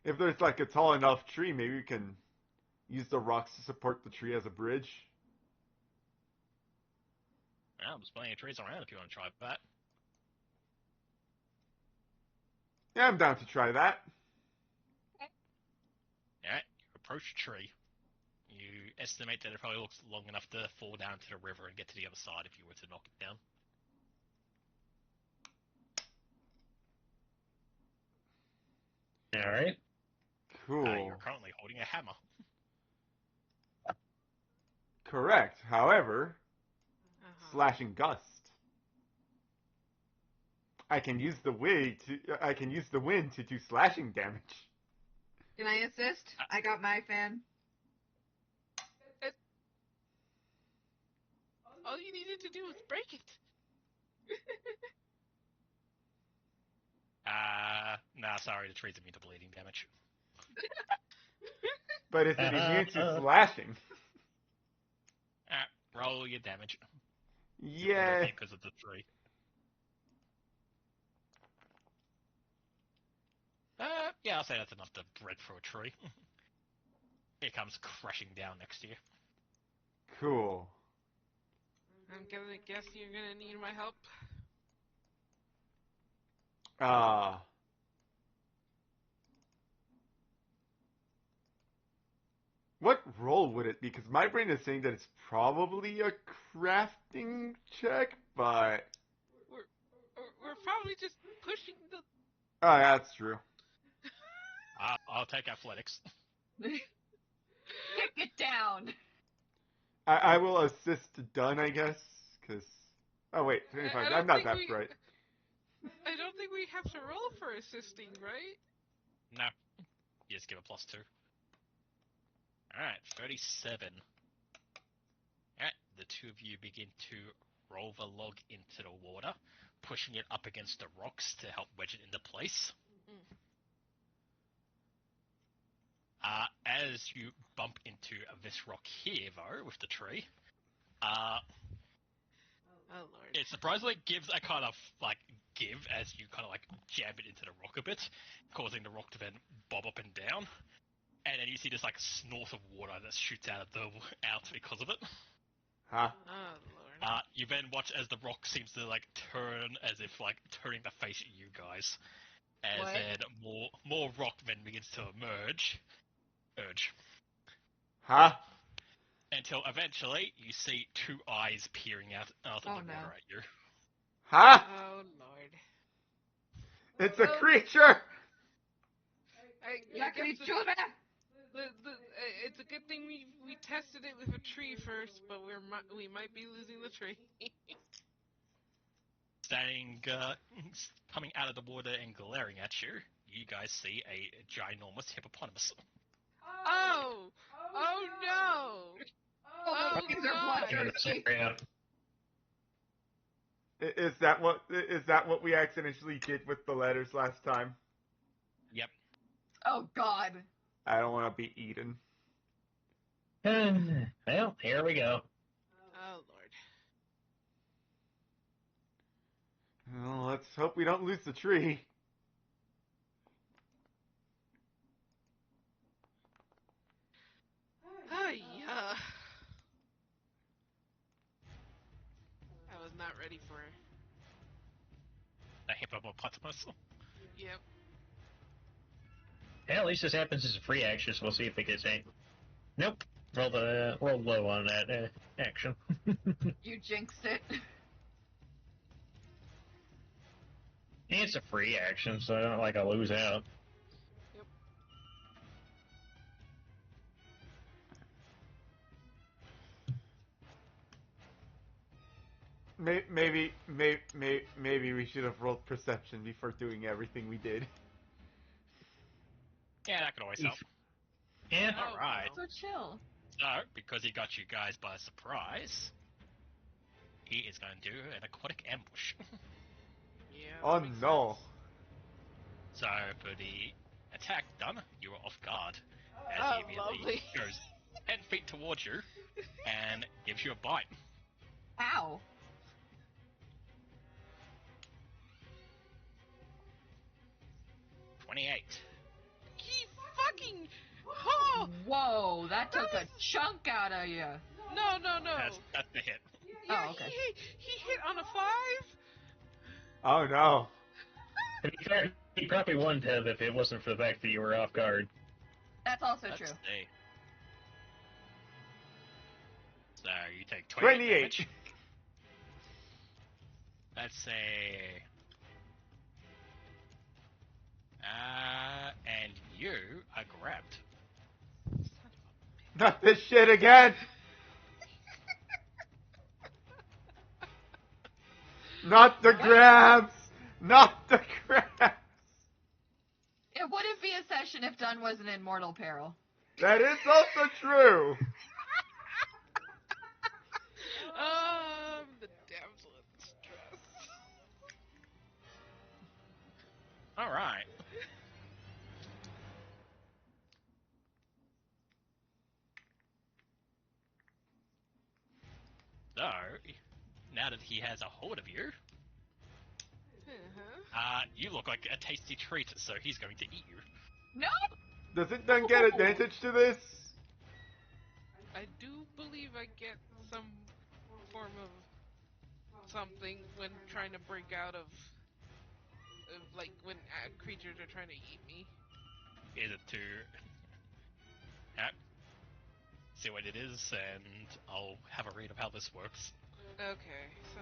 Speaker 1: if there's like a tall enough tree, maybe we can use the rocks to support the tree as a bridge.
Speaker 5: Yeah, there's plenty of trees around if you want to try that.
Speaker 1: Yeah, I'm down to try that.
Speaker 5: Alright, you approach a tree. You estimate that it probably looks long enough to fall down to the river and get to the other side if you were to knock it down.
Speaker 3: Alright.
Speaker 1: Cool.
Speaker 5: You're currently holding a hammer.
Speaker 1: Correct. However, slashing gust. I can use the wind to do slashing damage.
Speaker 6: Can I assist? I got my fan.
Speaker 2: All you needed to do was break it.
Speaker 5: Nah, sorry, the tree's immune to bleeding damage.
Speaker 1: But is it immune to slashing?
Speaker 5: Roll your damage.
Speaker 1: Yeah.
Speaker 5: Because of the tree. Yeah, I'll say that's enough to break through a tree. It comes crashing down next to you.
Speaker 1: Cool.
Speaker 2: I'm gonna guess you're gonna need my help.
Speaker 1: What role would it be? Because my brain is saying that it's probably a crafting check, but
Speaker 2: We're probably just pushing the.
Speaker 1: oh, yeah, that's true.
Speaker 5: I'll take athletics.
Speaker 6: Kick it down.
Speaker 1: I will assist Dunn, I guess, because oh wait, 25. I'm not that bright.
Speaker 2: I don't think we have to roll for assisting, right?
Speaker 5: No. You just give a +2. Alright, 37. Alright, the two of you begin to roll the log into the water, pushing it up against the rocks to help wedge it into place. As you bump into this rock here, though, with the tree,
Speaker 2: oh lord!
Speaker 5: it surprisingly gives a kind of like give as you kind of like jab it into the rock a bit, causing the rock to then bob up and down, and then you see this like snort of water that shoots out because of it.
Speaker 1: Huh?
Speaker 2: Oh lord!
Speaker 5: You then watch as the rock seems to like turn as if like turning the face at you guys, as
Speaker 6: What?
Speaker 5: then more rock then begins to emerge.
Speaker 1: Huh?
Speaker 5: Until eventually you see two eyes peering out of the
Speaker 6: Oh,
Speaker 5: water
Speaker 6: no.
Speaker 5: at you.
Speaker 1: Huh?
Speaker 2: Oh lord!
Speaker 1: It's a creature!
Speaker 6: La criatura!
Speaker 2: It's a good thing we tested it with a tree first, but we might be losing the tree.
Speaker 5: Standing, coming out of the water and glaring at you, you guys see a ginormous hippopotamus.
Speaker 2: Oh! Oh no! Oh
Speaker 6: These are
Speaker 2: god!
Speaker 6: bloodthirsty.
Speaker 1: Is that what we accidentally did with the letters last time?
Speaker 5: Yep.
Speaker 6: Oh god.
Speaker 1: I don't want to be eaten.
Speaker 3: Well, here we go.
Speaker 2: Oh lord!
Speaker 1: Well, let's hope we don't lose the tree.
Speaker 2: Oh yeah. I was not ready for it.
Speaker 5: A hippopotamus.
Speaker 2: Yep.
Speaker 3: Hey, at least this happens as a free action, so we'll see if it gets any. Nope. Roll low on that action.
Speaker 4: You jinxed it.
Speaker 3: It's a free action, so I don't like I lose out.
Speaker 2: Yep.
Speaker 1: Maybe we should have rolled perception before doing everything we did.
Speaker 5: Yeah, that could always help.
Speaker 3: Yeah.
Speaker 2: Oh,
Speaker 5: Alright.
Speaker 2: no.
Speaker 4: So chill.
Speaker 5: So, because he got you guys by surprise, he is going to do an aquatic ambush.
Speaker 2: Yeah.
Speaker 1: Oh
Speaker 2: that makes
Speaker 1: no.
Speaker 2: sense.
Speaker 5: So, for the attack done, you are off guard as
Speaker 2: Oh,
Speaker 5: he immediately
Speaker 2: lovely.
Speaker 5: goes 10 feet towards you and gives you a bite.
Speaker 4: Ow.
Speaker 5: 28.
Speaker 2: He fucking. Oh!
Speaker 4: Whoa, that took
Speaker 2: That
Speaker 4: a chunk out of you.
Speaker 2: No.
Speaker 5: That's the hit.
Speaker 2: Yeah,
Speaker 4: Oh, okay.
Speaker 2: he hit on a 5.
Speaker 1: Oh no.
Speaker 3: To be fair, he probably wouldn't have if it wasn't for the fact that you were off guard.
Speaker 4: That's also
Speaker 5: Let's
Speaker 4: true.
Speaker 5: see. So, you take 28 damage. Let's say. And you are grabbed.
Speaker 1: Not this shit again. Not the grabs. Not the grabs.
Speaker 4: It wouldn't be a session if Dunn wasn't in mortal peril.
Speaker 1: That is also true.
Speaker 2: The damsel in distress.
Speaker 5: Alright. So, now that he has a hold of you, you look like a tasty treat, so he's going to eat you.
Speaker 4: No!
Speaker 1: Does it then get advantage to this?
Speaker 2: I do believe I get some form of something when trying to break out of like when creatures are trying to eat me.
Speaker 5: Is it to see what it is, and I'll have a read of how this works.
Speaker 2: Okay, so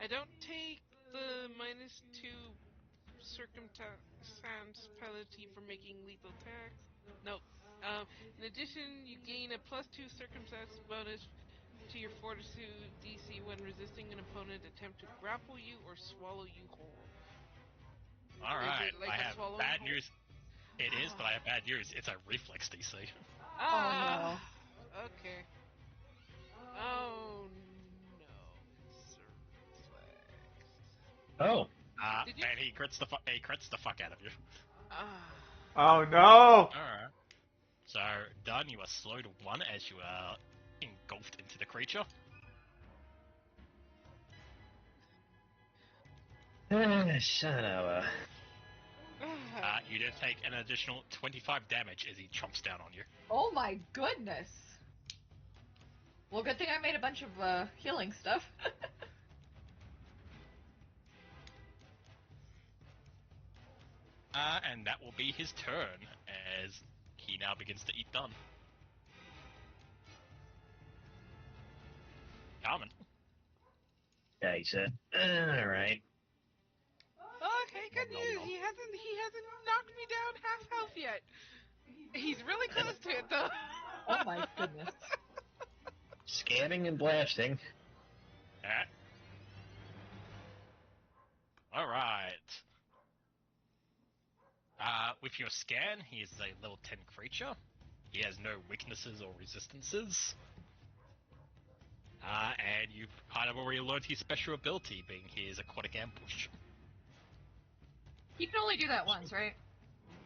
Speaker 2: I don't take the -2 circumstance penalty for making lethal attacks. Nope. In addition, you gain a +2 circumstance bonus to your fortitude DC when resisting an opponent attempt to grapple you or swallow you whole.
Speaker 5: Alright,
Speaker 2: Is it like
Speaker 5: I
Speaker 2: a
Speaker 5: have
Speaker 2: swallow
Speaker 5: bad
Speaker 2: whole?
Speaker 5: news. It is, but I have bad news. It's a reflex DC.
Speaker 2: Ah. Okay. Oh no, it's a reflex.
Speaker 3: Oh.
Speaker 2: Did you?
Speaker 5: And he crits the fuck out of you.
Speaker 2: Ah.
Speaker 1: Oh no.
Speaker 5: Alright. So, done, you are slowed 1 as you are engulfed into the creature.
Speaker 3: Son of a...
Speaker 5: You did take an additional 25 damage as he chomps down on you.
Speaker 4: Oh my goodness. Well, good thing I made a bunch of healing stuff.
Speaker 5: And that will be his turn as he now begins to eat done. Carmen.
Speaker 3: Nice. Alright.
Speaker 2: Okay, good news. He hasn't knocked me down half health yet. He's really close to it though.
Speaker 4: Oh my goodness.
Speaker 3: Scanning and blasting.
Speaker 5: Alright. With your scan, he is a level 10 creature. He has no weaknesses or resistances. And you've kind of already learned his special ability, being his aquatic ambush.
Speaker 4: You can only do that once, right?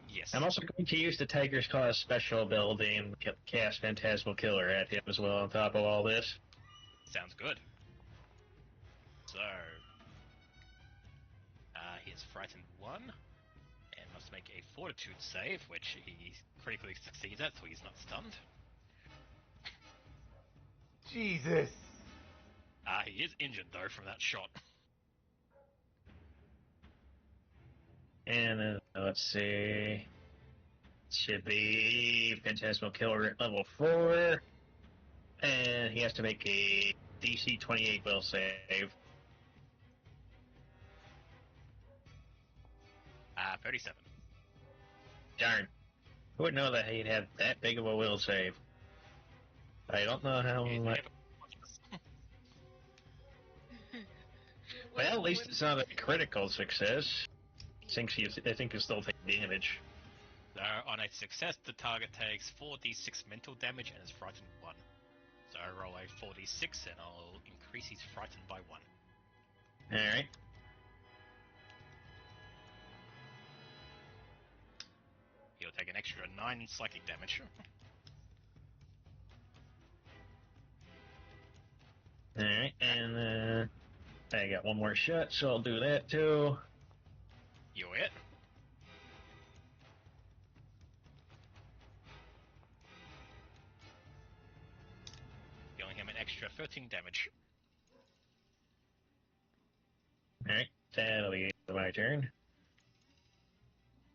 Speaker 5: Yes.
Speaker 3: I'm also going to use the Tiger's Claw special ability and cast Phantasmal Killer at him as well on top of all this.
Speaker 5: Sounds good. So, he is frightened 1, and must make a fortitude save, which he critically succeeds at, so he's not stunned.
Speaker 1: Jesus.
Speaker 5: He is injured, though, from that shot.
Speaker 3: And let's see. Should be Phantasmal Killer at level 4. And he has to make a DC 28 will save.
Speaker 5: 37.
Speaker 3: Darn. Who would know that he'd have that big of a will save? I don't know how
Speaker 5: Yeah,
Speaker 3: much. Well, at least it's not a critical success. I think he'll still take damage.
Speaker 5: So on a success, the target takes 4d6 mental damage and is frightened 1. So I roll a 4d6 and I'll increase his frightened by 1.
Speaker 3: Alright.
Speaker 5: He'll take an extra 9 psychic damage.
Speaker 3: Alright, and I got one more shot, so I'll do that too.
Speaker 5: You're it. Dealing him an extra 13 damage.
Speaker 3: Alright, that'll be my turn.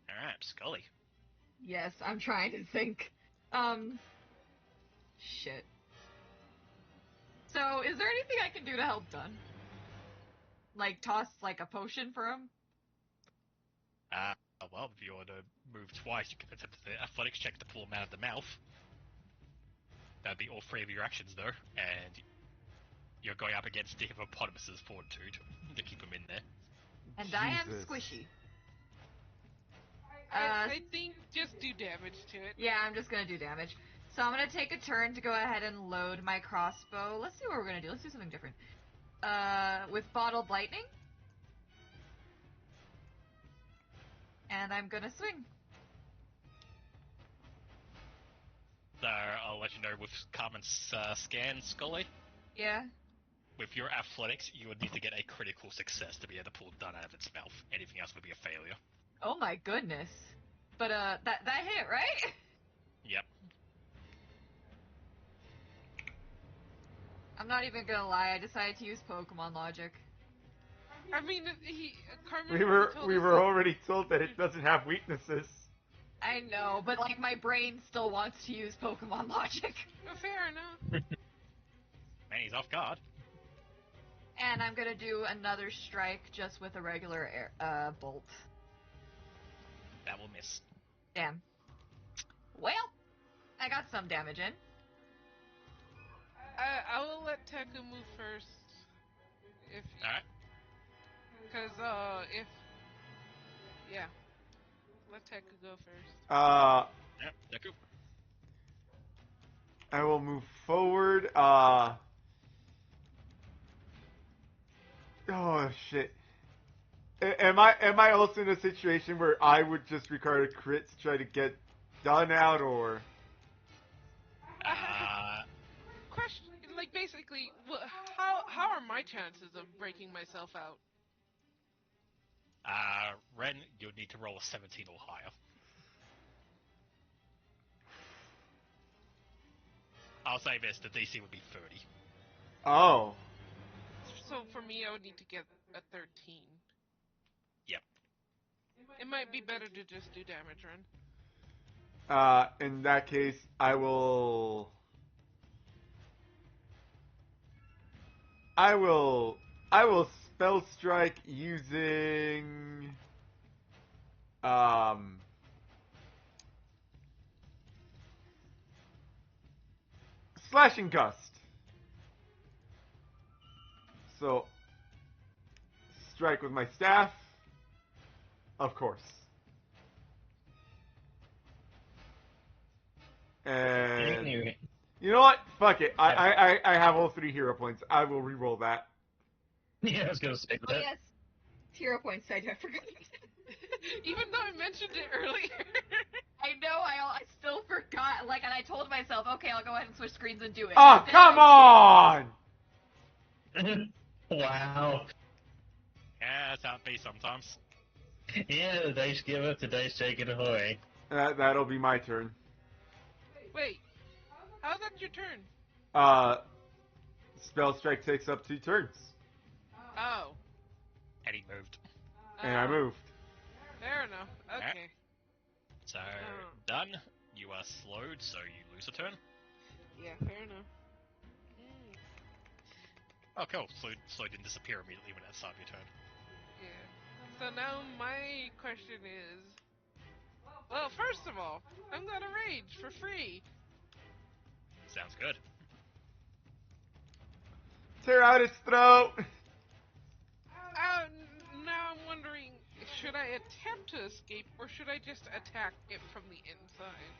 Speaker 5: Alright, Scully.
Speaker 4: Yes, I'm trying to think. Shit. So, is there anything I can do to help Dunn? Like, toss, like, a potion for him?
Speaker 5: Well, if you want to move twice, you can attempt the athletics check to pull him out of the mouth. That'd be all 3 of your actions, though, and you're going up against the hippopotamus's fortitude to keep him in there.
Speaker 4: And I am
Speaker 1: Jesus.
Speaker 4: squishy.
Speaker 2: I think just do damage to it.
Speaker 4: Yeah, I'm just gonna do damage. So I'm gonna take a turn to go ahead and load my crossbow. Let's see what we're gonna do. Let's do something different. With bottled lightning. And I'm gonna swing.
Speaker 5: So I'll let you know with Carmen's scan, Scully.
Speaker 4: Yeah.
Speaker 5: With your athletics, you would need to get a critical success to be able to pull Dunn out of its mouth. Anything else would be a failure.
Speaker 4: Oh my goodness. But that hit, right?
Speaker 5: Yep.
Speaker 4: I'm not even gonna lie, I decided to use Pokemon logic.
Speaker 2: I mean, Carmen
Speaker 1: We were
Speaker 2: told
Speaker 1: we
Speaker 2: us
Speaker 1: were
Speaker 2: that-
Speaker 1: already told that it doesn't have weaknesses.
Speaker 4: I know, but like my brain still wants to use Pokemon logic.
Speaker 2: Fair enough.
Speaker 5: Man, he's off guard.
Speaker 4: And I'm gonna do another strike just with a regular bolt.
Speaker 5: That will miss.
Speaker 4: Damn. Well, I got some damage in.
Speaker 2: I will let Teku move first. If
Speaker 5: Alright.
Speaker 2: Because, yeah. Let Teku go first.
Speaker 5: Yep, Deku.
Speaker 1: I will move forward. Oh shit. Am I also in a situation where I would just require a crit to try to get Dunn out, or?
Speaker 2: Question, like, basically, how are my chances of breaking myself out?
Speaker 5: Ren, you'll need to roll a 17 or higher. I'll say this, the DC would be 30.
Speaker 1: Oh.
Speaker 2: So for me, I would need to get a 13.
Speaker 5: Yep.
Speaker 2: It might be better to just do damage run.
Speaker 1: In that case, I will spell strike using slashing gust. So strike with my staff, of course. And you know what? Fuck it. I have all 3 hero points. I will re-roll that.
Speaker 3: Yeah, I was gonna say
Speaker 4: Oh
Speaker 3: that.
Speaker 4: yes. Hero points, I forgot.
Speaker 2: Even though I mentioned it earlier.
Speaker 4: I know, I still forgot. Like, and I told myself, okay, I'll go ahead and switch screens and do it.
Speaker 1: Oh, come on!
Speaker 3: Wow.
Speaker 5: Yeah, that's how it be sometimes.
Speaker 3: Yeah, the dice give up, the dice take it away.
Speaker 1: That'll be my turn.
Speaker 2: Wait, how's that your turn?
Speaker 1: Spell strike takes up 2 turns.
Speaker 2: Oh.
Speaker 5: And he moved.
Speaker 1: And I moved.
Speaker 2: Fair enough. enough. Okay.
Speaker 5: So,
Speaker 2: Oh.
Speaker 5: done. You are slowed, so you lose a turn.
Speaker 2: Yeah, fair enough. Mm,
Speaker 5: Oh, cool. So didn't disappear immediately when it started your turn.
Speaker 2: yeah. So now my question is, well, first of all, I'm gonna rage for free.
Speaker 5: Sounds good.
Speaker 1: Tear out its throat.
Speaker 2: Now I'm wondering, should I attempt to escape or should I just attack it from the inside?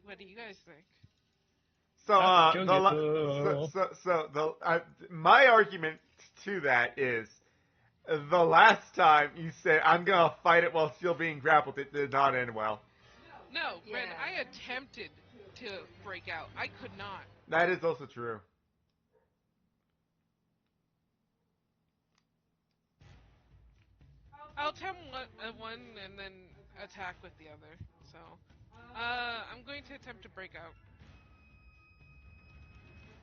Speaker 2: What do you guys think?
Speaker 1: So,
Speaker 3: Jungle.
Speaker 1: my argument to that is, the last time you said I'm gonna fight it while still being grappled, it did not end well.
Speaker 2: No, Ren,
Speaker 4: Yeah.
Speaker 2: I attempted to break out. I could not.
Speaker 1: That is also true.
Speaker 2: I'll attempt one and then attack with the other. So, I'm going to attempt to break out.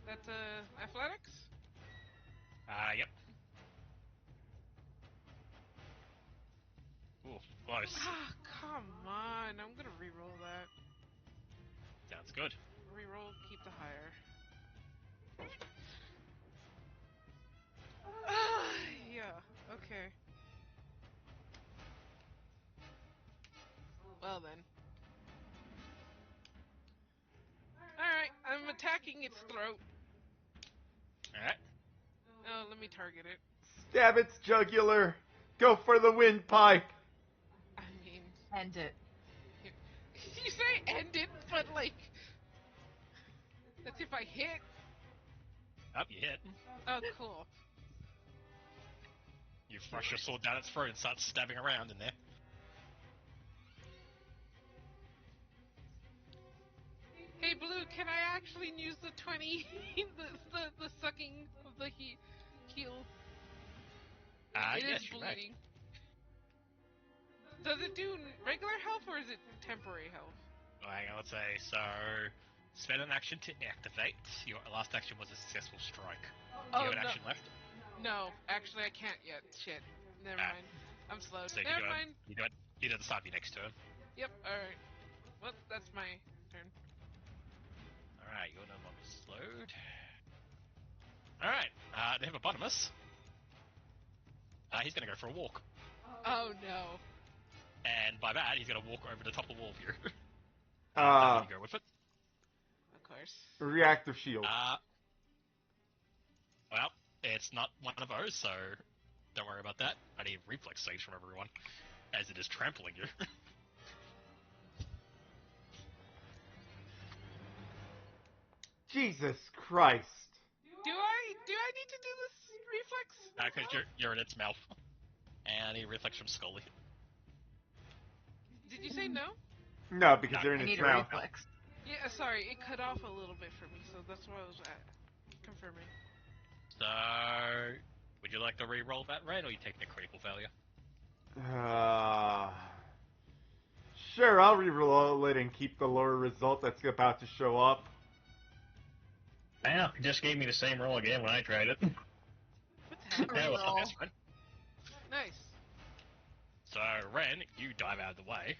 Speaker 2: That's athletics.
Speaker 5: Yep. Ooh, close.
Speaker 2: Ah, come on! I'm gonna re-roll that.
Speaker 5: Sounds good.
Speaker 2: Reroll, keep the higher. Ah, yeah. Okay. Well then. Alright, I'm attacking its throat.
Speaker 5: Alright.
Speaker 2: Oh, let me target it.
Speaker 1: Stab its jugular. Go for the windpipe.
Speaker 2: I mean,
Speaker 4: End it.
Speaker 2: you say end it, but like, that's if I hit.
Speaker 5: Up, you hit.
Speaker 2: Oh, cool.
Speaker 5: You thrust your sword down its throat and start stabbing around in there.
Speaker 2: Hey, Blue, can I actually use the 20, the sucking of the heal? It
Speaker 5: Yes,
Speaker 2: is
Speaker 5: you may.
Speaker 2: bleeding. Does it do regular health or is it temporary health?
Speaker 5: Hang on, let's say, so... Spend an action to activate. Your last action was a successful strike. Do you have an
Speaker 2: no.
Speaker 5: action left?
Speaker 2: No, actually I can't yet. Shit. Never mind. I'm slowed.
Speaker 5: So
Speaker 2: Never mind.
Speaker 5: you do it at the start of your next turn.
Speaker 2: Yep, alright. Well, that's my turn.
Speaker 5: Alright, you're no longer slowed. Alright, the hippopotamus. He's gonna go for a walk.
Speaker 2: Oh no.
Speaker 5: And by that, he's gonna walk over the top of the wall of you. How do you go with it?
Speaker 2: Of course.
Speaker 1: Reactive shield.
Speaker 5: Well, it's not one of those, so don't worry about that. I need reflex saves from everyone, as it is trampling you.
Speaker 1: Jesus Christ.
Speaker 2: Do I need to do this reflex?
Speaker 5: Because you're in its mouth. And I need reflex from Scully.
Speaker 2: Did you say no?
Speaker 1: No, because
Speaker 5: No,
Speaker 1: they're in
Speaker 4: I
Speaker 1: its
Speaker 4: need a
Speaker 1: mouth.
Speaker 4: reflex.
Speaker 2: Yeah, sorry, it cut off a little bit for me, so that's why I was confirming.
Speaker 5: So, would you like to re-roll that, Ren, or are you taking a critical failure?
Speaker 1: Sure, I'll re-roll it and keep the lower result that's about to show up.
Speaker 3: Wow, it just gave me the same roll again when I tried it.
Speaker 2: What's happening?
Speaker 3: That was
Speaker 4: Reroll.
Speaker 5: That's fine.
Speaker 2: Nice.
Speaker 5: So, Ren, you dive out of the way.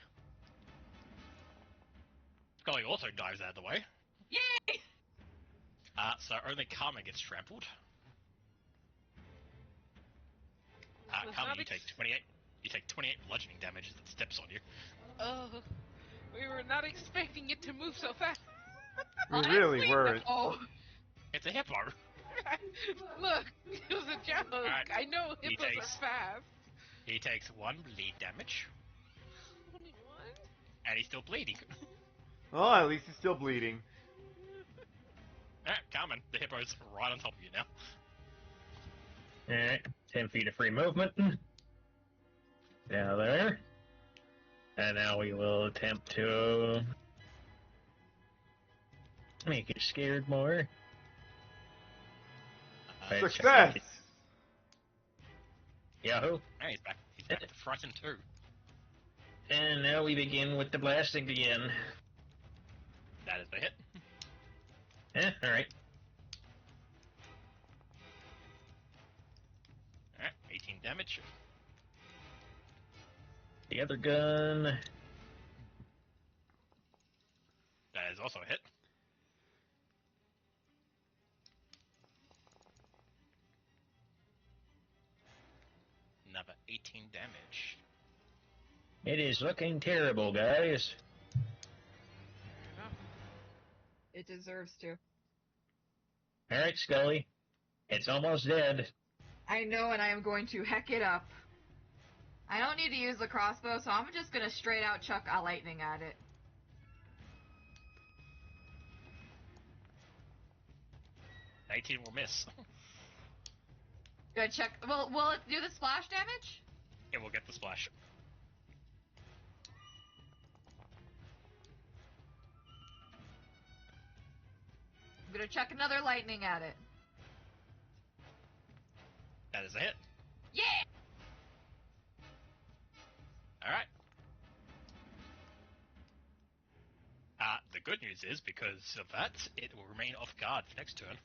Speaker 5: Scully also dives out of the way.
Speaker 4: Yay!
Speaker 5: So only Karma gets trampled.
Speaker 2: Was
Speaker 5: Karma,
Speaker 2: not
Speaker 5: you take 28. You take 28 bludgeoning damage as it steps on you.
Speaker 2: Oh, we were not expecting it to move so fast.
Speaker 1: We really
Speaker 4: Honestly,
Speaker 1: weren't.
Speaker 4: no.
Speaker 5: It's a hippo.
Speaker 2: Look, it was a joke.
Speaker 5: Alright,
Speaker 2: I know
Speaker 5: he
Speaker 2: hippos
Speaker 5: takes-
Speaker 2: are fast.
Speaker 5: He takes 1 bleed damage,
Speaker 2: Only one?
Speaker 5: and he's still bleeding.
Speaker 1: Well, at least he's still bleeding.
Speaker 5: Alright, Carmen, the hippo's right on top of you now.
Speaker 3: Alright, 10 feet of free movement. Now there. And now we will attempt to make it scared more.
Speaker 1: Success!
Speaker 3: Yahoo!
Speaker 5: Hey, he's back to frightened too.
Speaker 3: And now we begin with the blasting again.
Speaker 5: That is the hit.
Speaker 3: Alright.
Speaker 5: Alright, 18 damage. damage.
Speaker 3: The other gun.
Speaker 5: That is also a hit. Another 18 damage.
Speaker 3: It is looking terrible, guys.
Speaker 2: Fair enough.
Speaker 4: It deserves to.
Speaker 3: Alright, Scully. It's almost dead.
Speaker 4: I know, and I am going to heck it up. I don't need to use the crossbow, so I'm just gonna straight out chuck a lightning at it.
Speaker 5: 19 will miss.
Speaker 4: Gonna check. Will it do the splash damage?
Speaker 5: It will get the splash.
Speaker 4: I'm gonna chuck another lightning at it.
Speaker 5: That is a hit.
Speaker 4: Yeah!
Speaker 5: Alright. The good news is, because of that, it will remain off guard for next turn.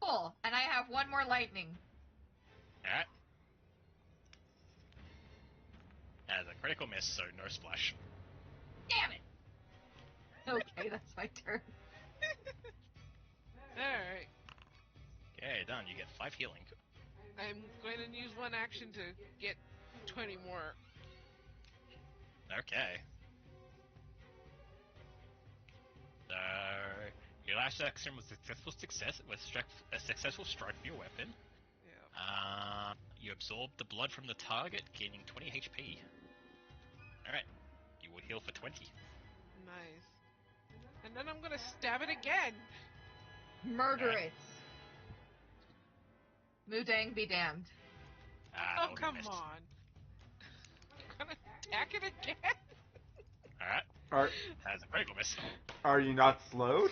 Speaker 4: Cool. And I have one more lightning.
Speaker 5: Alright. That is a critical miss, so no splash.
Speaker 4: Damn it! Okay, that's my turn.
Speaker 2: Alright.
Speaker 5: Okay, done. You get 5 healing.
Speaker 2: I'm going to use one action to get 20 more.
Speaker 5: Okay. So, your last action was a successful strike with your weapon.
Speaker 2: Yeah.
Speaker 5: You absorb the blood from the target, gaining 20 HP. Alright. You will heal for 20.
Speaker 2: Nice. And then I'm gonna stab it again.
Speaker 4: Murder
Speaker 5: Alright.
Speaker 4: it. Mudang be damned.
Speaker 5: That
Speaker 2: Oh,
Speaker 5: will be
Speaker 2: come
Speaker 5: missed.
Speaker 2: on. I'm gonna attack it again?
Speaker 5: Alright.
Speaker 1: Are
Speaker 5: That is a critical miss.
Speaker 1: are you not slowed?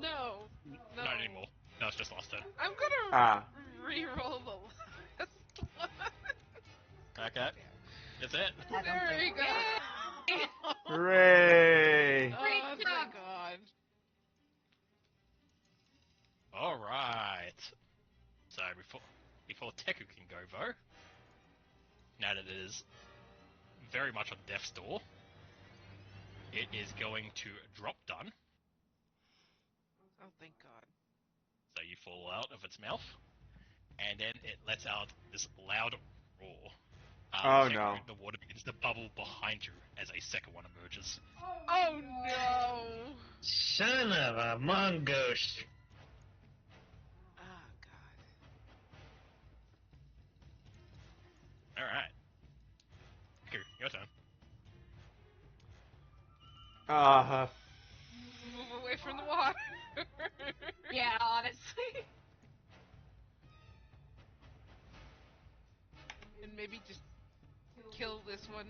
Speaker 2: No. No.
Speaker 5: Not anymore. No, it's just last turn.
Speaker 2: I'm gonna
Speaker 1: Ah.
Speaker 2: re-roll the last one.
Speaker 5: Okay. That's it.
Speaker 4: I don't
Speaker 2: There we
Speaker 4: think-
Speaker 2: go.
Speaker 1: Hooray!
Speaker 4: Great
Speaker 2: Oh,
Speaker 4: job.
Speaker 2: thank God.
Speaker 5: Alright. So before Teku can go though, now that it is very much on death's door, it is going to drop done.
Speaker 2: Oh, thank God.
Speaker 5: So you fall out of its mouth, and then it lets out this loud roar.
Speaker 1: Oh,
Speaker 5: Teku,
Speaker 1: no.
Speaker 5: The water begins to bubble behind you as a second one emerges.
Speaker 2: Oh no!
Speaker 3: Son of a mongoose.
Speaker 2: Oh God.
Speaker 5: Alright. Teku, your turn.
Speaker 2: Move away from the water.
Speaker 4: Yeah, honestly.
Speaker 2: And maybe just kill this one.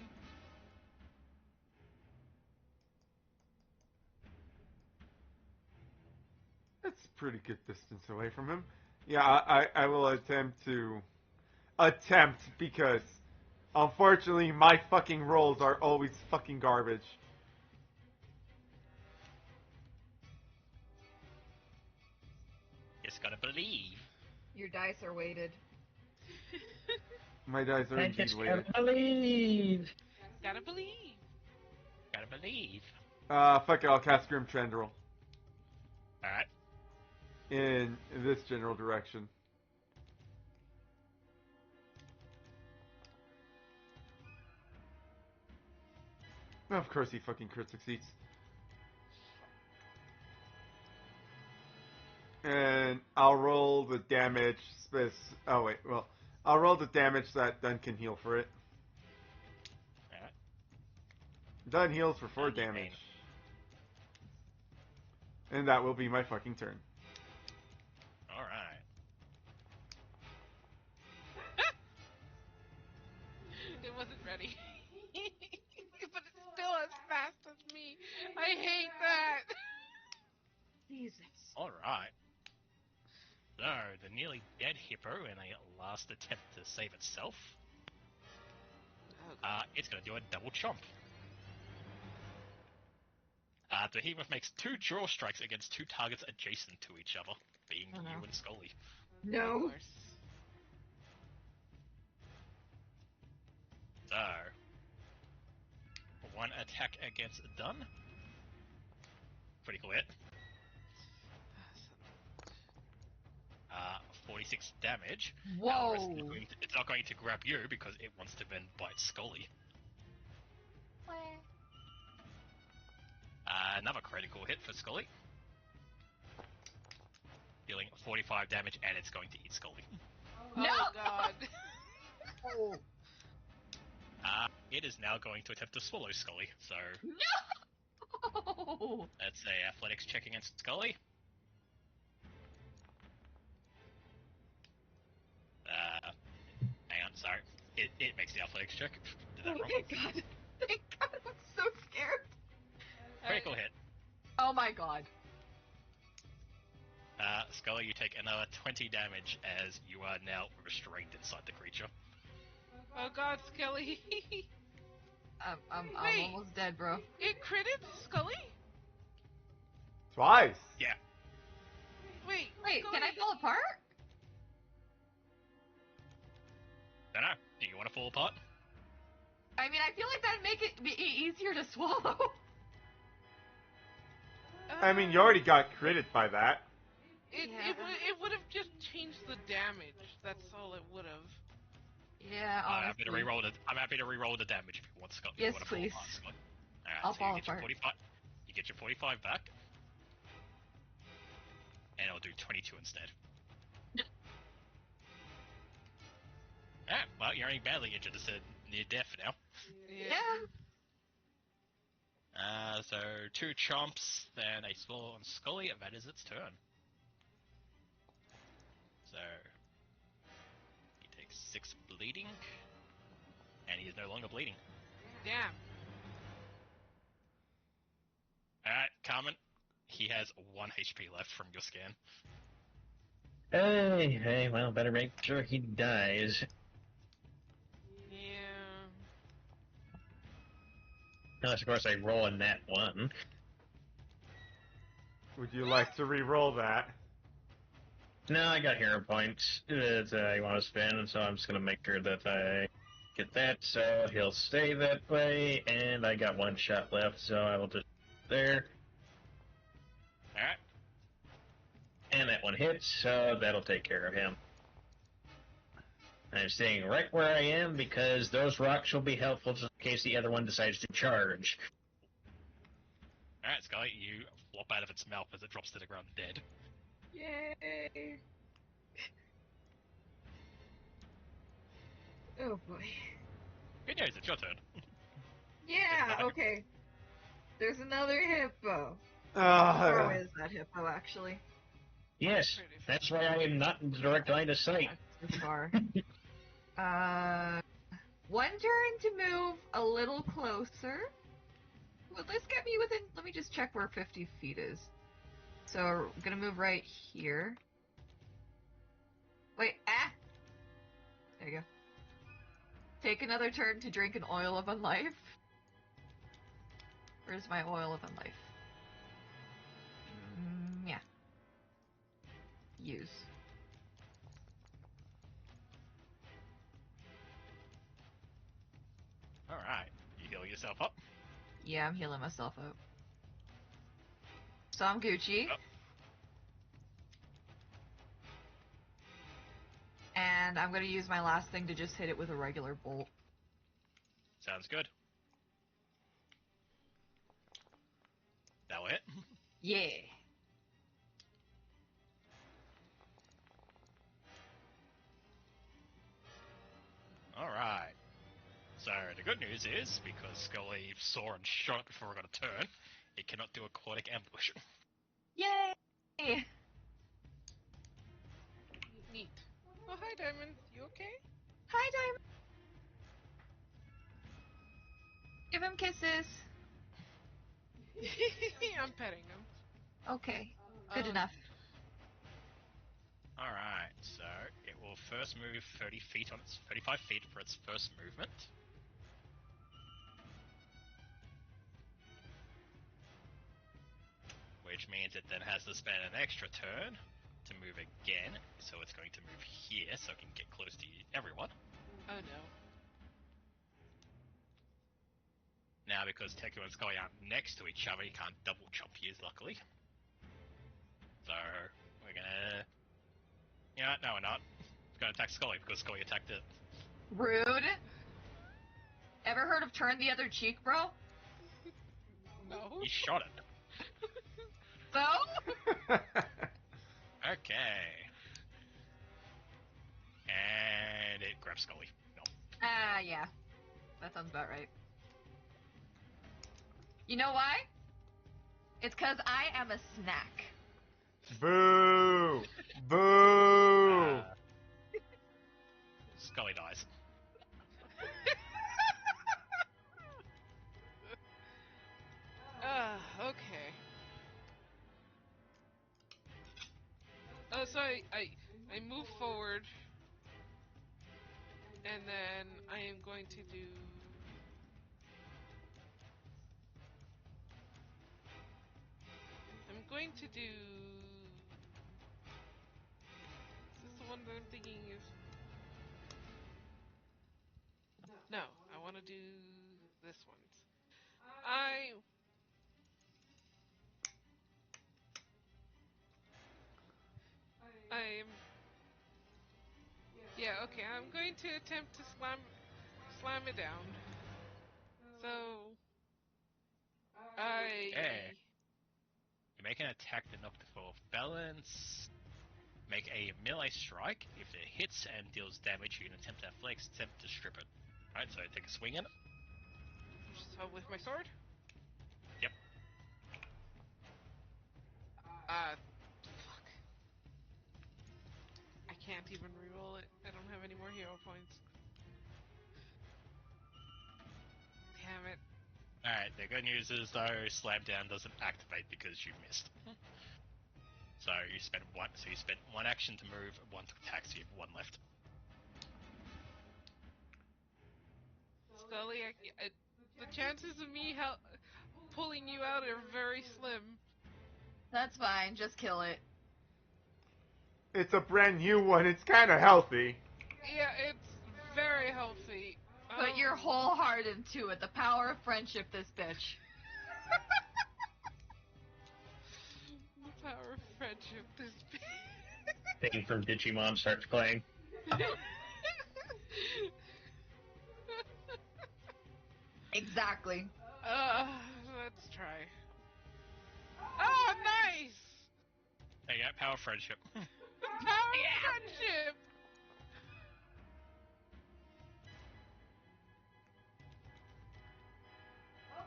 Speaker 1: That's a pretty good distance away from him. Yeah, I will attempt because unfortunately my fucking rolls are always fucking garbage.
Speaker 5: Just gotta believe.
Speaker 4: Your dice are weighted.
Speaker 1: My dice are
Speaker 3: I
Speaker 1: indeed
Speaker 3: just
Speaker 1: weighted.
Speaker 3: gotta believe.
Speaker 2: Gotta believe.
Speaker 5: Gotta believe.
Speaker 1: Fuck it, I'll cast Grim Trendril
Speaker 5: Alright.
Speaker 1: in this general direction. Of course he fucking crit succeeds. And I'll roll the damage oh wait, well, I'll roll the damage that Dun can heal for it.
Speaker 5: Alright.
Speaker 1: Dun heals for 4
Speaker 5: Dun, you
Speaker 1: damage.
Speaker 5: pain.
Speaker 1: And that will be my fucking turn.
Speaker 5: Alright.
Speaker 2: It wasn't ready. But it's still as fast as me. I hate that.
Speaker 4: Jesus.
Speaker 5: Alright. So, the nearly dead hippo in a last attempt to save itself, it's gonna do a double chomp. The behemoth makes 2 jaw strikes against 2 targets adjacent to each other, being
Speaker 4: Oh, no.
Speaker 5: you and Scully.
Speaker 2: Of
Speaker 4: No.
Speaker 2: course.
Speaker 5: So, one attack against done. Pretty cool hit. 46 damage. However,
Speaker 4: Whoa.
Speaker 5: it's not going to grab you because it wants to then bite Scully. Another critical hit for Scully. Dealing 45 damage, and it's going to eat Scully.
Speaker 2: Oh god.
Speaker 5: It is now going to attempt to swallow Scully, so
Speaker 4: No!
Speaker 5: that's a athletics check against Scully. Hang on, sorry. It makes the athletics check. Did that
Speaker 4: Oh
Speaker 5: wrong?
Speaker 4: my god. Thank god, I'm so scared.
Speaker 5: Critical hit.
Speaker 4: Oh my god.
Speaker 5: Scully, you take another 20 damage as you are now restrained inside the creature.
Speaker 2: Oh god, Skelly.
Speaker 4: I'm
Speaker 2: Wait.
Speaker 4: almost dead, bro.
Speaker 2: It critted Scully?
Speaker 1: Twice.
Speaker 5: Yeah.
Speaker 2: Wait,
Speaker 4: Wait,
Speaker 2: Scully.
Speaker 4: can I fall apart?
Speaker 5: Dunno. Do you want to fall apart?
Speaker 4: I mean, I feel like that'd make it be easier to swallow.
Speaker 1: I mean, you already got critted by that.
Speaker 2: It would have just changed the damage. That's all it would have.
Speaker 4: Yeah,
Speaker 5: I'm
Speaker 4: honestly.
Speaker 5: happy to re-roll the damage if you want, Scott.
Speaker 4: Yes,
Speaker 5: you want to
Speaker 4: please.
Speaker 5: Fall apart, Scott. Alright,
Speaker 4: I'll
Speaker 5: so
Speaker 4: fall
Speaker 5: you get
Speaker 4: apart.
Speaker 5: your 45. You get your 45 back, and I'll do 22 instead. Alright, well, you're only badly injured. It's a near death now.
Speaker 4: Yeah.
Speaker 5: So 2 chomps, then a swallow on Scully, and that is its turn. So he takes 6 bleeding, and he is no longer bleeding.
Speaker 2: Damn.
Speaker 5: Alright, Carmen, he has 1 HP left from your scan.
Speaker 3: Hey, well, better make sure he dies.
Speaker 2: Yeah.
Speaker 3: Unless, of course, I roll a nat 1.
Speaker 1: Would you like to re-roll that?
Speaker 3: No, I got hero points that I want to spend, and so I'm just going to make sure that I get that, so he'll stay that way, and I got 1 shot left, so I will just there.
Speaker 5: Alright.
Speaker 3: And that 1 hits, so that'll take care of him. I'm staying right where I am because those rocks will be helpful just in case the other one decides to charge.
Speaker 5: Alright, Scully, you flop out of its mouth as it drops to the ground dead.
Speaker 6: Yay. Oh boy.
Speaker 5: Good news, it's your turn.
Speaker 6: Yeah, okay. There's another hippo. Where
Speaker 1: Uh,
Speaker 6: is that hippo, actually?
Speaker 3: Yes, that's why I am not in the direct line of sight.
Speaker 6: That's too far. One turn to move a little closer. Well, let's get me within. Let me just check where 50 feet is. So, we're gonna move right here. Wait, there you go. Take another turn to drink an oil of unlife. Where's my oil of unlife? Yeah. Use.
Speaker 5: Alright, you heal yourself up.
Speaker 6: Yeah, I'm healing myself up. So I'm Gucci.
Speaker 5: Oh.
Speaker 6: And I'm gonna use my last thing to just hit it with a regular bolt.
Speaker 5: Sounds good. That will hit.
Speaker 6: Yeah.
Speaker 5: Alright. So, the good news is, because Scully saw and shot before it got a turn, it cannot do aquatic ambush.
Speaker 6: Yay!
Speaker 2: Neat. Oh, hi, Diamond. You okay?
Speaker 6: Hi, Diamond. Give him kisses.
Speaker 2: I'm petting him.
Speaker 6: Okay. Good
Speaker 2: Um,
Speaker 6: enough.
Speaker 5: Alright, so it will first move 30 feet on its 35 feet for its first movement. Which means it then has to spend an extra turn to move again, so it's going to move here so it can get close to everyone.
Speaker 2: Oh no.
Speaker 5: Now, because Teku and Scully aren't next to each other, you can't double chop you, luckily. So, we're gonna... Yeah, no, we're not. We're gonna attack Scully, because Scully attacked it.
Speaker 4: Rude. Ever heard of turn the other cheek, bro?
Speaker 2: No.
Speaker 5: He shot it.
Speaker 4: So?
Speaker 5: Okay. And it grabs Scully. No.
Speaker 4: Yeah. That sounds about right. You know why? It's because I am a snack.
Speaker 1: Boo! Boo!
Speaker 5: Scully dies.
Speaker 2: Okay. So I move forward, and then I am going to do. I'm going to do. Is this the one that I'm thinking is? No, I want to do this one. I'm. Yeah, okay. I'm going to attempt to slam it down. So
Speaker 5: Okay. You make an attack that knocked it off balance. Make a melee strike. If it hits and deals damage, you can attempt to flex, attempt to strip it. Alright, so take a swing at it.
Speaker 2: So with my sword.
Speaker 5: Yep.
Speaker 2: Fuck. I can't even reroll it. I don't have any more hero points. Damn it.
Speaker 5: Alright, the good news is though, slam down doesn't activate because you missed. So you spent one action to move, one to attack, so you have one left.
Speaker 2: Scully, the chances of me pulling you out are very slim.
Speaker 4: That's fine, just kill it.
Speaker 1: It's a brand new one. It's kind of healthy.
Speaker 2: Yeah, it's very healthy.
Speaker 4: Put your whole heart into it. The power of friendship, this bitch.
Speaker 2: The power of friendship, this
Speaker 3: Thing from Digimon starts playing.
Speaker 4: Exactly.
Speaker 2: Let's try. Oh, nice!
Speaker 5: There you go, power of friendship.
Speaker 2: The power of friendship!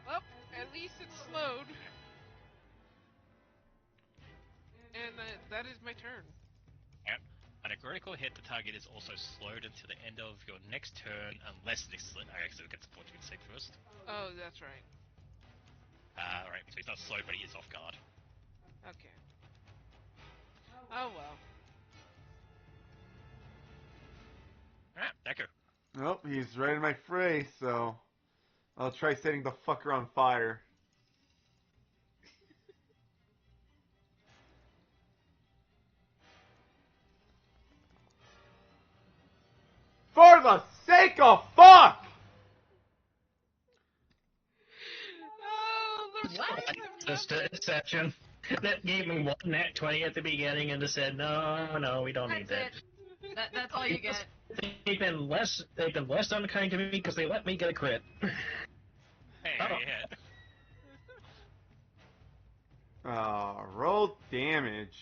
Speaker 2: Well, at least it's slowed. And that is my turn.
Speaker 5: Yep. On a critical hit, the target is also slowed until the end of your next turn, unless it actually gets a fortune save first.
Speaker 2: Oh, that's right.
Speaker 5: Right, so he's not slowed, but he is off guard.
Speaker 2: Okay. Oh well.
Speaker 5: Alright, Deku.
Speaker 1: Nope, he's right in my face, so I'll try setting the fucker on fire. For the sake of fuck!
Speaker 2: Oh, the
Speaker 4: What?
Speaker 2: price of
Speaker 3: Just
Speaker 2: nothing.
Speaker 3: an exception. That gave me one nat 20 at the beginning and just said, no, we don't need
Speaker 4: That's
Speaker 3: that.
Speaker 4: it. That's all you get.
Speaker 3: They've been less unkind to me because they let me get a crit.
Speaker 5: Hey,
Speaker 3: Oh.
Speaker 5: yeah.
Speaker 1: Roll damage.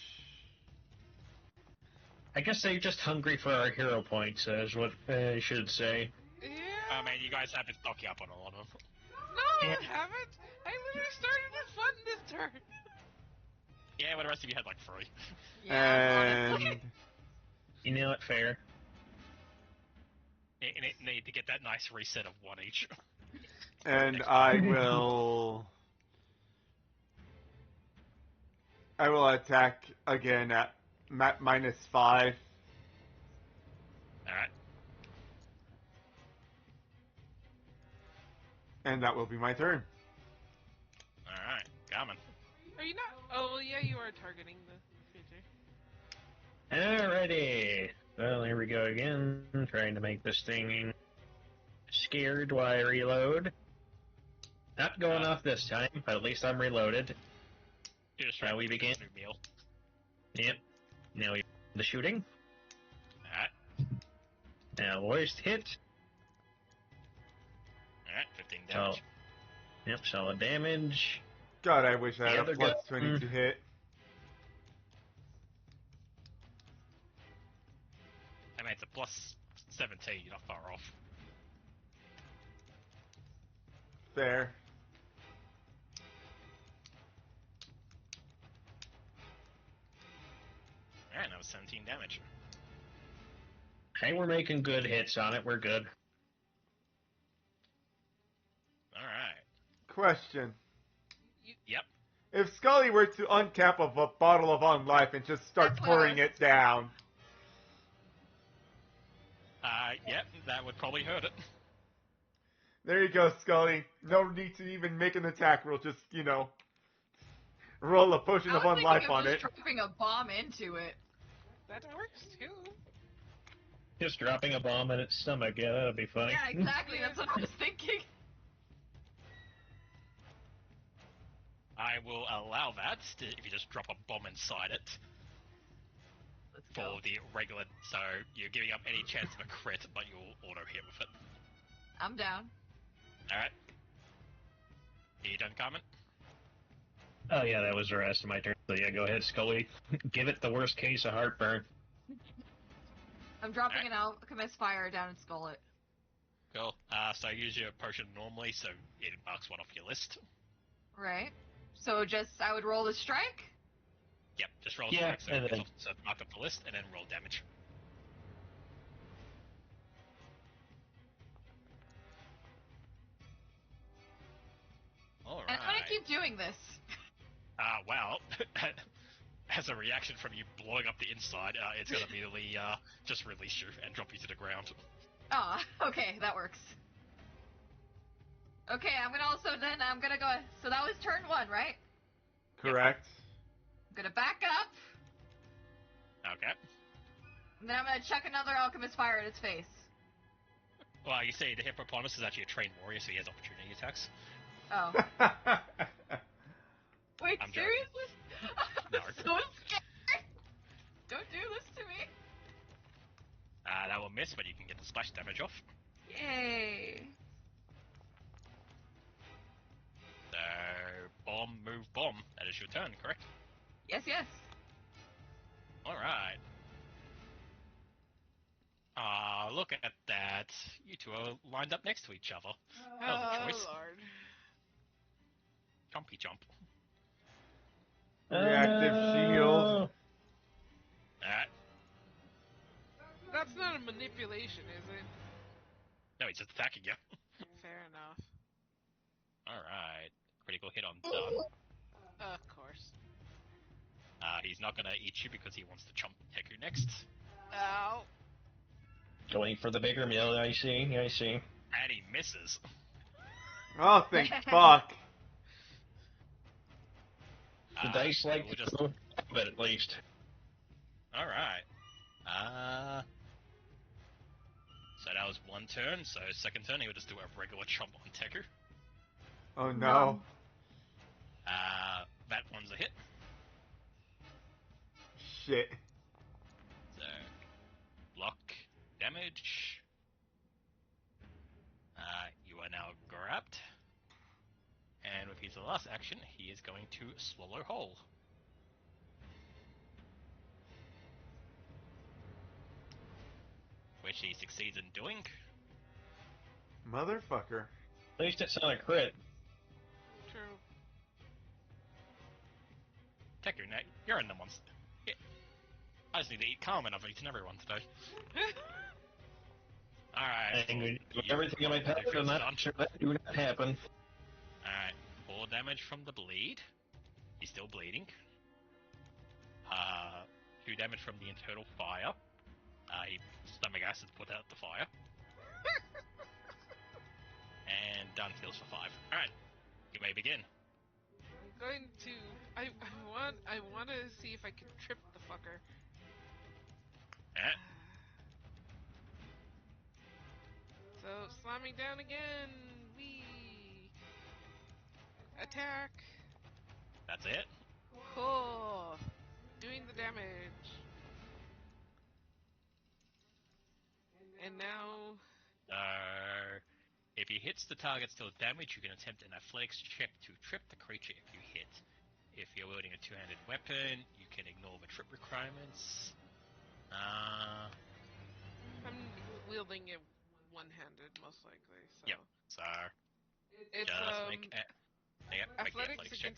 Speaker 3: I guess they're just hungry for our hero points, is what I should say.
Speaker 2: Yeah.
Speaker 5: I mean, you guys have been stocking up on a lot of them.
Speaker 2: No,
Speaker 3: Yeah.
Speaker 2: I haven't. I literally started with fun this turn.
Speaker 5: Yeah, well, the rest of you had like 3.
Speaker 4: Yeah, honestly.
Speaker 1: And
Speaker 3: You know it, fair.
Speaker 5: You need to get that nice reset of 1 each.
Speaker 1: and I will attack again at -5.
Speaker 5: Alright.
Speaker 1: And that will be my turn.
Speaker 5: Alright, Garmin.
Speaker 2: Are you not? Oh, well, yeah, you are targeting the creature.
Speaker 3: Alrighty. Well, here we go again. Trying to make this thing scared while I reload. Not going off this time, but at least I'm reloaded.
Speaker 5: You're just
Speaker 3: Now
Speaker 5: trying
Speaker 3: we
Speaker 5: to
Speaker 3: begin.
Speaker 5: get a new meal.
Speaker 3: Yep. Now we the shooting.
Speaker 5: Alright.
Speaker 3: Now worst hit.
Speaker 5: Alright, 15 damage.
Speaker 3: Yep, solid damage.
Speaker 1: God, I wish I had
Speaker 3: The
Speaker 1: a
Speaker 3: other
Speaker 1: plus
Speaker 3: gun.
Speaker 1: 20 to hit.
Speaker 5: I mean, it's a plus 17, you're not far off.
Speaker 1: Fair.
Speaker 5: Alright, that was 17 damage.
Speaker 3: Hey, we're making good hits on it. We're good.
Speaker 5: Alright.
Speaker 1: Question.
Speaker 5: Yep.
Speaker 1: If Scully were to uncap of a bottle of On Life and just start
Speaker 6: That's what I
Speaker 1: pouring
Speaker 6: was-
Speaker 1: it down,
Speaker 5: Yep, that would probably hurt it.
Speaker 1: there you go, Scully. No need to even make an attack roll. Just, roll a potion
Speaker 6: I
Speaker 1: of
Speaker 6: was
Speaker 1: On
Speaker 6: thinking
Speaker 1: Life
Speaker 6: of
Speaker 1: on
Speaker 6: just
Speaker 1: it.
Speaker 6: dropping a bomb into it.
Speaker 2: That works too.
Speaker 3: Just dropping a bomb in its stomach. Yeah, that'd be funny.
Speaker 6: Yeah, exactly. That's what I was thinking.
Speaker 5: I will allow that if you just drop a bomb inside it
Speaker 6: Let's
Speaker 5: for
Speaker 6: go.
Speaker 5: the regular. So you're giving up any chance of a crit, but you'll auto hit with it.
Speaker 6: I'm down.
Speaker 5: Alright. Are you done, Carmen?
Speaker 3: Oh yeah, that was the rest of my turn. So yeah, go ahead, Scully. Give it the worst case of heartburn.
Speaker 6: I'm dropping an alchemist fire down and skull it.
Speaker 5: Cool. So use your potion normally, so it marks one off your list.
Speaker 6: Right. So I would roll the strike.
Speaker 5: Yep, just roll
Speaker 3: Yeah,
Speaker 5: strike, so,
Speaker 3: and then-
Speaker 5: so mark up the list, and then roll damage. Alright.
Speaker 6: And I'm gonna keep doing this.
Speaker 5: Well, as a reaction from you blowing up the inside, it's gonna immediately just release you and drop you to the ground.
Speaker 6: Ah, okay, that works. Okay, I'm gonna go. So that was turn 1, right?
Speaker 1: Correct.
Speaker 6: I'm gonna back up,
Speaker 5: Okay.
Speaker 6: and then I'm gonna chuck another alchemist fire at its face.
Speaker 5: Well, you see, the hippopotamus is actually a trained warrior, so he has opportunity attacks.
Speaker 6: Oh. Wait,
Speaker 5: I'm joking.
Speaker 6: seriously?
Speaker 5: No.
Speaker 6: I'm so scared. Don't do this to me.
Speaker 5: That will miss, but you can get the splash damage off.
Speaker 6: Yay.
Speaker 5: So, bomb, move, bomb. That is your turn, correct?
Speaker 6: Yes, yes.
Speaker 5: Alright. Look at that. You two are lined up next to each other. That was a choice.
Speaker 2: Lord.
Speaker 5: Jumpy jump.
Speaker 1: Reactive shield.
Speaker 5: Alright.
Speaker 2: That's not a manipulation, is it?
Speaker 5: No, he's just attacking you.
Speaker 2: Fair enough.
Speaker 5: Alright. Critical hit on done.
Speaker 2: Of course.
Speaker 5: He's not gonna eat you because he wants to chomp Teku next.
Speaker 2: Ow.
Speaker 3: Going for the bigger meal. I see. I see.
Speaker 5: And he misses.
Speaker 1: Oh, thank fuck.
Speaker 3: The dice
Speaker 5: so
Speaker 3: like
Speaker 5: we'll just...
Speaker 3: but at least.
Speaker 5: Alright. So that was one turn, so second turn he would just do a regular chomp on Teku.
Speaker 1: Oh no.
Speaker 5: That one's a hit.
Speaker 1: Shit.
Speaker 5: So, block, damage. You are now grabbed. And with his last action, he is going to swallow whole. Which he succeeds in doing.
Speaker 1: Motherfucker.
Speaker 3: At least it's not a crit.
Speaker 2: True.
Speaker 5: Teku, now you're in the monster. Yeah. I just need to eat Carmen. I've eaten everyone today. Alright.
Speaker 3: I'm going to do everything in my power to not sure that do not happen.
Speaker 5: Alright. 4 damage from the bleed. He's still bleeding. 2 damage from the internal fire. He stomach acid put out the fire. And done heals for 5. Alright. You may begin.
Speaker 2: I'm going to. I want to see if I can trip the fucker.
Speaker 5: Alright.
Speaker 2: So slamming down again. Wee. Attack.
Speaker 5: That's it.
Speaker 2: Cool. Doing the damage. And now...
Speaker 5: If he hits the target still damage, you can attempt an athletics check to trip the creature if you hit. If you're wielding a two-handed weapon, you can ignore the trip requirements.
Speaker 2: I'm wielding it one-handed, most likely. So.
Speaker 5: Yep. So
Speaker 2: It's
Speaker 5: just make make the
Speaker 2: athletics
Speaker 5: athletics check.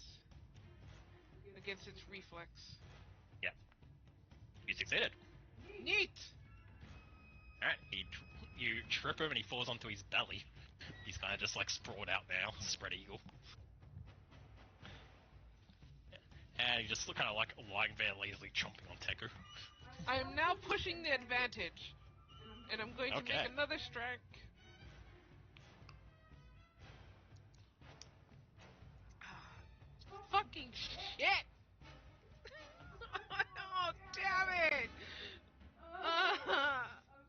Speaker 2: against its reflex.
Speaker 5: Yep. You succeeded.
Speaker 2: Neat.
Speaker 5: All right. You trip him and he falls onto his belly. He's kind of just like sprawled out now, spread eagle. And he just kind of like lying there lazily chomping on Teku.
Speaker 2: I am now pushing the advantage. And I'm going to make another strike. Fucking shit! Oh, damn it!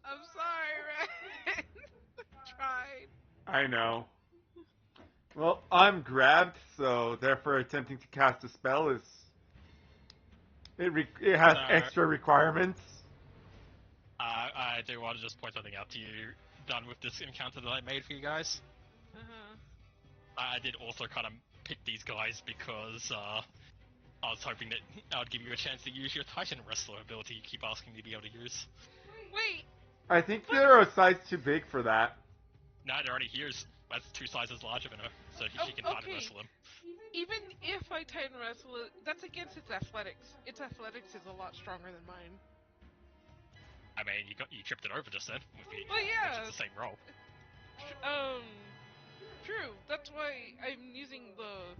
Speaker 2: I'm sorry, Ren. Tried.
Speaker 1: I know. Well, I'm grabbed, so therefore attempting to cast a spell is... It has extra requirements.
Speaker 5: I do want to just point something out to you. Done with this encounter that I made for you guys. I did also kind of pick these guys because I was hoping that I would give you a chance to use your Titan Wrestler ability you keep asking me to be able to use.
Speaker 2: Wait!
Speaker 1: I think they're a size too big for that.
Speaker 5: No, they're already here's. That's 2 sizes larger than her, so she can Titan Wrestle him.
Speaker 2: Even if I Titan Wrestle it, that's against its athletics. Its athletics is a lot stronger than mine.
Speaker 5: I mean, you tripped it over just then.
Speaker 2: Well, yeah.
Speaker 5: It's the same roll.
Speaker 2: True. That's why I'm using the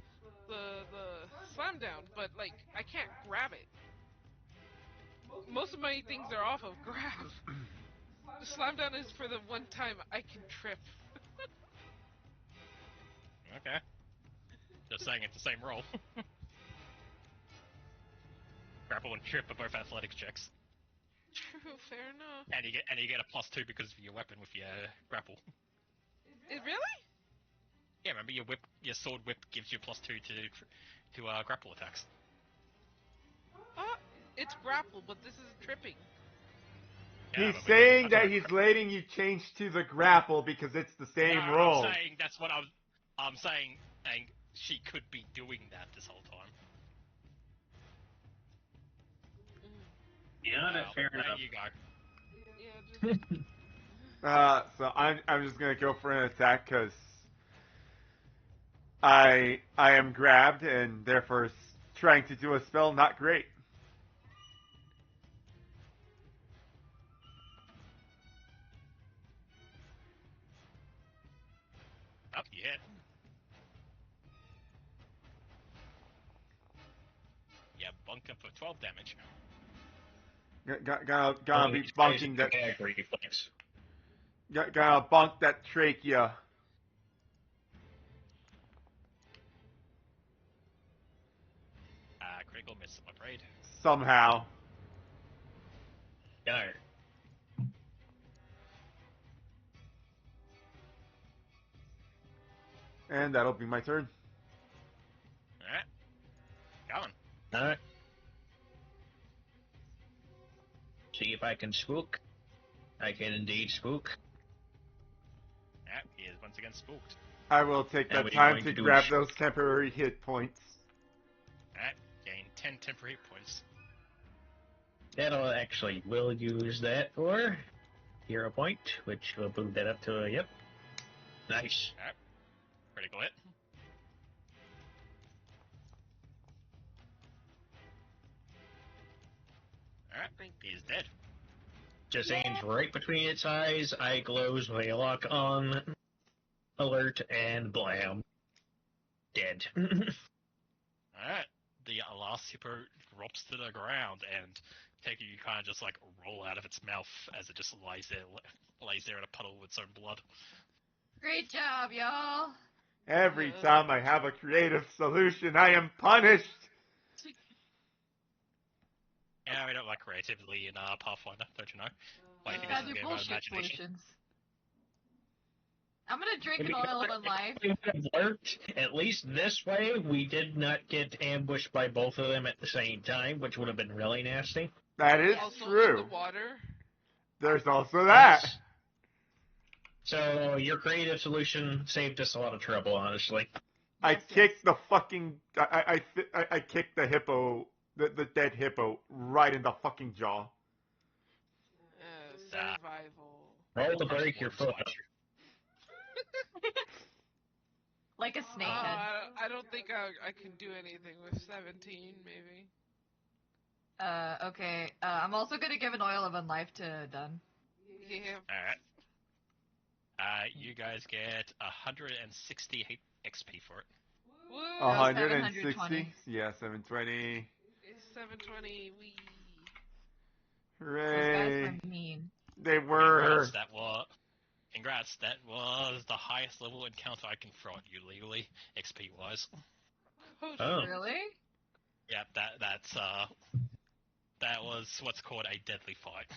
Speaker 2: slam down, but like I can't grab it. Most of my things are off of grab. The slam down is for the one time I can trip.
Speaker 5: Okay. Just saying it's the same roll. Grapple and trip are both athletics checks.
Speaker 2: True, fair enough.
Speaker 5: And you get a +2 because of your weapon with your grapple.
Speaker 2: Really?
Speaker 5: Yeah, remember your sword whip gives you +2 to grapple attacks.
Speaker 2: It's grapple, but this is tripping.
Speaker 5: Yeah,
Speaker 1: he's saying that he's letting you change to the grapple because it's the same roll.
Speaker 5: I'm saying that's what I'm saying, and she could be doing that this whole time.
Speaker 3: Yeah, fair enough.
Speaker 5: There you go.
Speaker 2: Yeah, just...
Speaker 1: So I'm just gonna go for an attack because I am grabbed and therefore trying to do a spell not great.
Speaker 5: Oh, yeah. Yeah, bunk him for 12 damage.
Speaker 1: Gonna be bunking that. Gonna bunk that trachea.
Speaker 5: Critical miss, I'm afraid.
Speaker 1: Somehow.
Speaker 3: Darn.
Speaker 1: And that'll be my turn.
Speaker 5: Alright. Going.
Speaker 3: Alright. See if I can spook. I can indeed spook.
Speaker 5: Alright, he is once again spooked.
Speaker 1: I will take
Speaker 3: And
Speaker 1: that
Speaker 3: what are you
Speaker 1: time
Speaker 3: going
Speaker 1: to
Speaker 3: to do
Speaker 1: grab
Speaker 3: is-
Speaker 1: those temporary hit points.
Speaker 5: Alright, gain 10 temporary hit points.
Speaker 3: That'll actually, we'll use that for hero point, which will move that up to a, yep. Nice.
Speaker 5: Alright. Critical hit. Alright, he is dead.
Speaker 3: Just aims right between its eyes, eye glows, with a lock on, alert, and blam. Dead.
Speaker 5: Alright, the last hippo drops to the ground and you kind of just like roll out of its mouth as it just lays there in a puddle with its own blood.
Speaker 4: Great job, y'all.
Speaker 1: Every time I have a creative solution, I am punished.
Speaker 5: Yeah, we don't like creativity in PathFinder, don't you know? Why do you think
Speaker 4: Gotta
Speaker 5: this is
Speaker 4: do
Speaker 5: a game about
Speaker 4: bullshit
Speaker 5: imagination?
Speaker 4: solutions.
Speaker 6: I'm gonna drink an oil of unlife.
Speaker 3: It would have worked. At least this way, we did not get ambushed by both of them at the same time, which would have been really nasty.
Speaker 1: That is
Speaker 2: Also in
Speaker 1: true.
Speaker 2: the water.
Speaker 1: There's also that.
Speaker 3: Yes. So your creative solution saved us a lot of trouble, honestly.
Speaker 1: I
Speaker 6: Yes,
Speaker 1: kicked the fucking. I kicked the hippo, the dead hippo, right in the fucking jaw.
Speaker 2: Survival.
Speaker 3: Roll to
Speaker 5: Crush
Speaker 3: break your
Speaker 5: one
Speaker 3: foot.
Speaker 5: spot.
Speaker 6: Like a snakehead.
Speaker 2: I don't think I can do anything with 17, maybe.
Speaker 6: Okay. I'm also gonna give an oil of unlife to Dun.
Speaker 2: Yeah.
Speaker 5: Alright. You guys get 160 XP for it.
Speaker 2: Woo!
Speaker 1: 160.
Speaker 6: 720.
Speaker 1: Yeah, 720.
Speaker 2: It's 720. We.
Speaker 6: Those guys
Speaker 1: Hooray!
Speaker 6: were mean.
Speaker 1: They were.
Speaker 5: Congrats, that was the highest level encounter I can throw at you legally, XP wise.
Speaker 3: Oh.
Speaker 6: Really?
Speaker 5: Yep, that was what's called a deadly fight.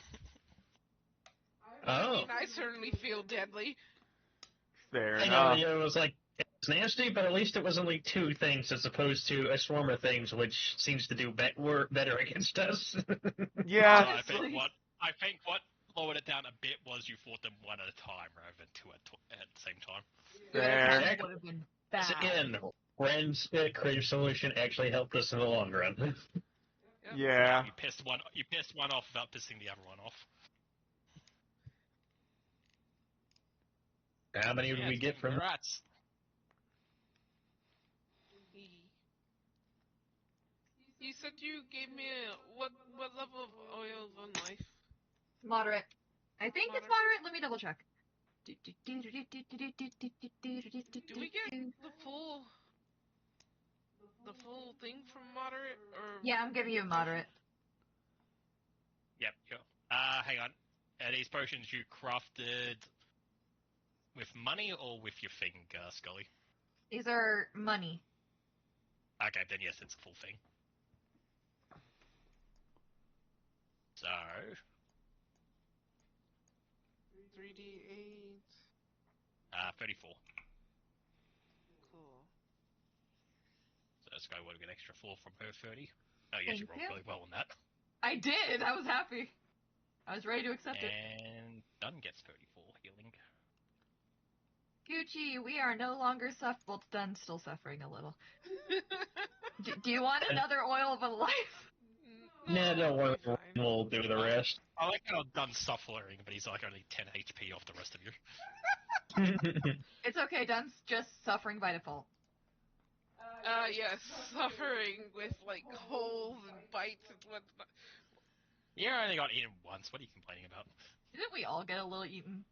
Speaker 2: I
Speaker 3: Oh.
Speaker 2: mean, I certainly feel deadly.
Speaker 1: Fair
Speaker 3: I know,
Speaker 1: enough.
Speaker 3: it was like, it's nasty, but at least it was only 2 things as opposed to a swarm of things, which seems to do better against us.
Speaker 1: Yeah.
Speaker 5: So I think what lowered it down a bit was you fought them one at a time rather than two at the same time.
Speaker 1: Fair.
Speaker 6: That would have been bad.
Speaker 3: Again, Ren's creative solution actually helped us in the long run.
Speaker 2: Yep.
Speaker 1: Yeah.
Speaker 5: You pissed one off without pissing the other one off.
Speaker 3: How many did we get from
Speaker 5: Congrats.
Speaker 2: You said you gave me what level of oils on life?
Speaker 6: Moderate. I think it's moderate. Let me double check.
Speaker 2: Do we get the full thing from moderate or?
Speaker 6: Yeah, I'm giving you a moderate.
Speaker 5: Yep. Hang on. Are these potions you crafted with money or with your thing, Scully?
Speaker 6: These are money.
Speaker 5: Okay, then yes, it's a full thing. So
Speaker 2: 3d8.
Speaker 5: 34.
Speaker 2: Cool.
Speaker 5: So Sky would get an extra 4 from her 30. Oh, yes, you
Speaker 6: Thank
Speaker 5: rolled
Speaker 6: you.
Speaker 5: really well on that.
Speaker 6: I did. I was happy. I was ready to accept it.
Speaker 5: And Dunn gets 34 healing.
Speaker 6: Gucci, we are no longer well, Dun's still suffering a little. Do you want another oil of a life?
Speaker 3: Nah, don't worry,
Speaker 2: Fine.
Speaker 3: we'll do the rest.
Speaker 5: I like how Dunn's suffering, but he's like only 10 HP off the rest of you.
Speaker 6: It's okay, Dun's just suffering by default.
Speaker 2: Yes, suffering with like holes and bites and whatnot.
Speaker 5: You only got eaten once. What are you complaining about?
Speaker 6: Didn't we all get a little eaten?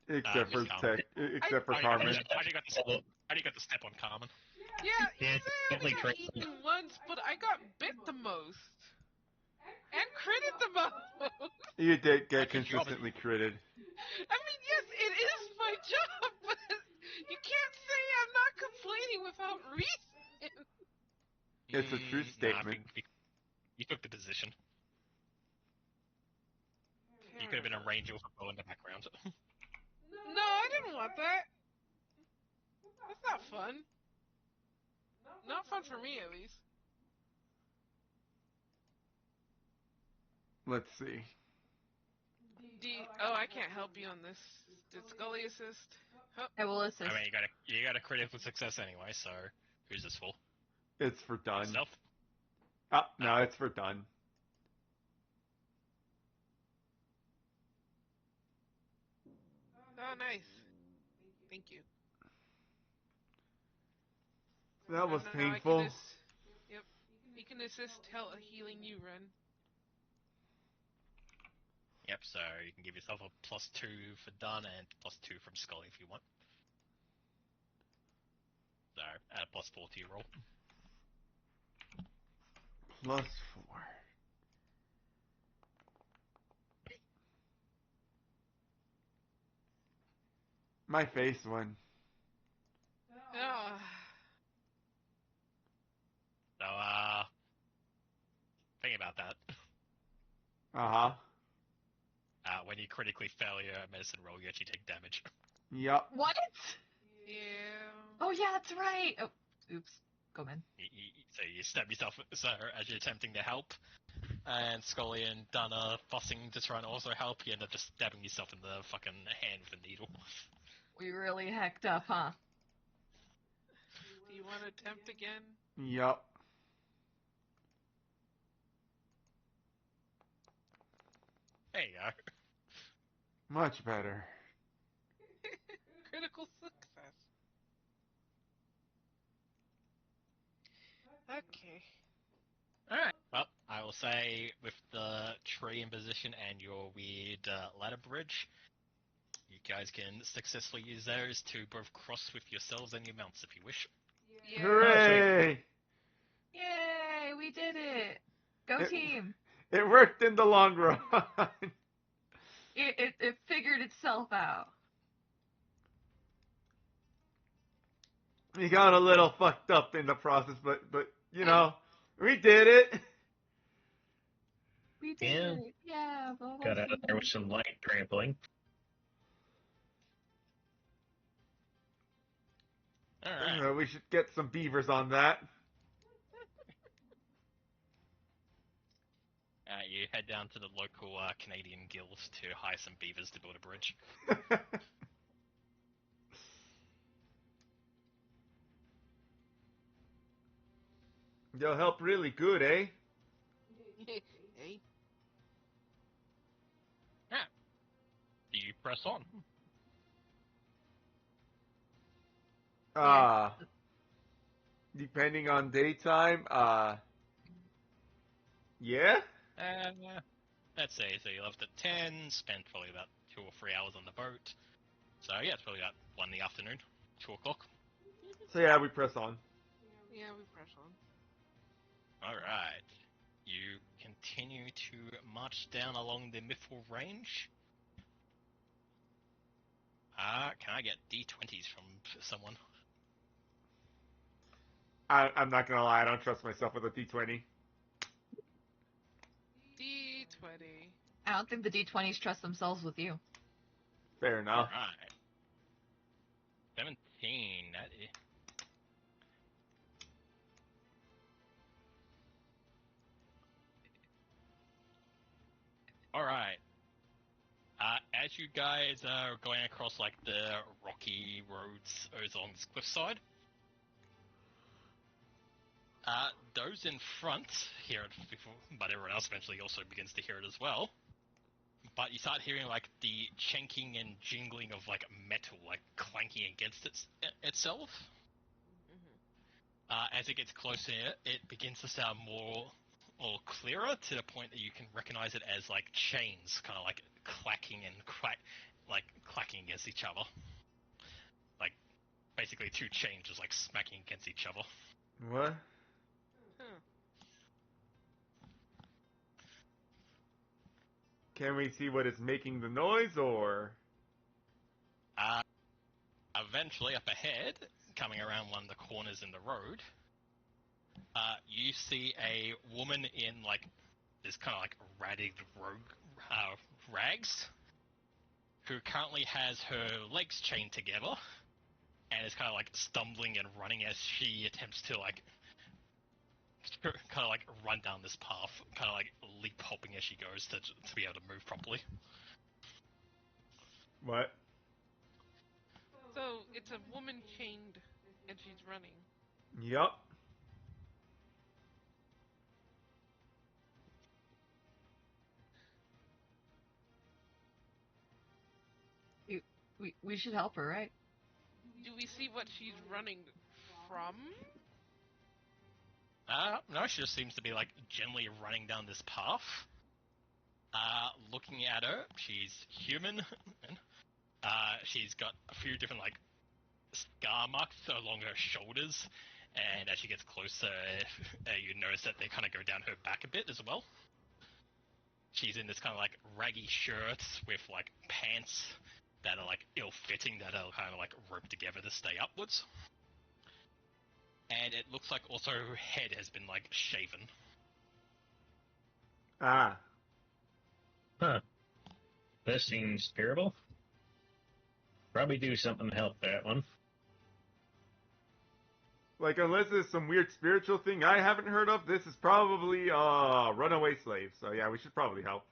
Speaker 1: Except for
Speaker 5: Carmen.
Speaker 1: except for
Speaker 5: I
Speaker 1: Carmen.
Speaker 5: only got the step on Carmen.
Speaker 2: Yeah,
Speaker 3: Yeah,
Speaker 2: you say I only
Speaker 3: definitely
Speaker 2: got
Speaker 3: tried.
Speaker 2: eaten once, but I got bit the most. And critted the most.
Speaker 1: You did
Speaker 5: I
Speaker 1: get
Speaker 5: think you
Speaker 1: consistently critted.
Speaker 2: I mean, yes, it is my job, but you can't say I'm not complaining without reason.
Speaker 1: It's a true
Speaker 5: I
Speaker 1: statement.
Speaker 5: think you took the position. You could have been a ranger with a bow in the background.
Speaker 2: No, I didn't want that. That's not fun. Not fun for me, at least.
Speaker 1: Let's see.
Speaker 2: Oh, I can't help you on this. Did Scully assist? Oh,
Speaker 6: I will assist.
Speaker 5: I mean, you got a critical success anyway. So who's this for?
Speaker 1: It's for done.
Speaker 5: Yourself?
Speaker 1: No, it's for done.
Speaker 2: oh, nice. Thank you.
Speaker 1: That was
Speaker 2: Now
Speaker 1: painful.
Speaker 2: Yep. You can assist healing you, Ren.
Speaker 5: Yep. So you can give yourself a +2 for Dunn and +2 from Scully if you want. So add a +4 to your roll.
Speaker 1: +4. My face won.
Speaker 2: Ah.
Speaker 5: So think about that.
Speaker 1: Uh-huh.
Speaker 5: When you critically fail your medicine roll, you actually take damage.
Speaker 1: Yup.
Speaker 6: What?
Speaker 2: Yeah.
Speaker 6: Oh yeah, that's right. Oh, oops. Go man.
Speaker 5: So you stab yourself as you're attempting to help, and Scully and Dana fussing to try and also help. You end up just stabbing yourself in the fucking hand with a needle.
Speaker 6: We really hecked up, huh?
Speaker 2: Do you want to attempt again?
Speaker 1: Yup.
Speaker 5: There you go.
Speaker 1: Much better.
Speaker 2: Critical success. Okay.
Speaker 5: Alright. Well, I will say with the tree in position and your weird ladder bridge, you guys can successfully use those to both cross with yourselves and your mounts if you wish.
Speaker 2: Yeah.
Speaker 1: Hooray!
Speaker 6: Yay, we did it. Go team.
Speaker 1: It worked in the long run.
Speaker 6: It figured itself out.
Speaker 1: We got a little fucked up in the process, but you know, we did it.
Speaker 6: We did
Speaker 3: Yeah.
Speaker 6: it. Yeah, blah, blah,
Speaker 3: Got out of there with some light trampling.
Speaker 5: Alright.
Speaker 1: We should get some beavers on that.
Speaker 5: You head down to the local Canadian guild to hire some beavers to build a bridge.
Speaker 1: They'll help really good, eh?
Speaker 2: Hey.
Speaker 5: You press on.
Speaker 1: Depending on daytime, yeah?
Speaker 5: Let's say, so you left at 10, spent probably about 2 or 3 hours on the boat. So yeah, it's probably about 1 in the afternoon, 2 o'clock.
Speaker 1: So yeah, we press on.
Speaker 2: Yeah, we press on.
Speaker 5: Alright. You continue to march down along the Mithil Range. Can I get D20s from someone?
Speaker 1: I'm not gonna lie, I don't trust myself with a D20.
Speaker 2: D20.
Speaker 6: I don't think the D20s trust themselves with you.
Speaker 1: Fair enough.
Speaker 5: Alright. 17, that is... Alright. As you guys are going across like the rocky roads along this cliffside, those in front hear it before, but everyone else eventually also begins to hear it as well. But you start hearing like the chinking and jingling of like metal, like clanking against itself. As it gets closer, it begins to sound more or clearer to the point that you can recognize it as like chains, kind of like clacking and clacking against each other. Like basically 2 chains just like smacking against each other.
Speaker 1: What?
Speaker 2: Huh.
Speaker 1: Can we see what is making the noise, or?
Speaker 5: Eventually, up ahead, coming around one of the corners in the road, you see a woman in like this kind of like ratted rags, who currently has her legs chained together, and is kind of like stumbling and running as she attempts to like kind of like run down this path, kind of like leap hopping as she goes to be able to move properly.
Speaker 1: What?
Speaker 2: So it's a woman chained, and she's running.
Speaker 1: Yup.
Speaker 6: We should help her, right?
Speaker 2: Do we see what she's running from?
Speaker 5: No, she just seems to be like gently running down this path. Looking at her, she's human. She's got a few different like scar marks along her shoulders, and as she gets closer, you notice that they kind of go down her back a bit as well. She's in this kind of like raggy shirts with like pants that are like ill-fitting, that are kind of like roped together to stay upwards. And it looks like also her head has been like shaven.
Speaker 1: Ah.
Speaker 3: Huh. This seems terrible. probably do something to help that one.
Speaker 1: Like, unless there's some weird spiritual thing I haven't heard of, this is probably a runaway slave. So yeah, we should probably help.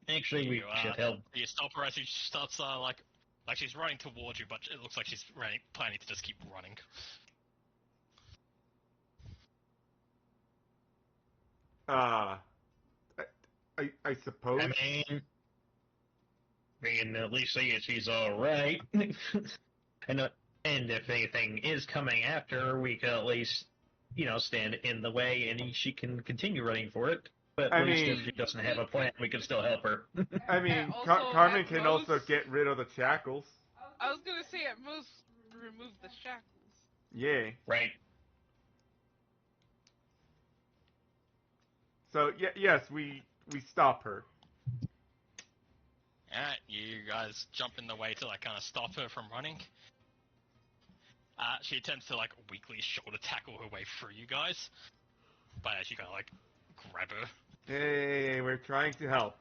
Speaker 3: Actually, we should help.
Speaker 5: You stop her as she starts, like she's running towards you, but it looks like she's planning to just keep running.
Speaker 1: I suppose.
Speaker 3: We can at least see if she's alright. and if anything is coming after her, we can at least, stand in the way and she can continue running for it. But at least if she doesn't have a plan, we can still help her.
Speaker 1: I mean,
Speaker 2: also,
Speaker 1: Carmen can
Speaker 2: most-
Speaker 1: also get rid of the shackles.
Speaker 2: I was gonna say at most remove the shackles.
Speaker 1: Yeah.
Speaker 3: Right.
Speaker 1: So yes, we stop her.
Speaker 5: Alright, you guys jump in the way to like kind of stop her from running. She attempts to like weakly shoulder tackle her way through you guys, but as you kind of like grab her.
Speaker 1: Hey, we're trying to help.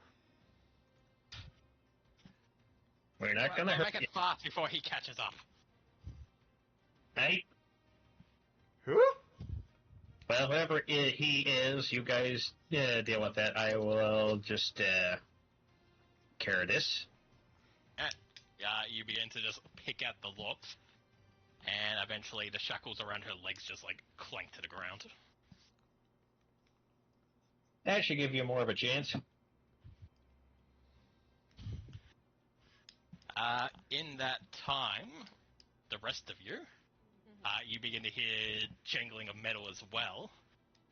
Speaker 3: We're not gonna
Speaker 5: Make
Speaker 3: hurt
Speaker 5: it
Speaker 3: you.
Speaker 5: fast before he catches up.
Speaker 3: Right?
Speaker 1: Who?
Speaker 3: Well, whoever he is, you guys deal with that. I will just carry this.
Speaker 5: You begin to just pick at the locks, and eventually the shackles around her legs just like clank to the ground.
Speaker 3: That should give you more of a chance.
Speaker 5: In that time, the rest of you, you begin to hear jangling of metal as well,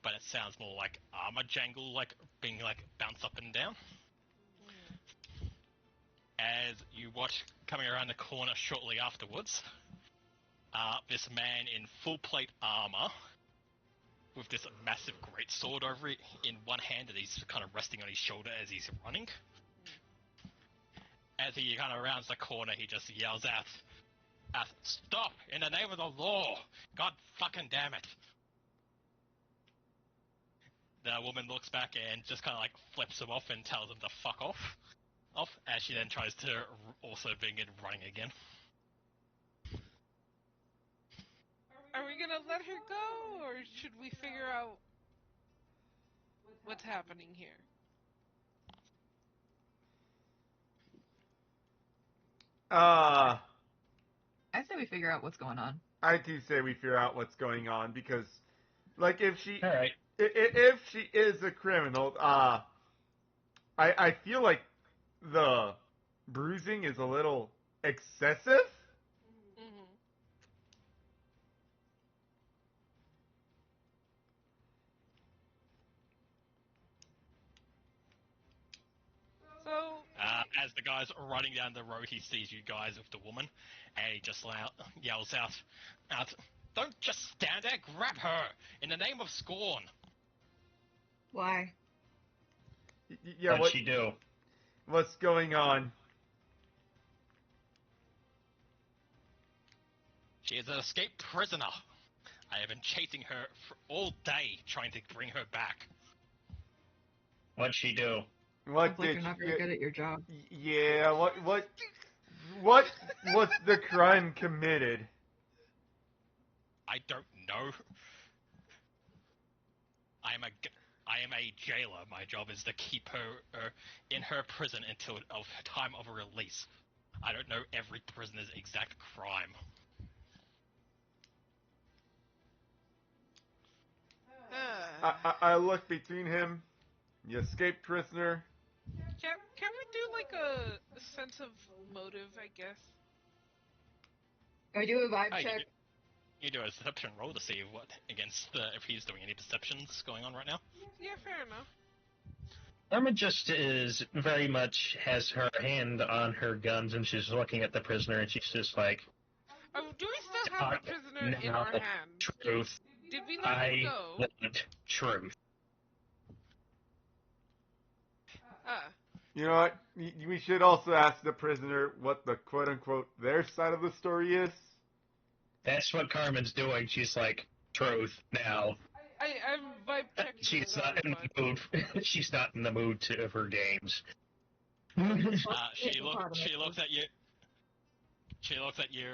Speaker 5: but it sounds more like armor jangle, like being like bounced up and down. As you watch coming around the corner shortly afterwards, this man in full plate armor, with this massive great sword over it in one hand, and he's kind of resting on his shoulder as he's running. As he kind of rounds the corner, he just yells out, "Stop! In the name of the law! God fucking damn it!" The woman looks back and just kind of like flips him off and tells him to fuck off, as she then tries to also begin running again.
Speaker 2: Are we gonna let her go, or should we figure out what's happening here?
Speaker 6: I say we figure out what's going on.
Speaker 1: I do say we figure out what's going on because, like, if she is a criminal, I feel like the bruising is a little excessive.
Speaker 2: Mm-hmm. So,
Speaker 5: As the guy's running down the road, he sees you guys with the woman, and he just yells out, "Don't just stand there, grab her, in the name of scorn!"
Speaker 6: Why?
Speaker 1: Yeah,
Speaker 3: What'd she do?
Speaker 1: What's going on?
Speaker 5: She is an escaped prisoner. I have been chasing her for all day, trying to bring her back.
Speaker 3: What'd she do?
Speaker 1: What
Speaker 6: Sounds like
Speaker 1: did
Speaker 6: you're not very good at your job.
Speaker 1: Yeah, what was the crime committed?
Speaker 5: I don't know. I am a jailer. My job is to keep her in her prison until time of release. I don't know every prisoner's exact crime.
Speaker 1: I look between him, the escaped prisoner.
Speaker 2: can we do like a sense of motive, I guess?
Speaker 6: Can I do a vibe check?
Speaker 5: You do a deception roll to see if he's doing any perceptions going on right now.
Speaker 2: Yeah, fair enough.
Speaker 3: Irma just very much has her hand on her guns and she's looking at the prisoner and she's just like,
Speaker 2: Oh, do we still have the prisoner in our hand?
Speaker 3: Truth.
Speaker 2: Did we let him go?
Speaker 3: I want truth.
Speaker 1: You know what? We should also ask the prisoner what the quote-unquote their side of the story is.
Speaker 3: That's what Carmen's doing. She's like, truth now.
Speaker 2: I'm vibe checking.
Speaker 3: She's not in the mood. She's not in the mood of her games.
Speaker 5: She looks at you. She looks at you,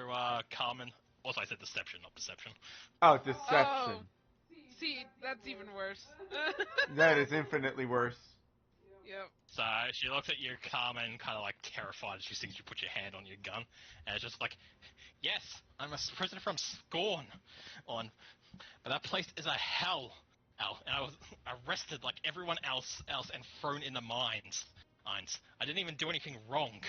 Speaker 5: Carmen. Also, I said deception, not perception.
Speaker 1: Oh, deception.
Speaker 2: Oh, see, that's even worse.
Speaker 1: That is infinitely worse.
Speaker 2: Yep.
Speaker 5: So she looks at you, Carmen, kind of like terrified as she sees you put your hand on your gun, and it's just like, yes, I'm a prisoner from Scorn, but that place is a hell. And I was arrested like everyone else and thrown in the mines. I didn't even do anything wrong.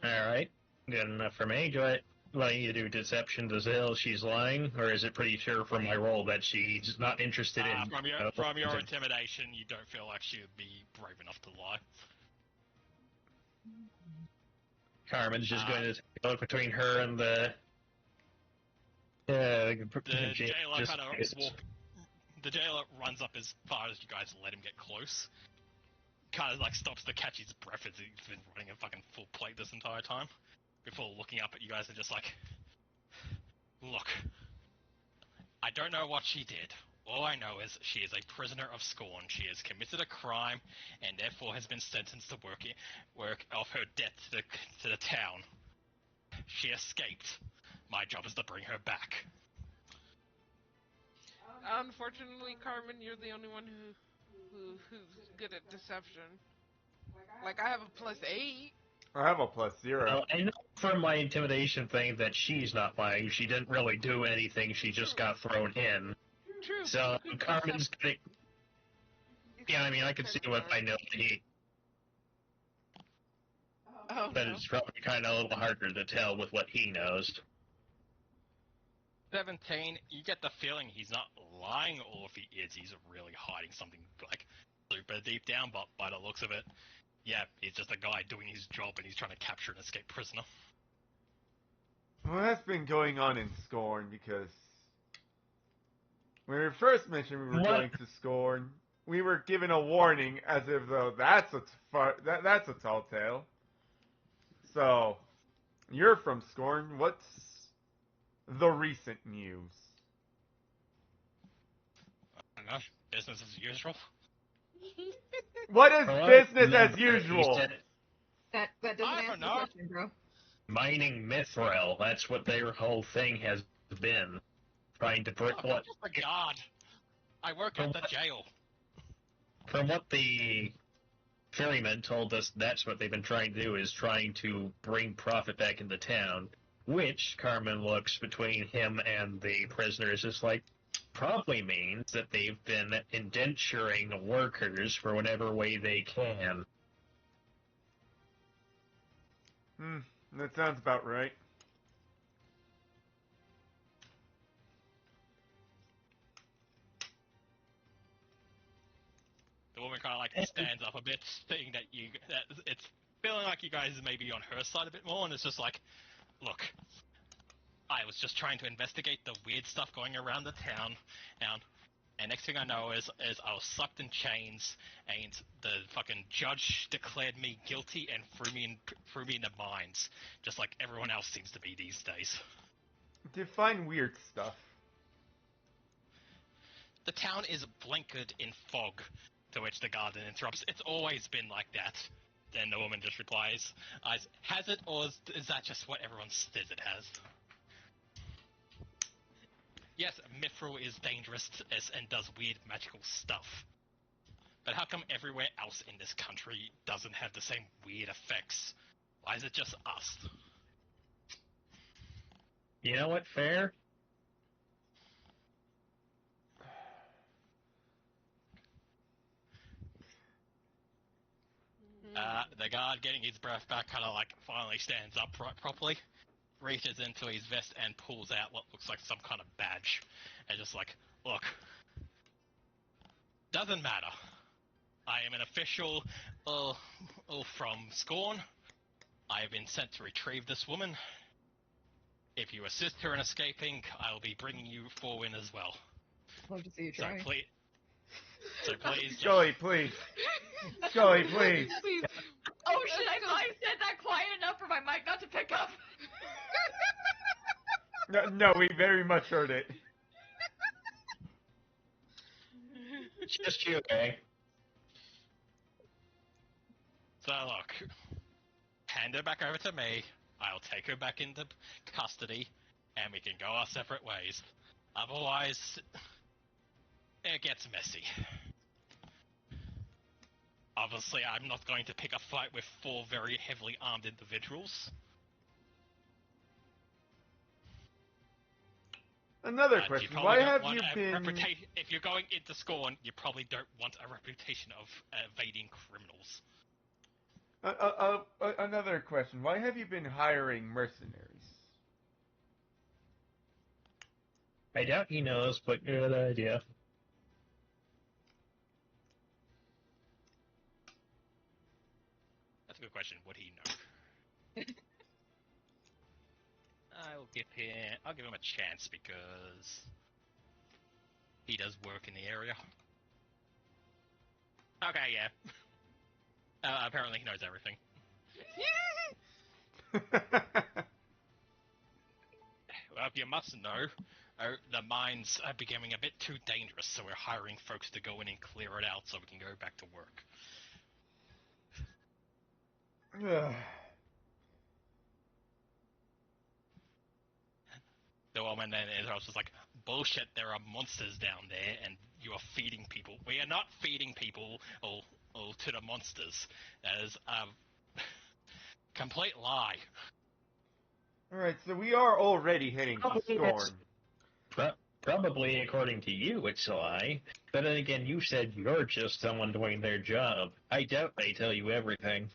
Speaker 3: Alright, good enough for me. Do I want you to do deception to Zil she's lying, or is it pretty sure from my role that she's not interested in...
Speaker 5: From your intimidation, you don't feel like she would be brave enough to lie.
Speaker 3: Carmen's just going to look between her and the
Speaker 5: jailer kind of The jailer runs up as far as you guys let him get close. Kind of like stops to catch his breath as he's been running a fucking full plate this entire time. Before looking up at you guys and just like, look, I don't know what she did. All I know is she is a prisoner of Scorn. She has committed a crime and therefore has been sentenced to work off her debt to the town. She escaped. My job is to bring her back.
Speaker 2: Unfortunately, Carmen, you're the only one who's good at deception. Like, I have a +8.
Speaker 1: I have a +0.
Speaker 3: Well, I know from my intimidation thing that she's not lying. She didn't really do anything. She just got thrown in.
Speaker 2: True.
Speaker 3: So
Speaker 2: Good
Speaker 3: Carmen's
Speaker 2: deception.
Speaker 3: gonna... Yeah, I mean, I can see what I know that he...
Speaker 2: Oh,
Speaker 3: But
Speaker 2: no.
Speaker 3: it's probably kind of a little harder to tell with what he knows.
Speaker 5: 17, you get the feeling he's not lying, or if he is, he's really hiding something like super deep down, but by the looks of it, yeah, he's just a guy doing his job and he's trying to capture an escaped prisoner.
Speaker 1: Well, that's been going on in Scorn because when we first mentioned we were going to Scorn, we were given a warning as if though that's a tall tale. So, you're from Scorn. What's the recent news?
Speaker 5: I don't know, business as usual.
Speaker 1: What is business as usual?
Speaker 6: That doesn't
Speaker 5: I
Speaker 6: answer
Speaker 5: don't
Speaker 6: the
Speaker 5: know.
Speaker 6: question, bro.
Speaker 3: Mining mithril, that's what their whole thing has been. Trying to break
Speaker 5: I'm just a guard. I work at the jail.
Speaker 3: From what the ferryman told us, that's what they've been trying to do, is trying to bring profit back into town. Which, Carmen looks between him and the prisoners, just like, probably means that they've been indenturing workers for whatever way they can.
Speaker 1: That sounds about right.
Speaker 5: The woman kind of like stands up a bit, saying that it's feeling like you guys may be on her side a bit more, and it's just like, look, I was just trying to investigate the weird stuff going around the town, and next thing I know is I was sucked in chains, and the fucking judge declared me guilty and threw me in the mines, just like everyone else seems to be these days.
Speaker 1: Define weird stuff.
Speaker 5: The town is blanketed in fog, to which the guard interrupts. It's always been like that. Then the woman just replies, has it, or is that just what everyone says it has? Yes, mithril is dangerous and does weird magical stuff. But how come everywhere else in this country doesn't have the same weird effects? Why is it just us?
Speaker 3: You know what, fair?
Speaker 5: The guard, getting his breath back, kind of like finally stands up properly, reaches into his vest and pulls out what looks like some kind of badge, and just like, look, doesn't matter. I am an official from Scorn. I have been sent to retrieve this woman. If you assist her in escaping, I will be bringing you forward as well.
Speaker 6: Love to see you
Speaker 5: So
Speaker 6: try.
Speaker 5: please,
Speaker 1: Scully, please. Scully, please.
Speaker 2: Please.
Speaker 6: Oh shit, I said that quiet enough for my mic not to pick up.
Speaker 1: No, we very much heard it.
Speaker 3: Just you, eh?
Speaker 5: So look, hand her back over to me. I'll take her back into custody, and we can go our separate ways. Otherwise, it gets messy. Obviously, I'm not going to pick a fight with 4 very heavily armed individuals.
Speaker 1: Another
Speaker 5: You
Speaker 1: question:
Speaker 5: probably
Speaker 1: Why
Speaker 5: don't
Speaker 1: have
Speaker 5: want
Speaker 1: you
Speaker 5: a
Speaker 1: been?
Speaker 5: reputation. If you're going into Scorn, you probably don't want a reputation of evading criminals.
Speaker 1: Another question: Why have you been hiring mercenaries?
Speaker 3: I doubt he knows, but good idea.
Speaker 5: That's a good question. Would he know? I'll give him a chance because he does work in the area. Okay, yeah. Apparently he knows everything. Well, you must know, the mines are becoming a bit too dangerous, so we're hiring folks to go in and clear it out so we can go back to work. The woman then was just like, bullshit, there are monsters down there, and you are feeding people. We are not feeding people to the monsters. That is a complete lie.
Speaker 1: Alright, so we are already heading to
Speaker 3: Probably
Speaker 1: Scorn.
Speaker 3: Probably according to you, it's a lie. But then again, you said you're just someone doing their job. I doubt they tell you everything.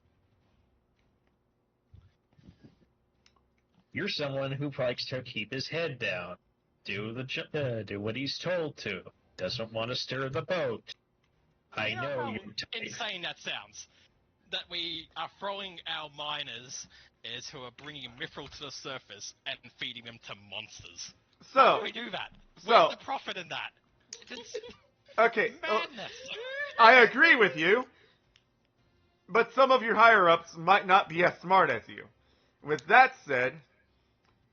Speaker 3: You're someone who likes to keep his head down, do what he's told to, doesn't want to stir the boat. I know
Speaker 5: how
Speaker 3: you're type.
Speaker 5: insane that sounds. That we are throwing our miners who are bringing mithril to the surface and feeding them to monsters. Why
Speaker 1: So,
Speaker 5: do we do that? Where's the profit in that? It's
Speaker 1: okay,
Speaker 5: madness.
Speaker 1: I agree with you, but some of your higher-ups might not be as smart as you. With that said,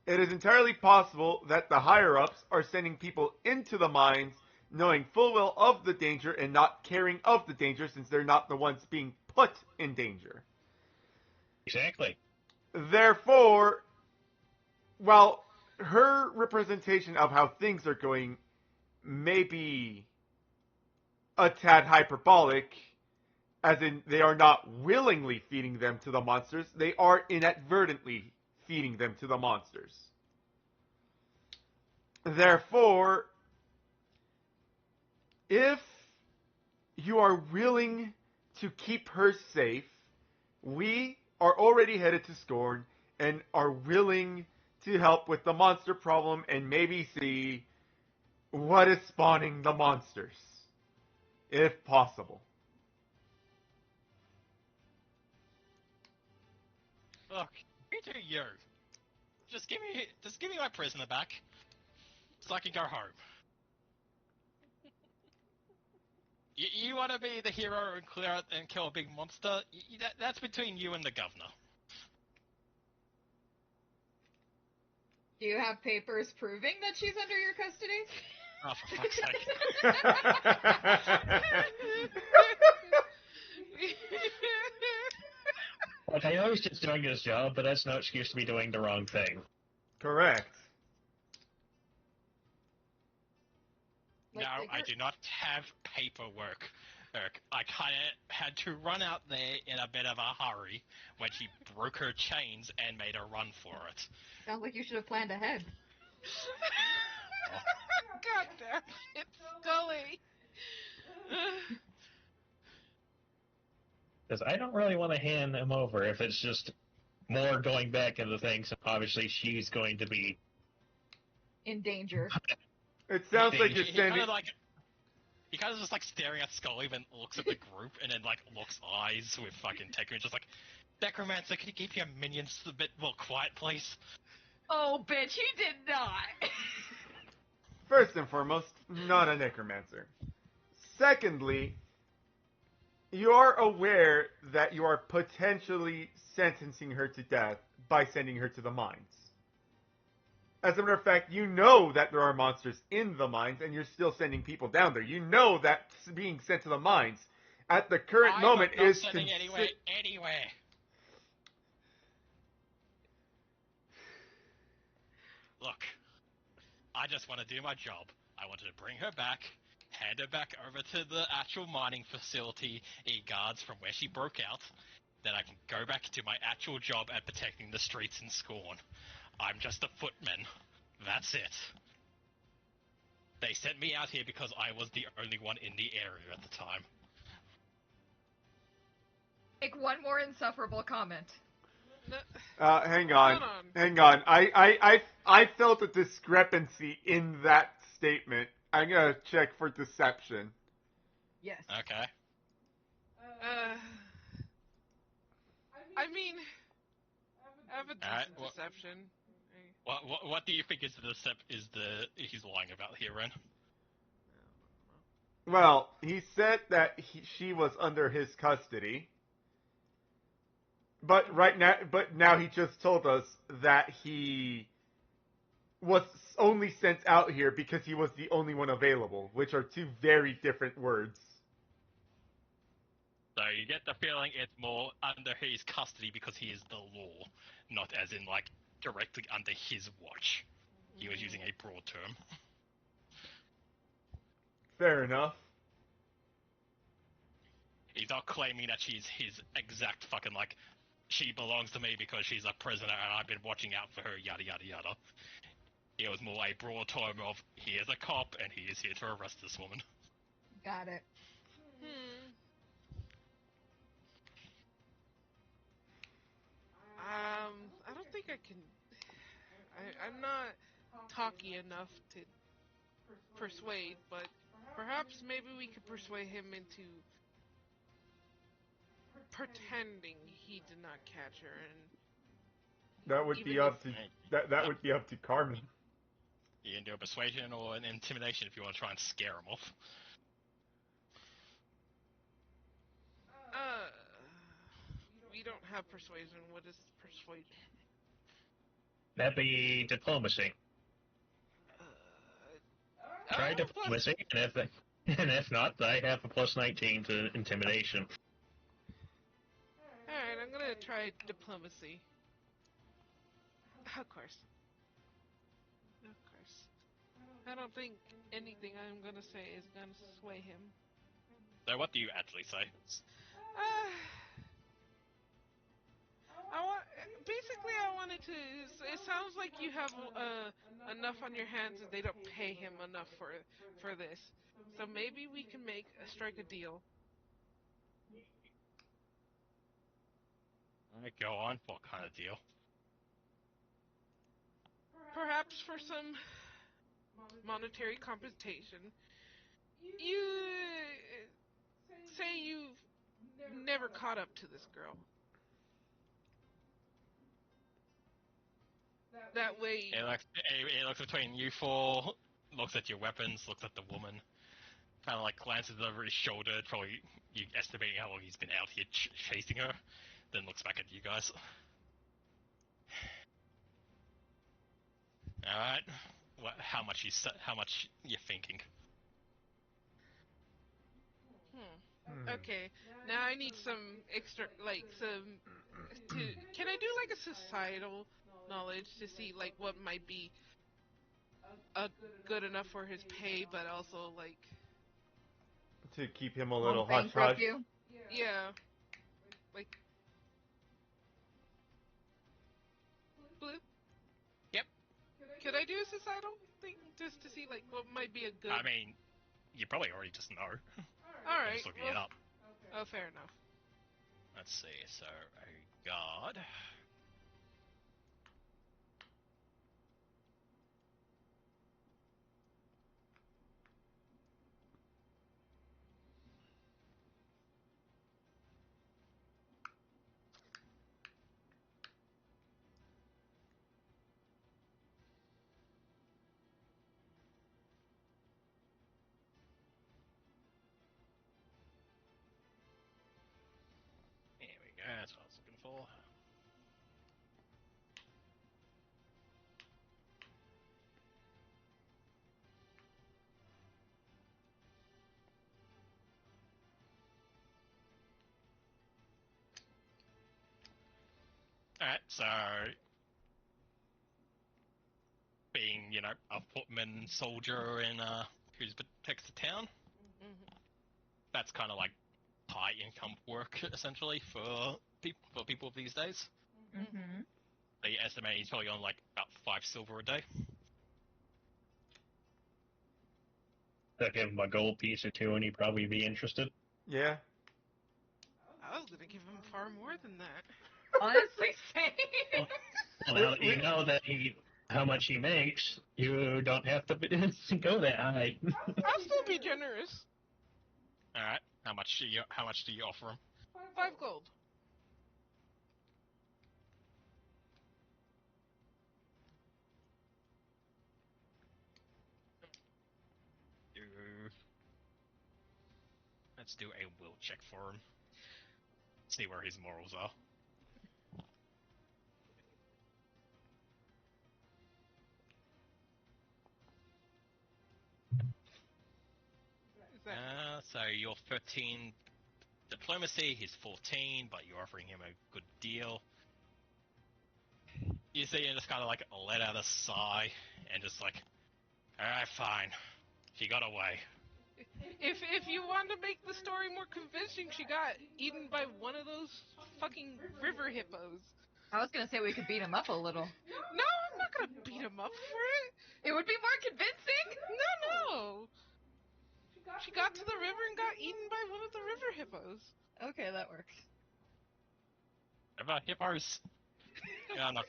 Speaker 1: it is entirely possible that the higher-ups are sending people into the mines knowing full well of the danger and not caring of the danger since they're not the ones being put in danger.
Speaker 3: Exactly.
Speaker 1: Therefore, while her representation of how things are going may be a tad hyperbolic, as in they are not willingly feeding them to the monsters, they are inadvertently feeding them to the monsters. Therefore, if you are willing to keep her safe, we are already headed to Scorn and are willing to help with the monster problem and maybe see what is spawning the monsters, if possible.
Speaker 5: Look, you do you. Just give me my prisoner back, so I can go home. You want to be the hero and clear out and kill a big monster? That's between you and the governor.
Speaker 6: Do you have papers proving that she's under your custody?
Speaker 5: Oh, for fuck's sake.
Speaker 3: Look, I know he's just doing his job, but that's no excuse to be doing the wrong thing.
Speaker 1: Correct.
Speaker 6: Like,
Speaker 5: No, I do not have paperwork. I kinda had to run out there in a bit of a hurry when she broke her chains and made a run for it.
Speaker 6: Sounds like you should have planned ahead.
Speaker 2: God damn it, Scully.
Speaker 3: Because I don't really want to hand him over if it's just more going back into things. Obviously, she's going to be
Speaker 6: In danger.
Speaker 1: It sounds like you're
Speaker 5: He
Speaker 1: standing.
Speaker 5: kind of just like staring at Scully, then looks at the group, and then like locks eyes with fucking Teku, and just like, Necromancer, can you keep your minions a bit more quiet, please?
Speaker 6: Oh, bitch, he did not!
Speaker 1: First and foremost, not a necromancer. Secondly, you are aware that you are potentially sentencing her to death by sending her to the mines. As a matter of fact, you know that there are monsters in the mines, and you're still sending people down there. You know that being sent to the mines at the current moment
Speaker 5: I'm not
Speaker 1: is
Speaker 5: sending anywhere. Look, I just want to do my job. I wanted to bring her back, hand her back over to the actual mining facility, guards from where she broke out. Then I can go back to my actual job at protecting the streets in Scorn. I'm just a footman. That's it. They sent me out here because I was the only one in the area at the time.
Speaker 4: Make one more insufferable comment.
Speaker 2: No,
Speaker 1: Hang on.
Speaker 2: hold on.
Speaker 1: Hang on. I felt a discrepancy in that statement. I'm gonna check for deception.
Speaker 6: Yes.
Speaker 5: Okay.
Speaker 2: I mean, I have a
Speaker 5: Alright,
Speaker 2: decent
Speaker 5: well-
Speaker 2: deception.
Speaker 5: What do you think he's lying about here, Ren?
Speaker 1: Well, he said that she was under his custody. But now he just told us that he was only sent out here because he was the only one available, which are two very different words.
Speaker 5: So you get the feeling it's more under his custody because he is the law, not as in, like, directly under his watch. He was using a broad term.
Speaker 1: Fair enough.
Speaker 5: He's not claiming that she's his exact fucking, like, she belongs to me because she's a prisoner and I've been watching out for her, yada yada yada. It was more a broad term of, he is a cop and he is here to arrest this woman.
Speaker 6: Got it.
Speaker 2: I don't think I can. I'm not talky enough to persuade, but perhaps maybe we could persuade him into pretending he did not catch her, and
Speaker 1: That would
Speaker 2: Even
Speaker 1: be up to that would be up to Carmen.
Speaker 5: You can do a persuasion or an intimidation if you want to try and scare him off.
Speaker 2: we don't have persuasion. What is persuasion?
Speaker 3: That'd be diplomacy. Try
Speaker 2: Plus,
Speaker 3: diplomacy, and if not, I have a plus 19 to intimidation.
Speaker 2: alright, I'm gonna try diplomacy. Of course. I don't think anything I'm gonna say is gonna sway him.
Speaker 5: So what do you actually say?
Speaker 2: I wanted to. It sounds like you have enough on your hands, and they don't pay him enough for this. So maybe we can strike a deal.
Speaker 5: Alright, go on. What kind of deal?
Speaker 2: Perhaps for some monetary compensation. You say you've never caught up to this girl. That way.
Speaker 5: It looks between you four, looks at your weapons, looks at the woman, kind of like glances over his shoulder, probably you estimating how long he's been out here chasing her, then looks back at you guys. Alright, how much you thinking?
Speaker 2: Okay, now I need some extra, can I do like a societal knowledge to see like what might be good enough for his pay, but also like
Speaker 1: To keep him a little
Speaker 6: Won't
Speaker 1: hush
Speaker 6: bankrupt
Speaker 1: hush.
Speaker 6: you.
Speaker 2: yeah, like blue.
Speaker 5: Yep.
Speaker 2: Could I do a societal thing just to see like what might be a good?
Speaker 5: I mean, you probably already just know.
Speaker 2: All right.
Speaker 5: Just looking it up.
Speaker 2: Oh, fair enough.
Speaker 5: Let's see, so a guard. Here we go, that's what I was looking for. Alright, so being, a footman soldier in who's protects the town,
Speaker 2: Mhm.
Speaker 5: that's kind of like high income work essentially for people these days.
Speaker 6: Mm-hmm.
Speaker 5: They estimate he's probably on like about 5 silver a day.
Speaker 3: I'll give him a gold piece or two, and he'd probably be interested.
Speaker 1: Yeah.
Speaker 2: I was gonna give him far more than that.
Speaker 6: Honestly, same.
Speaker 3: Well, now that you know that how much he makes, you don't have to go that high.
Speaker 2: I'll still be generous.
Speaker 5: All right, how much do you offer him?
Speaker 2: 5 gold.
Speaker 5: Let's do a will check for him. See where his morals are.
Speaker 2: Is that
Speaker 5: So you're 13 diplomacy, he's 14, but you're offering him a good deal. You see him just kind of like let out a sigh and just like, alright, fine. She got away.
Speaker 2: if you want to make the story more convincing, she got eaten by one of those fucking river hippos.
Speaker 6: I was gonna say we could beat him up a little.
Speaker 2: No, I'm not gonna beat him up for it.
Speaker 6: It would be more convincing.
Speaker 2: No. She got to the river and got eaten by one of the river hippos.
Speaker 6: Okay, that works.
Speaker 5: About hippos? Yeah, I'm not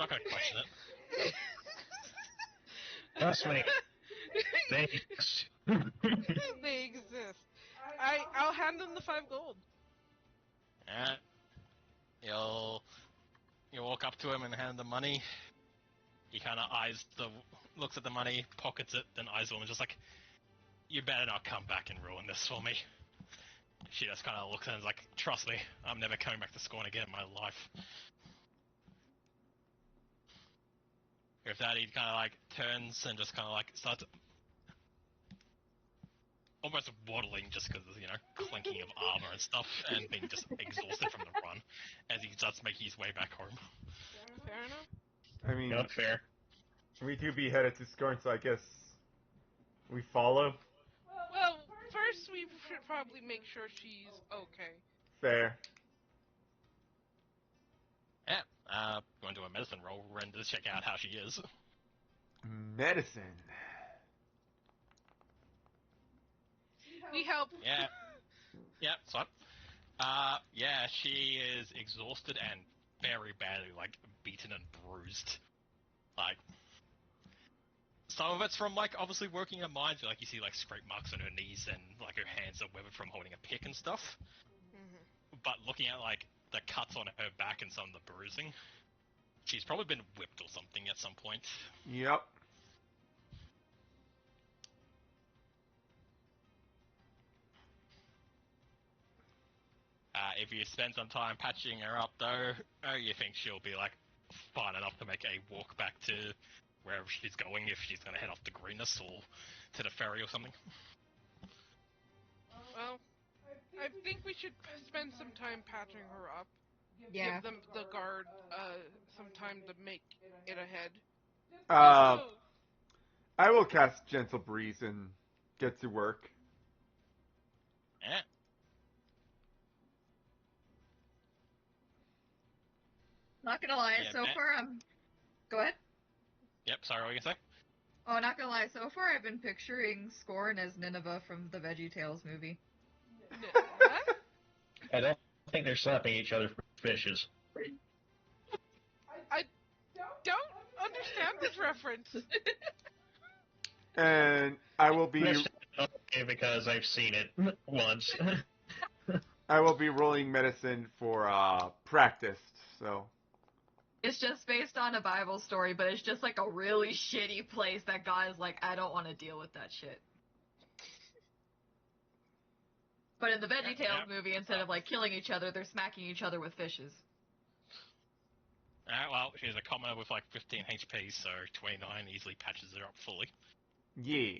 Speaker 5: gonna question it.
Speaker 3: Trust me, they.
Speaker 2: They exist. I'll hand them the 5 gold.
Speaker 5: Yeah. You walk up to him and hand the money. He kind of looks at the money, pockets it, then eyes him and just like, you better not come back and ruin this for me. She just kind of looks at him and is like, trust me, I'm never coming back to Scorn again in my life. With that, he kind of like turns and just kind of like starts almost waddling just because of, clinking of armor and stuff and being just exhausted from the run as he starts making his way back home.
Speaker 2: Fair enough.
Speaker 1: I mean,
Speaker 3: Not fair.
Speaker 1: we do be headed to Scorn, so I guess we follow.
Speaker 2: Well, first we should probably make sure she's okay.
Speaker 1: Fair.
Speaker 5: Yeah, going to do a medicine roll and just check out how she is.
Speaker 1: Medicine.
Speaker 2: We help.
Speaker 5: Yeah, so, yeah, she is exhausted and very badly, like, beaten and bruised. Like, some of it's from, like, obviously working in a mine, like, you see, like, scrape marks on her knees and, like, her hands are weathered from holding a pick and stuff.
Speaker 2: Mm-hmm.
Speaker 5: But looking at, like, the cuts on her back and some of the bruising, she's probably been whipped or something at some point.
Speaker 1: Yep.
Speaker 5: If you spend some time patching her up, though, you think she'll be, like, fine enough to make a walk back to wherever she's going, if she's going to head off to Greenest or to the ferry or something.
Speaker 2: Well, I think we should spend some time patching her up.
Speaker 6: Yeah.
Speaker 2: Give them the guard some time to make it ahead.
Speaker 1: Uh,
Speaker 2: Also,
Speaker 1: I will cast Gentle Breeze and get to work.
Speaker 5: Yeah.
Speaker 4: Not gonna lie,
Speaker 5: Yeah,
Speaker 4: so far Go ahead.
Speaker 5: Yep, sorry, what were you going to say?
Speaker 4: Oh, not gonna lie, so far I've been picturing Scorn as Nineveh from the VeggieTales movie.
Speaker 2: what?
Speaker 3: I don't think they're slapping each other for fishes.
Speaker 2: I don't understand this reference.
Speaker 1: And I will be
Speaker 3: That's okay because I've seen it once.
Speaker 1: rolling medicine for practice. So
Speaker 4: It's just based on a Bible story, but it's just like a really shitty place that God is like, I don't want to deal with that shit. But in the VeggieTales movie, instead of like killing each other, they're smacking each other with fishes.
Speaker 5: Well, she's a commoner with like 15 HP, so 29 easily patches her up fully.
Speaker 1: yeah.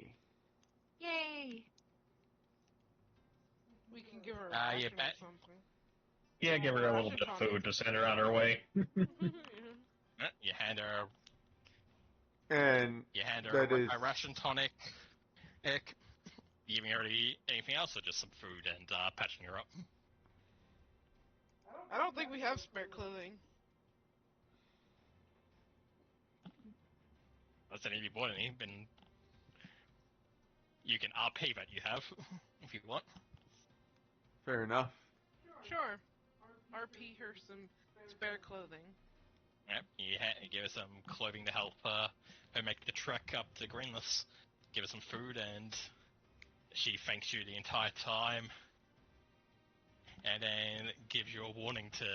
Speaker 4: Yay!
Speaker 2: We can give her a
Speaker 5: Yeah,
Speaker 2: ration or
Speaker 5: bet.
Speaker 2: something.
Speaker 3: Yeah, give her a little bit of food to send her on her way.
Speaker 5: You hand her
Speaker 1: And that is
Speaker 5: a ration tonic. Giving her to eat anything else, or just some food and patching her up?
Speaker 2: I don't think we have spare clothing.
Speaker 5: Unless any of you bought any, then you can RP that you have if you want.
Speaker 1: fair enough.
Speaker 2: Sure. RP her some spare clothing.
Speaker 5: Yep, you give her some clothing to help her make the trek up to Greenless. Give her some food, and she thanks you the entire time, and then gives you a warning to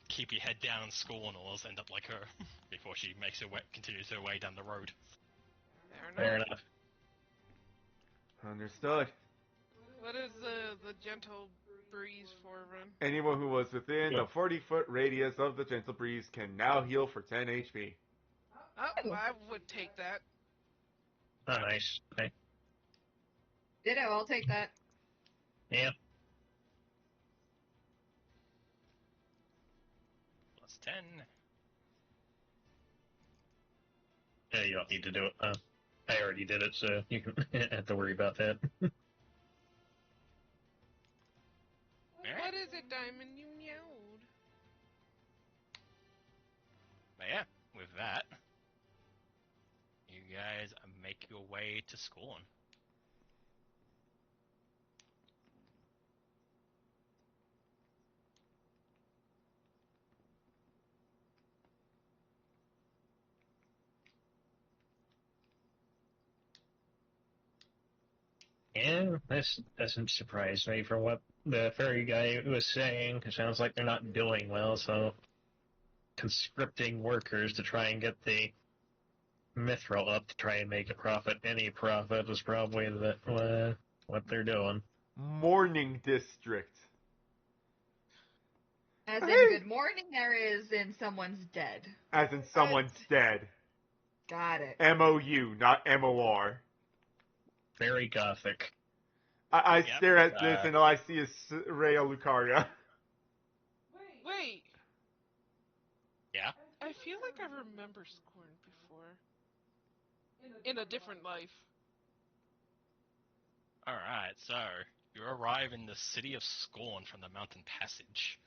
Speaker 5: keep your head down in school, and or else end up like her before she continues her way down the road.
Speaker 3: Fair enough.
Speaker 1: Understood.
Speaker 2: What is the gentle breeze for, Run?
Speaker 1: Anyone who was within the 40-foot radius of the gentle breeze can now heal for 10 HP.
Speaker 2: Oh, I would take that.
Speaker 3: Oh, nice. Okay.
Speaker 6: Ditto, I'll take that.
Speaker 3: Yeah.
Speaker 5: Plus 10.
Speaker 3: Yeah, you don't need to do it. I already did it, so you can have to worry about that.
Speaker 2: What is it, Diamond? You meowed.
Speaker 5: But yeah, with that, you guys make your way to Scorn.
Speaker 3: Yeah, this doesn't surprise me from what the fairy guy was saying. It sounds like they're not doing well, so conscripting workers to try and get the mithril up to try and make a profit, any profit, is probably what they're doing.
Speaker 1: Morning District.
Speaker 6: As in
Speaker 1: Hey!
Speaker 6: good morning, there is in someone's dead.
Speaker 1: As in someone's dead.
Speaker 6: Got it.
Speaker 1: M-O-U, not M-O-R.
Speaker 3: Very gothic.
Speaker 1: I
Speaker 5: Yep.
Speaker 1: stare at this and all I see is Rhea Lucaria.
Speaker 2: Wait.
Speaker 5: Yeah?
Speaker 2: I feel like I remember Scorn before. In a different life.
Speaker 5: Alright, so you arrive in the city of Scorn from the mountain passage.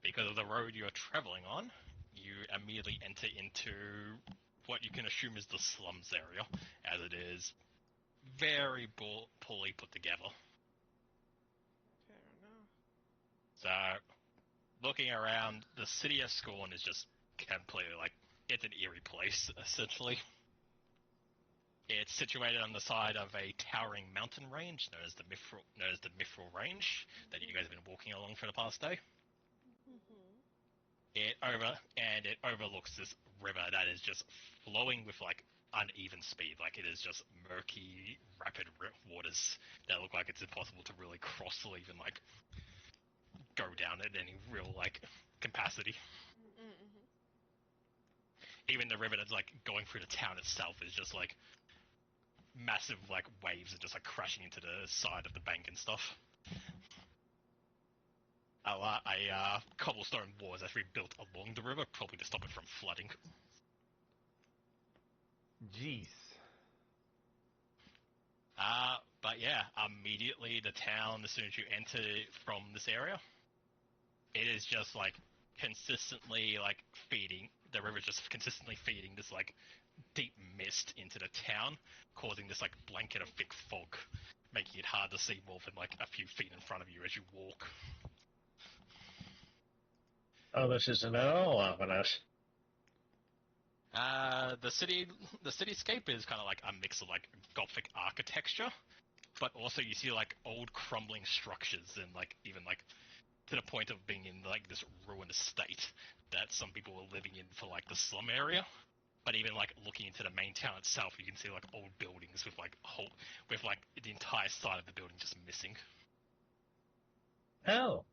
Speaker 5: Because of the road you're traveling on, you immediately enter into what you can assume is the slums area, as it is very poorly put together.
Speaker 2: Fair enough.
Speaker 5: So, looking around, the city of Scorn is just completely it's an eerie place, essentially. It's situated on the side of a towering mountain range known as the Mithril Range that you guys have been walking along for the past day. It overlooks this river that is just flowing with uneven speed. It is just murky, rapid waters that look like it's impossible to really cross or even go down at any real capacity. Even the river that's going through the town itself is just massive waves are just crashing into the side of the bank and stuff. A cobblestone wall is actually built along the river, probably to stop it from flooding.
Speaker 1: Jeez.
Speaker 5: But yeah, immediately the town, as soon as you enter from this area, it is just consistently feeding, the river's just consistently feeding this deep mist into the town, causing this blanket of thick fog, making it hard to see more than a few feet in front of you as you walk.
Speaker 3: Oh, this isn't at all ominous.
Speaker 5: The cityscape is kind of a mix of Gothic architecture, but also you see old crumbling structures and even to the point of being in this ruinous state that some people were living in for the slum area. But even looking into the main town itself, you can see old buildings with the entire side of the building just missing.
Speaker 3: Oh,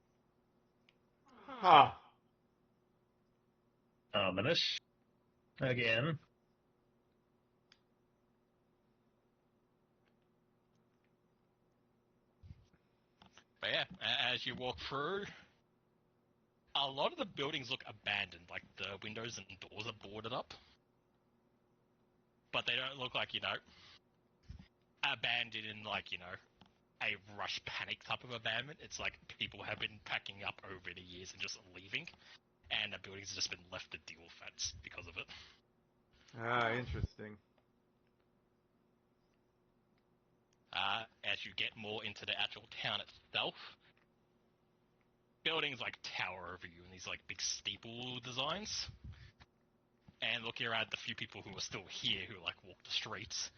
Speaker 1: Huh.
Speaker 3: ominous. Again.
Speaker 5: But yeah, as you walk through, a lot of the buildings look abandoned. Like the windows and doors are boarded up, but they don't look like abandoned in like a rush panic type of abandonment. It's like people have been packing up over the years and just leaving, and the buildings have just been left to deal with that because of it.
Speaker 1: Ah, interesting.
Speaker 5: As you get more into the actual town itself, buildings like tower over you and these like big steeple designs. And looking around the few people who are still here who like walk the streets,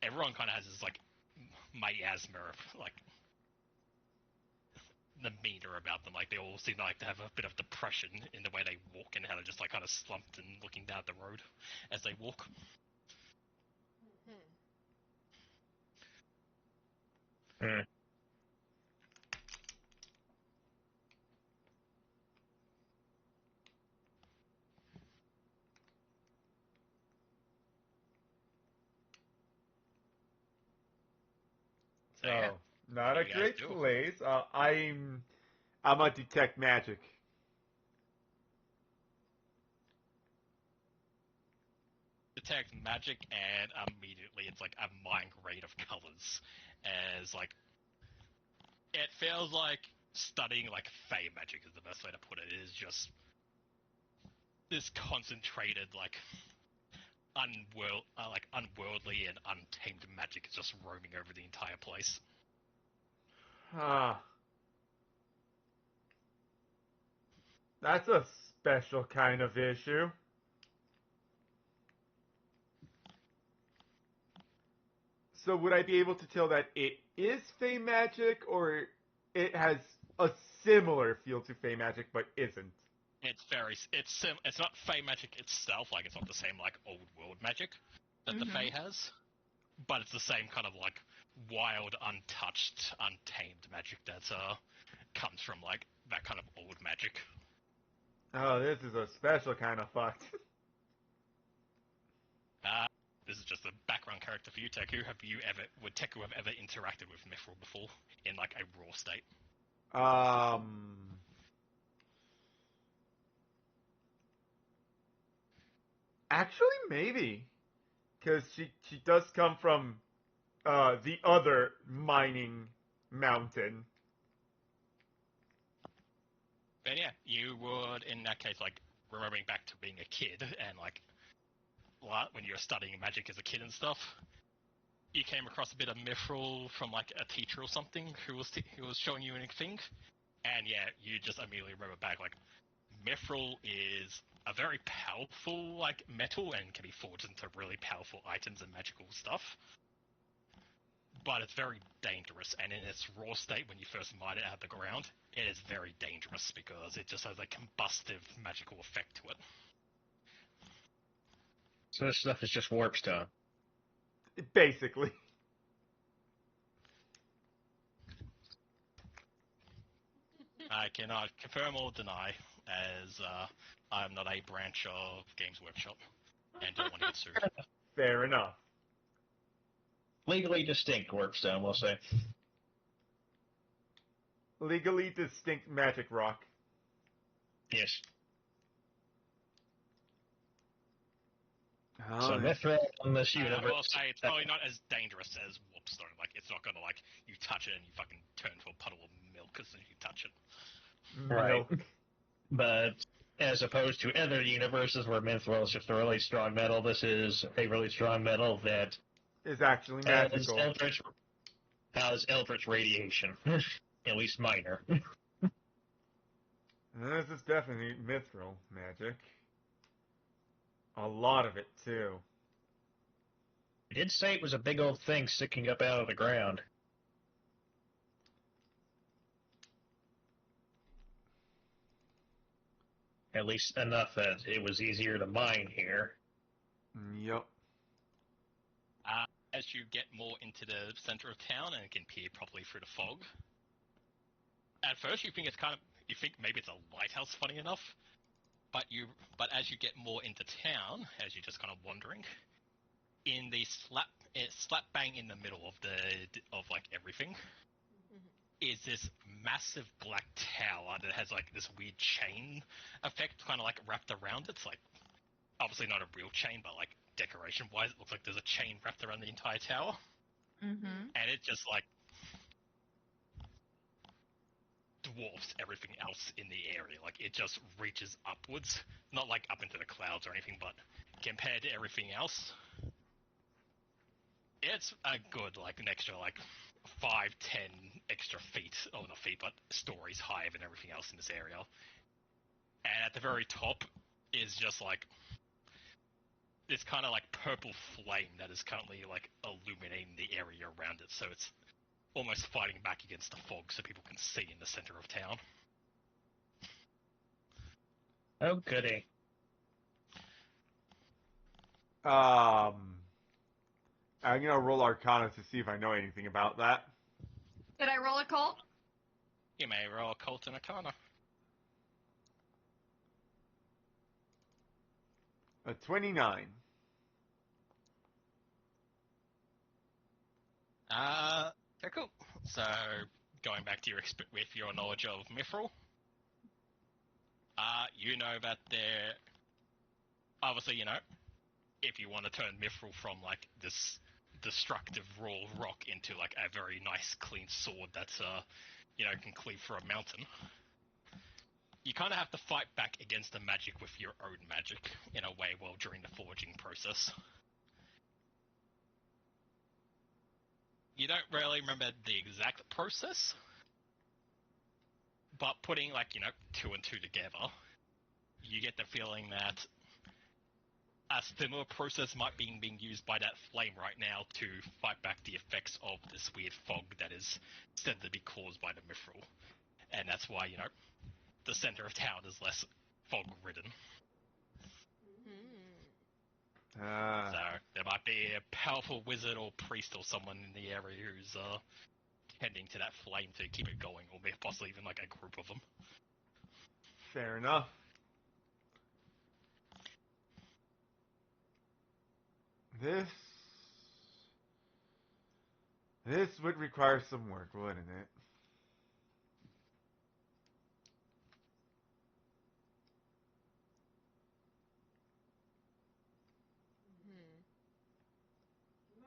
Speaker 5: everyone kind of has this like miasma of like the meter about them. Like they all seem like to have a bit of depression in the way they walk and how they're just like kind of slumped and looking down the road as they walk.
Speaker 3: Hmm.
Speaker 5: So yeah,
Speaker 1: So, not
Speaker 5: what do
Speaker 1: a
Speaker 5: you guys
Speaker 1: great
Speaker 5: do?
Speaker 1: place. I'm a detect magic.
Speaker 5: Detect magic, and immediately it's like a migrate of colors, as like it feels like studying like Fey magic is the best way to put it. It is just this concentrated like unworldly and untamed magic is just roaming over the entire place.
Speaker 1: Ah, that's a special kind of issue. So would I be able to tell that it is Fey magic, or it has a similar feel to Fey magic but isn't?
Speaker 5: It's not Fey magic itself, like it's not the same like old world magic that the Fey has, but it's the same kind of like wild, untouched, untamed magic that comes from like that kind of old magic.
Speaker 1: Oh, this is a special kind of fucked.
Speaker 5: Uh, this is just a background character for you, Teku. Would Teku have ever interacted with Mithril before in like a raw state?
Speaker 1: Um, actually, maybe, because she does come from the other mining mountain.
Speaker 5: But yeah, you would in that case like remembering back to being a kid and like when you were studying magic as a kid and stuff. You came across a bit of mithril from like a teacher or something who was showing you anything, and yeah, you just immediately remember back like mithril is a very powerful like metal and can be forged into really powerful items and magical stuff. But it's very dangerous, and in its raw state, when you first mine it out of the ground, it is very dangerous because it just has a combustive magical effect to it.
Speaker 3: So this stuff is just warp stone.
Speaker 1: Basically.
Speaker 5: I cannot confirm or deny, as I'm not a branch of Games Workshop and don't want to get sued.
Speaker 1: Fair enough.
Speaker 3: Legally distinct warp stone, we'll say.
Speaker 1: Legally distinct magic rock.
Speaker 3: Yes.
Speaker 1: Oh,
Speaker 3: So Mithril in this
Speaker 5: I
Speaker 3: universe.
Speaker 5: will say it's probably not as dangerous as Warpstone. Like, it's not gonna, like, you touch it and you fucking turn to a puddle of milk as soon as you touch it.
Speaker 3: Right.
Speaker 1: milk.
Speaker 3: But as opposed to other universes where Mithril is just a really strong metal, this is a really strong metal that
Speaker 1: Is actually
Speaker 3: has
Speaker 1: magical.
Speaker 3: eldritch radiation. At least minor.
Speaker 1: This is definitely mithril magic. A lot of it, too.
Speaker 3: It did say it was a big old thing sticking up out of the ground. At least enough that it was easier to mine here.
Speaker 1: Yep.
Speaker 5: As you get more into the center of town and can peer properly through the fog, at first you think you think maybe it's a lighthouse, funny enough, but as you get more into town, as you're just kind of wandering, it's slap bang in the middle of like everything. is this massive black tower that has like this weird chain effect kind of like wrapped around it. It's like obviously not a real chain, but like decoration wise it looks like there's a chain wrapped around the entire tower.
Speaker 4: Mm-hmm.
Speaker 5: And it just like dwarfs everything else in the area. Like it just reaches upwards, not like up into the clouds or anything, but compared to everything else, it's a good like an extra like 5-10 extra feet, oh not feet, but stories higher than everything else in this area. And at the very top is just like this kind of like purple flame that is currently like illuminating the area around it. So it's almost fighting back against the fog so people can see in the center of town.
Speaker 3: Oh, goody.
Speaker 1: I'm gonna roll Arcana to see if I know anything about that.
Speaker 4: Did I roll a cult?
Speaker 5: You may roll Occult and Arcana.
Speaker 1: A 29.
Speaker 5: Okay, cool. So, going back to with your knowledge of Mithril, you know that they're obviously, you know, if you want to turn Mithril from like this destructive raw rock into like a very nice clean sword that's you know, can cleave through a mountain, you kind of have to fight back against the magic with your own magic in a way while during the forging process. You don't really remember the exact process, but putting like, you know, 2 and 2 together, you get the feeling that a similar process might be being used by that flame right now to fight back the effects of this weird fog that is said to be caused by the mithril. And that's why, you know, the center of town is less fog-ridden. So there might be a powerful wizard or priest or someone in the area who's tending to that flame to keep it going, or maybe possibly even like a group of them.
Speaker 1: Fair enough. This would require some work, wouldn't it?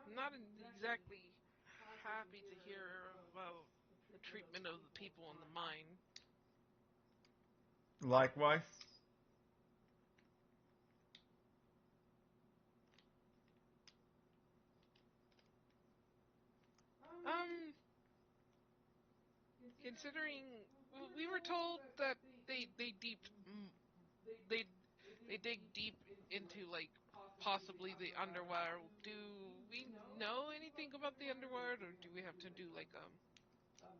Speaker 2: I'm not exactly happy to hear about the treatment of the people in the mine.
Speaker 1: Likewise.
Speaker 2: Considering we were told that they deep they they dig deep into like possibly the underworld. Do we know anything about the underworld, or do we have to do like the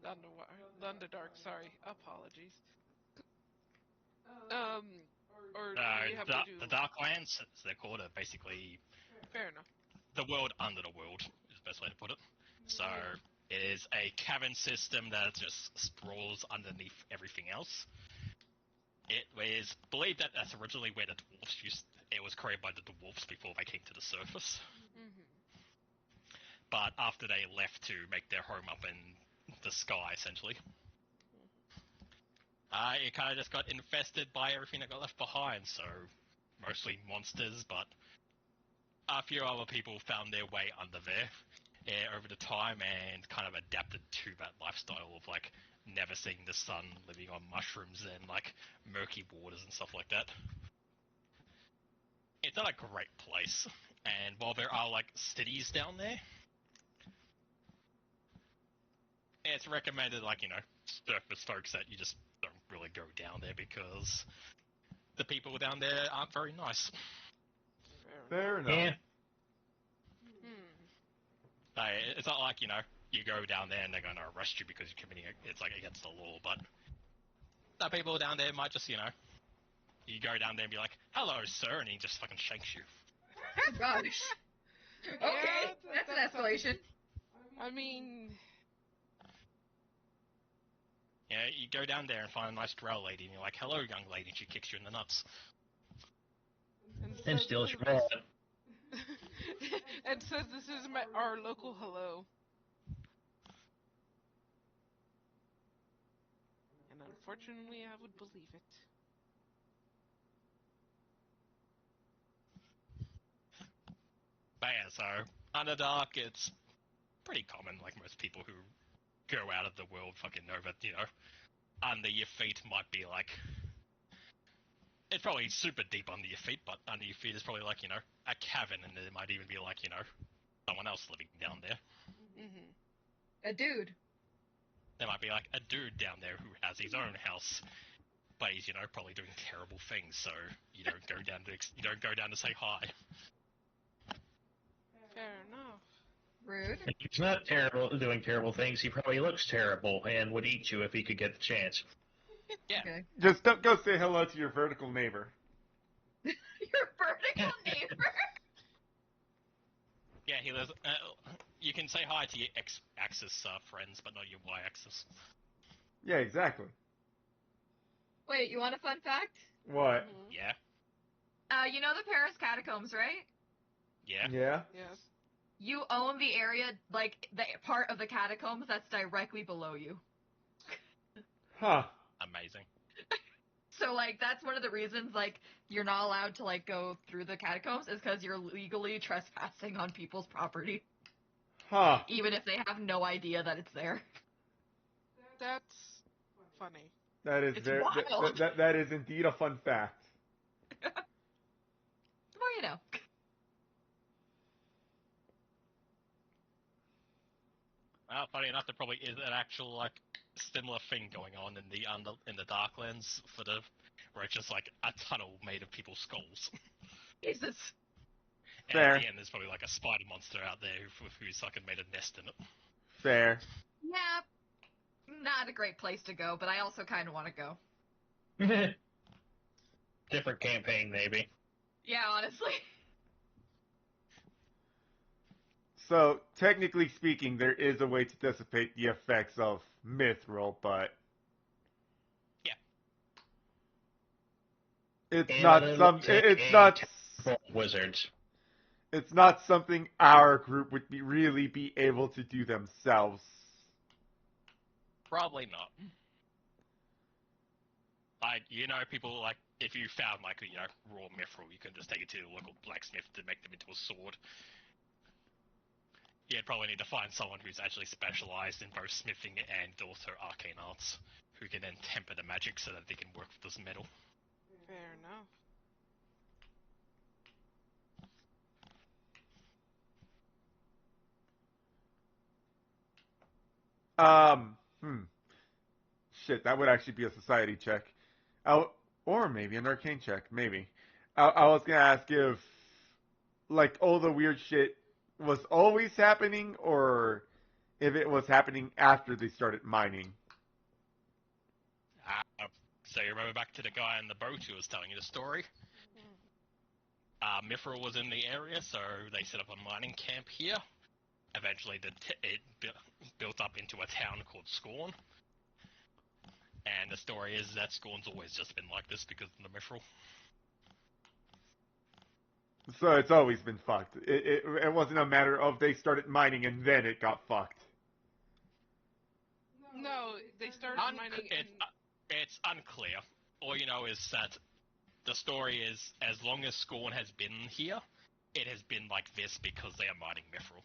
Speaker 2: Underdark? Sorry, apologies. Or do we have to do?
Speaker 5: The Darklands, as they're called, are basically
Speaker 2: Fair enough.
Speaker 5: the world under the world, is the best way to put it. So it is a cavern system that just sprawls underneath everything else. It is believed that that's originally where the dwarfs used. It was created by the dwarfs before they came to the surface. But after they left to make their home up in the sky, essentially, it kind of just got infested by everything that got left behind. So mostly monsters, but a few other people found their way under there over the time and kind of adapted to that lifestyle of like never seeing the sun, living on mushrooms and like murky waters and stuff like that. It's not a great place, and while there are like cities down there, it's recommended, like, you know, surface folks that you just don't really go down there because the people down there aren't very nice.
Speaker 1: Fair enough.
Speaker 3: Yeah.
Speaker 5: It's not like, you know, you go down there and they're going to arrest you because you're committing it's like against the law, but the people down there might just, you know, you go down there and be like, hello, sir, and he just fucking shakes you.
Speaker 4: Oh gosh. Okay, that's an escalation.
Speaker 2: I mean,
Speaker 5: Yeah, you go down there and find a nice drow lady, and you're like, hello, young lady, and she kicks you in the nuts.
Speaker 3: And steals your wallet.
Speaker 2: and says this is our local hello. Unfortunately, I would believe it.
Speaker 5: But yeah, so Underdark, it's pretty common, like most people who go out of the world fucking know that, under your feet might be like... It's probably super deep under your feet, but under your feet is probably like, a cavern, and there might even be like, someone else living down there.
Speaker 2: Mm-hmm.
Speaker 6: A dude.
Speaker 5: There might be like a dude down there who has his own house, but he's, probably doing terrible things, so you don't go down to say hi.
Speaker 2: Fair enough.
Speaker 6: Rude.
Speaker 3: If he's not doing terrible things, he probably looks terrible and would eat you if he could get the chance.
Speaker 5: Yeah.
Speaker 6: Okay.
Speaker 1: Just don't go say hello to your vertical neighbor.
Speaker 6: Your vertical neighbor.
Speaker 5: Yeah, he lives. You can say hi to your x-axis friends, but not your y-axis.
Speaker 1: Yeah, exactly.
Speaker 6: Wait, you want a fun fact?
Speaker 1: What?
Speaker 2: Mm-hmm.
Speaker 5: Yeah.
Speaker 6: You know the Paris catacombs, right?
Speaker 5: Yeah.
Speaker 1: Yeah?
Speaker 2: Yes.
Speaker 6: You own the area, like, the part of the catacombs that's directly below you.
Speaker 1: Huh.
Speaker 5: Amazing.
Speaker 6: So, like, that's one of the reasons, like, you're not allowed to, like, go through the catacombs is because you're legally trespassing on people's property.
Speaker 1: Huh.
Speaker 6: Even if they have no idea that it's there.
Speaker 2: That's funny.
Speaker 1: That is
Speaker 6: It's
Speaker 1: very...
Speaker 6: wild.
Speaker 1: That is indeed a fun fact.
Speaker 6: The more you know.
Speaker 5: Well, funny enough, there probably is an actual like similar thing going on in the Darklands where it's just like a tunnel made of people's skulls.
Speaker 6: Jesus.
Speaker 5: And
Speaker 1: Fair.
Speaker 5: at the end, there's probably like a spider monster out there who's fucking made a nest in it.
Speaker 1: Fair.
Speaker 6: Yeah. Not a great place to go, but I also kind of want to go.
Speaker 3: Different campaign, maybe.
Speaker 6: Yeah, honestly.
Speaker 1: So, technically speaking, there is a way to dissipate the effects of Mithril, but...
Speaker 5: Yeah.
Speaker 3: Wizards.
Speaker 1: It's not something our group would really be able to do themselves.
Speaker 5: Probably not. Like, people, like, if you found, like, raw mithril, you can just take it to the local blacksmith to make them into a sword. You'd probably need to find someone who's actually specialized in both smithing and also arcane arts, who can then temper the magic so that they can work with this metal.
Speaker 2: Fair enough.
Speaker 1: Shit, that would actually be a society check. Or maybe an arcane check, maybe. I was gonna ask if, like, all the weird shit was always happening, or if it was happening after they started mining.
Speaker 5: So you remember back to the guy in the boat who was telling you the story? Mithril was in the area, so they set up a mining camp here. Eventually, it built up into a town called Scorn. And the story is that Scorn's always just been like this because of the mithril.
Speaker 1: So it's always been fucked. It wasn't a matter of they started mining and then it got fucked.
Speaker 2: No, they started mining and...
Speaker 5: It's unclear. All you know is that the story is, as long as Scorn has been here, it has been like this because they are mining mithril.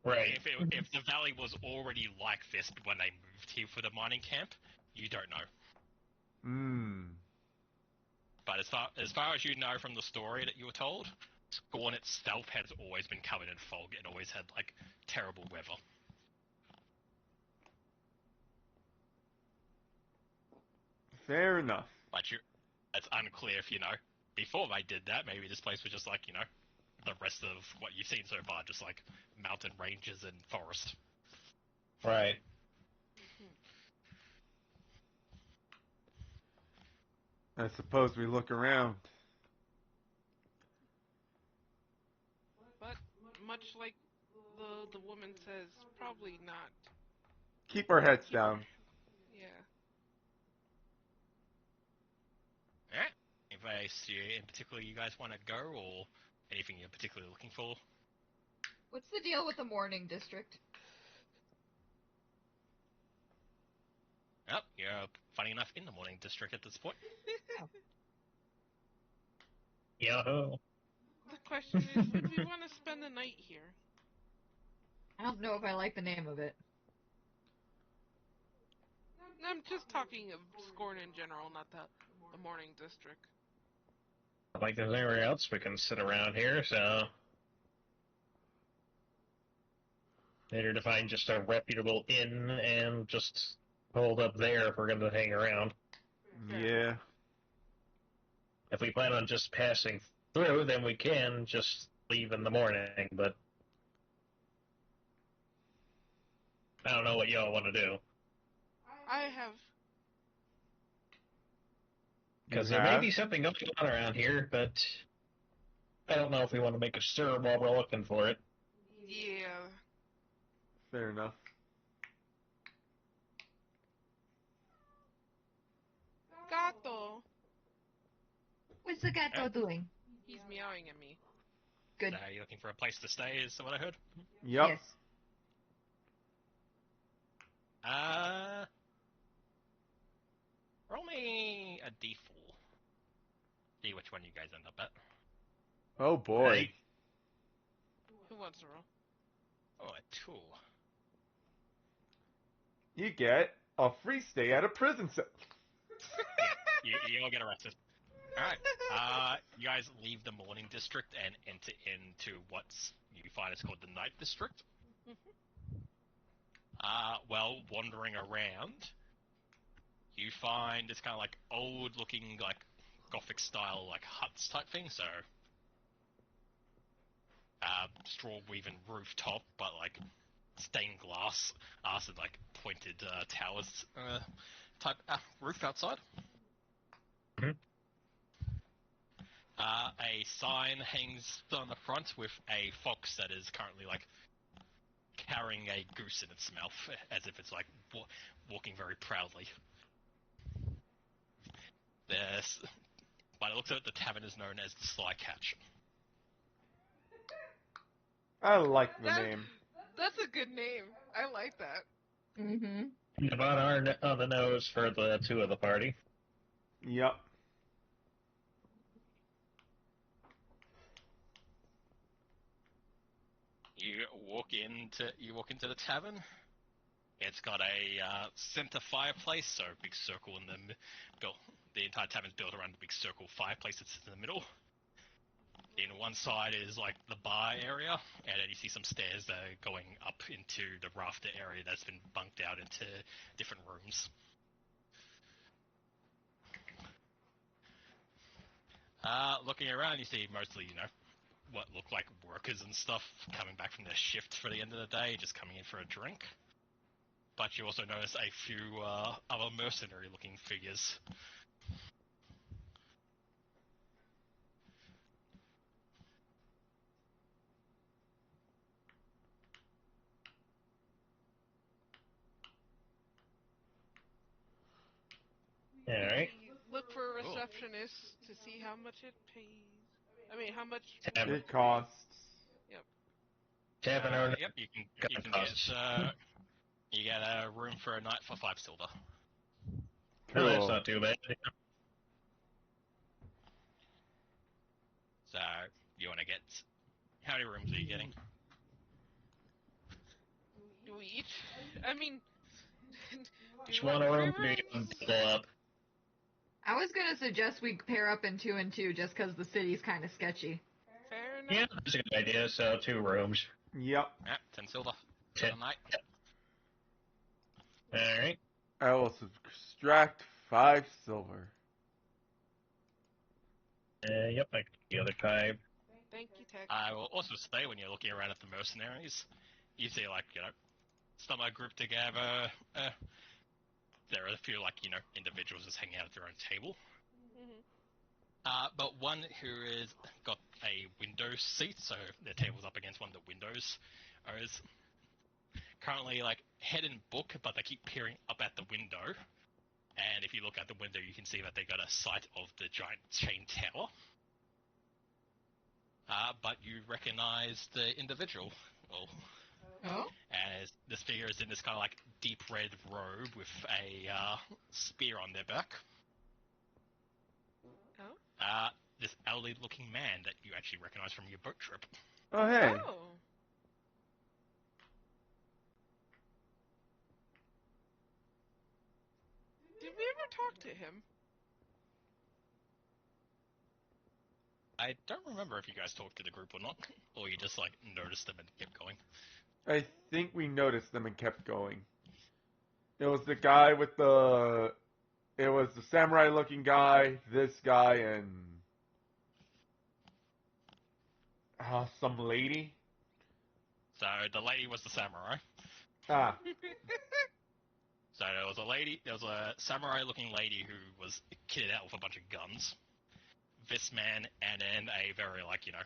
Speaker 3: Right.
Speaker 5: If the valley was already like this when they moved here for the mining camp, you don't know. But as far as you know from the story that you were told, Scorn itself has always been covered in fog and always had like terrible weather.
Speaker 1: Fair enough.
Speaker 5: But it's unclear if before they did that, maybe this place was just like the rest of what you've seen so far, just like mountain ranges and forest.
Speaker 3: Right.
Speaker 1: I suppose we look around.
Speaker 2: But much like the woman says, probably not.
Speaker 1: Keep our heads down.
Speaker 2: Yeah.
Speaker 5: Alright. If I see in particular you guys want to go, or anything you're particularly looking for?
Speaker 6: What's the deal with the morning district?
Speaker 5: Well, you're funny enough in the morning district at this point.
Speaker 3: Yahoo!
Speaker 2: The question is, would we want to spend the night here?
Speaker 6: I don't know if I like the name of it.
Speaker 2: I'm just talking of Scorn in general, not the morning district.
Speaker 3: Like there's anywhere else we can sit around here, so better to find just a reputable inn and just hold up there if we're going to hang around.
Speaker 1: Yeah.
Speaker 3: If we plan on just passing through, then we can just leave in the morning, but I don't know what y'all want to do.
Speaker 2: I have.
Speaker 3: Because
Speaker 1: You
Speaker 3: there may
Speaker 1: have?
Speaker 3: be something going on around here, but I don't know if we want to make a stir while we're looking for it.
Speaker 2: Yeah.
Speaker 1: Fair enough.
Speaker 2: Gato.
Speaker 6: What's the gato doing?
Speaker 2: He's meowing at me.
Speaker 6: Good.
Speaker 5: So you're looking for a place to stay, is what I heard?
Speaker 1: Yep.
Speaker 6: Yes.
Speaker 5: Roll me a d4. See which one you guys end up at.
Speaker 1: Oh boy.
Speaker 3: Hey.
Speaker 2: Who wants to roll?
Speaker 5: Oh, a 2.
Speaker 1: You get a free stay at a prison cell.
Speaker 5: You all get arrested. Alright, you guys leave the morning district and enter into what's you find is called the night district. Well, wandering around, you find it's kind of like old looking, like gothic style, like huts type thing, so straw weaving rooftop, but like stained glass, and like pointed towers type roof outside.
Speaker 3: Mhm.
Speaker 5: A sign hangs on the front with a fox that is currently like carrying a goose in its mouth, as if it's like walking very proudly. By the looks of it, the tavern is known as the Sly Catch.
Speaker 1: I like the name.
Speaker 2: That's a good name. I like that.
Speaker 6: Mm-hmm.
Speaker 3: About on the nose for the two of the party.
Speaker 1: Yep.
Speaker 5: You walk into the tavern. It's got a center fireplace, so a big circle in the entire tavern's built around the big circle fireplace that sits in the middle. In one side is like the bar area, and then you see some stairs that are going up into the rafter area that's been bunked out into different rooms. Looking around, you see mostly, what look like workers and stuff coming back from their shift for the end of the day, just coming in for a drink. But you also notice a few other mercenary-looking figures.
Speaker 3: Alright.
Speaker 2: We look for a
Speaker 5: Cool.
Speaker 2: receptionist to see how much it pays. I mean, how much
Speaker 3: Tavern.
Speaker 1: It costs.
Speaker 3: Tavern owner.
Speaker 5: Yep, you can
Speaker 3: costs.
Speaker 5: get a room for a night for 5 silver.
Speaker 3: Oh, that's
Speaker 1: Cool.
Speaker 3: not too bad.
Speaker 5: So you want to get how many rooms are you getting?
Speaker 2: do we each? I mean, do
Speaker 3: Each
Speaker 2: we want
Speaker 3: one a
Speaker 2: 3
Speaker 3: room, do you
Speaker 2: rooms?
Speaker 3: double up?
Speaker 6: I was gonna suggest we pair up in 2 and 2 just because the city's kind of sketchy.
Speaker 2: Fair enough.
Speaker 3: Yeah, that's a good idea, so 2 rooms.
Speaker 1: Yep.
Speaker 5: 10 silver.
Speaker 3: 10.
Speaker 5: For the night.
Speaker 3: Alright.
Speaker 1: I will subtract 5 silver.
Speaker 3: Yep, I can the other 5.
Speaker 2: Thank you, Tech.
Speaker 5: I will also say when you're looking around at the mercenaries, you see like, some are grouped together. There are a few like, individuals just hanging out at their own table. But one who is got a window seat, so their table's up against one of the windows, is currently like head in book, but they keep peering up at the window. And if you look out the window, you can see that they got a sight of the giant chain tower. But you recognize the individual. Well,
Speaker 6: Oh?
Speaker 5: as this figure is in this kind of like deep red robe with a spear on their back.
Speaker 2: Oh.
Speaker 5: This elderly-looking man that you actually recognize from your boat trip.
Speaker 1: Oh, hey.
Speaker 2: Oh. Did we ever talk to him?
Speaker 5: I don't remember if you guys talked to the group or not, or you just like noticed them and kept going.
Speaker 1: I think we noticed them and kept going. It was the guy with the... It was the samurai-looking guy, this guy, and... some lady.
Speaker 5: So the lady was the samurai.
Speaker 1: Ah,
Speaker 5: So there was a samurai-looking lady who was kitted out with a bunch of guns. This man, and then a very, like, you know,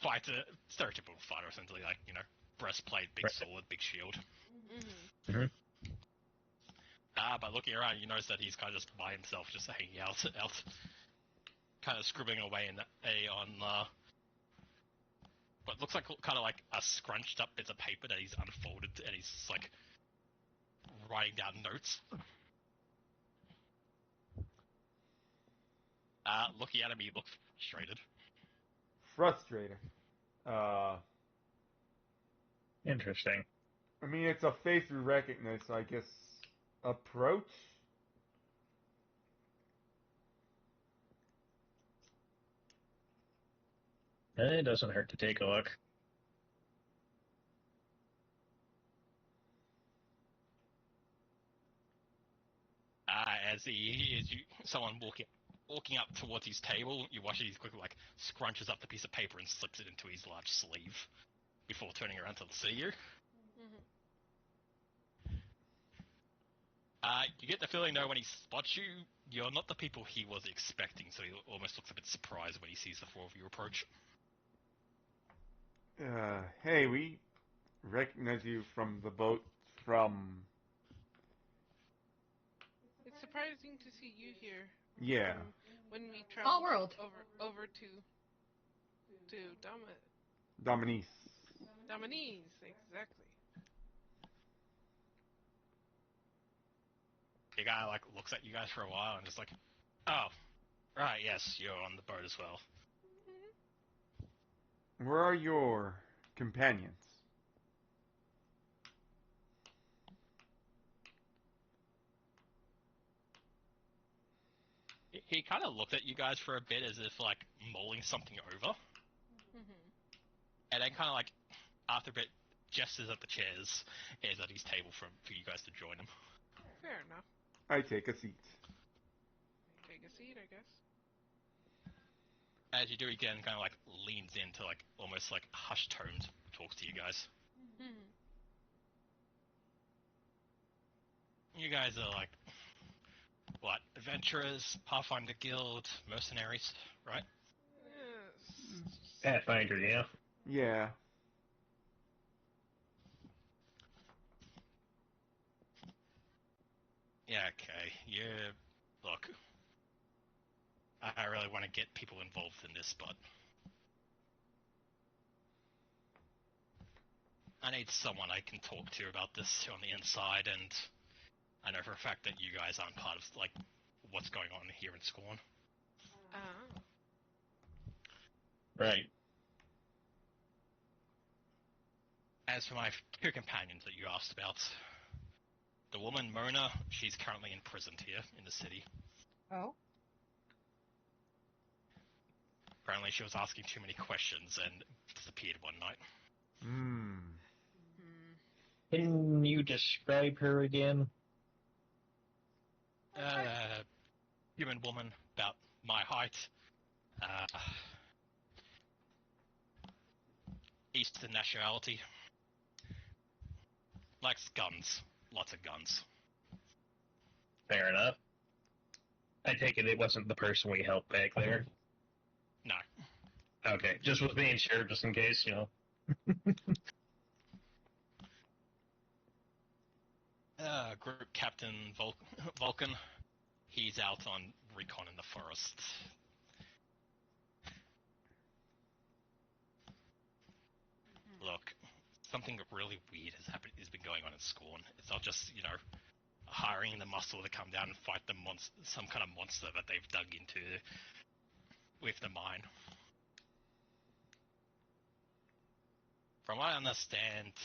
Speaker 5: fighter, stereotypical fighter, essentially, like, you know, breastplate, big sword, big shield.
Speaker 2: Mm-hmm.
Speaker 5: But looking around, you notice that he's kind of just by himself, just hanging out kind of scribbling away on what looks like kind of like a scrunched up bits of paper that he's unfolded, and he's like writing down notes. Looking at him, he looks frustrated.
Speaker 1: frustrated.
Speaker 3: Interesting.
Speaker 1: I mean, it's a face we recognize, so I guess approach?
Speaker 3: It doesn't hurt to take a look.
Speaker 5: As someone walking up towards his table, you watch as he quickly like scrunches up the piece of paper and slips it into his large sleeve before turning around to see you.
Speaker 2: Mm-hmm.
Speaker 5: You get the feeling though when he spots you, you're not the people he was expecting, so he almost looks a bit surprised when he sees the four of you approach.
Speaker 1: Hey, we recognize you from the boat from...
Speaker 2: It's surprising to see you here.
Speaker 1: Yeah.
Speaker 2: When we
Speaker 4: Small
Speaker 2: traveled
Speaker 4: world.
Speaker 2: over to
Speaker 1: Domainese.
Speaker 2: Domainese, exactly.
Speaker 5: The guy like looks at you guys for a while and is like, "Oh, right, yes, you're on the boat as well."
Speaker 1: Where are your companions?
Speaker 5: He kind of looked at you guys for a bit as if like mulling something over,
Speaker 2: Mm-hmm.
Speaker 5: and then kind of like after a bit gestures at the chairs, is at his table for you guys to join him.
Speaker 2: Fair enough.
Speaker 1: I take a seat.
Speaker 2: Take a seat, I guess.
Speaker 5: As you do, he again kind of like leans into like almost like hushed tones, talks to you guys.
Speaker 2: Mm-hmm.
Speaker 5: You guys are like, what, adventurers, Pathfinder Guild, mercenaries, right?
Speaker 2: Yes.
Speaker 3: PathFinder, yeah.
Speaker 1: Yeah.
Speaker 5: Yeah, okay. Look, I really want to get people involved in this, but I need someone I can talk to about this on the inside, and I know for a fact that you guys aren't part of, like, what's going on here in Scorn.
Speaker 2: Ah.
Speaker 3: Right.
Speaker 5: As for my two companions that you asked about, the woman, Mona, she's currently imprisoned here in the city.
Speaker 6: Oh.
Speaker 5: Apparently she was asking too many questions and disappeared one night.
Speaker 1: Hmm.
Speaker 3: Can you describe her again?
Speaker 5: Human woman, about my height. Eastern nationality. Likes guns. Lots of guns.
Speaker 3: Fair enough. I take it wasn't the person we helped back there.
Speaker 5: No.
Speaker 3: Okay, just was being sure, just in case, you know.
Speaker 5: Group Captain Vulcan. He's out on recon in the forest. Look, something really weird has been going on in Scorn. It's not just, hiring the muscle to come down and fight some kind of monster that they've dug into with the mine. From what I understand,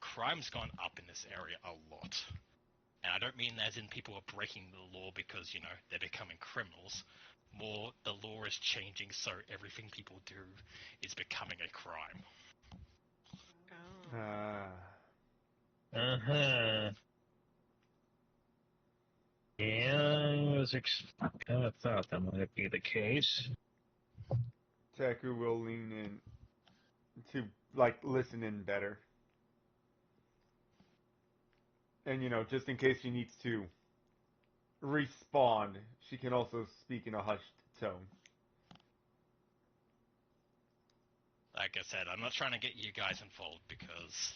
Speaker 5: crime's gone up in this area a lot. And I don't mean as in people are breaking the law because, they're becoming criminals. More, the law is changing, so everything people do is becoming a crime.
Speaker 2: Oh.
Speaker 3: Uh-huh. Yeah, I kind of thought that might be the case.
Speaker 1: Teku will lean in to, listen in better. And, just in case she needs to respond, she can also speak in a hushed tone.
Speaker 5: Like I said, I'm not trying to get you guys involved because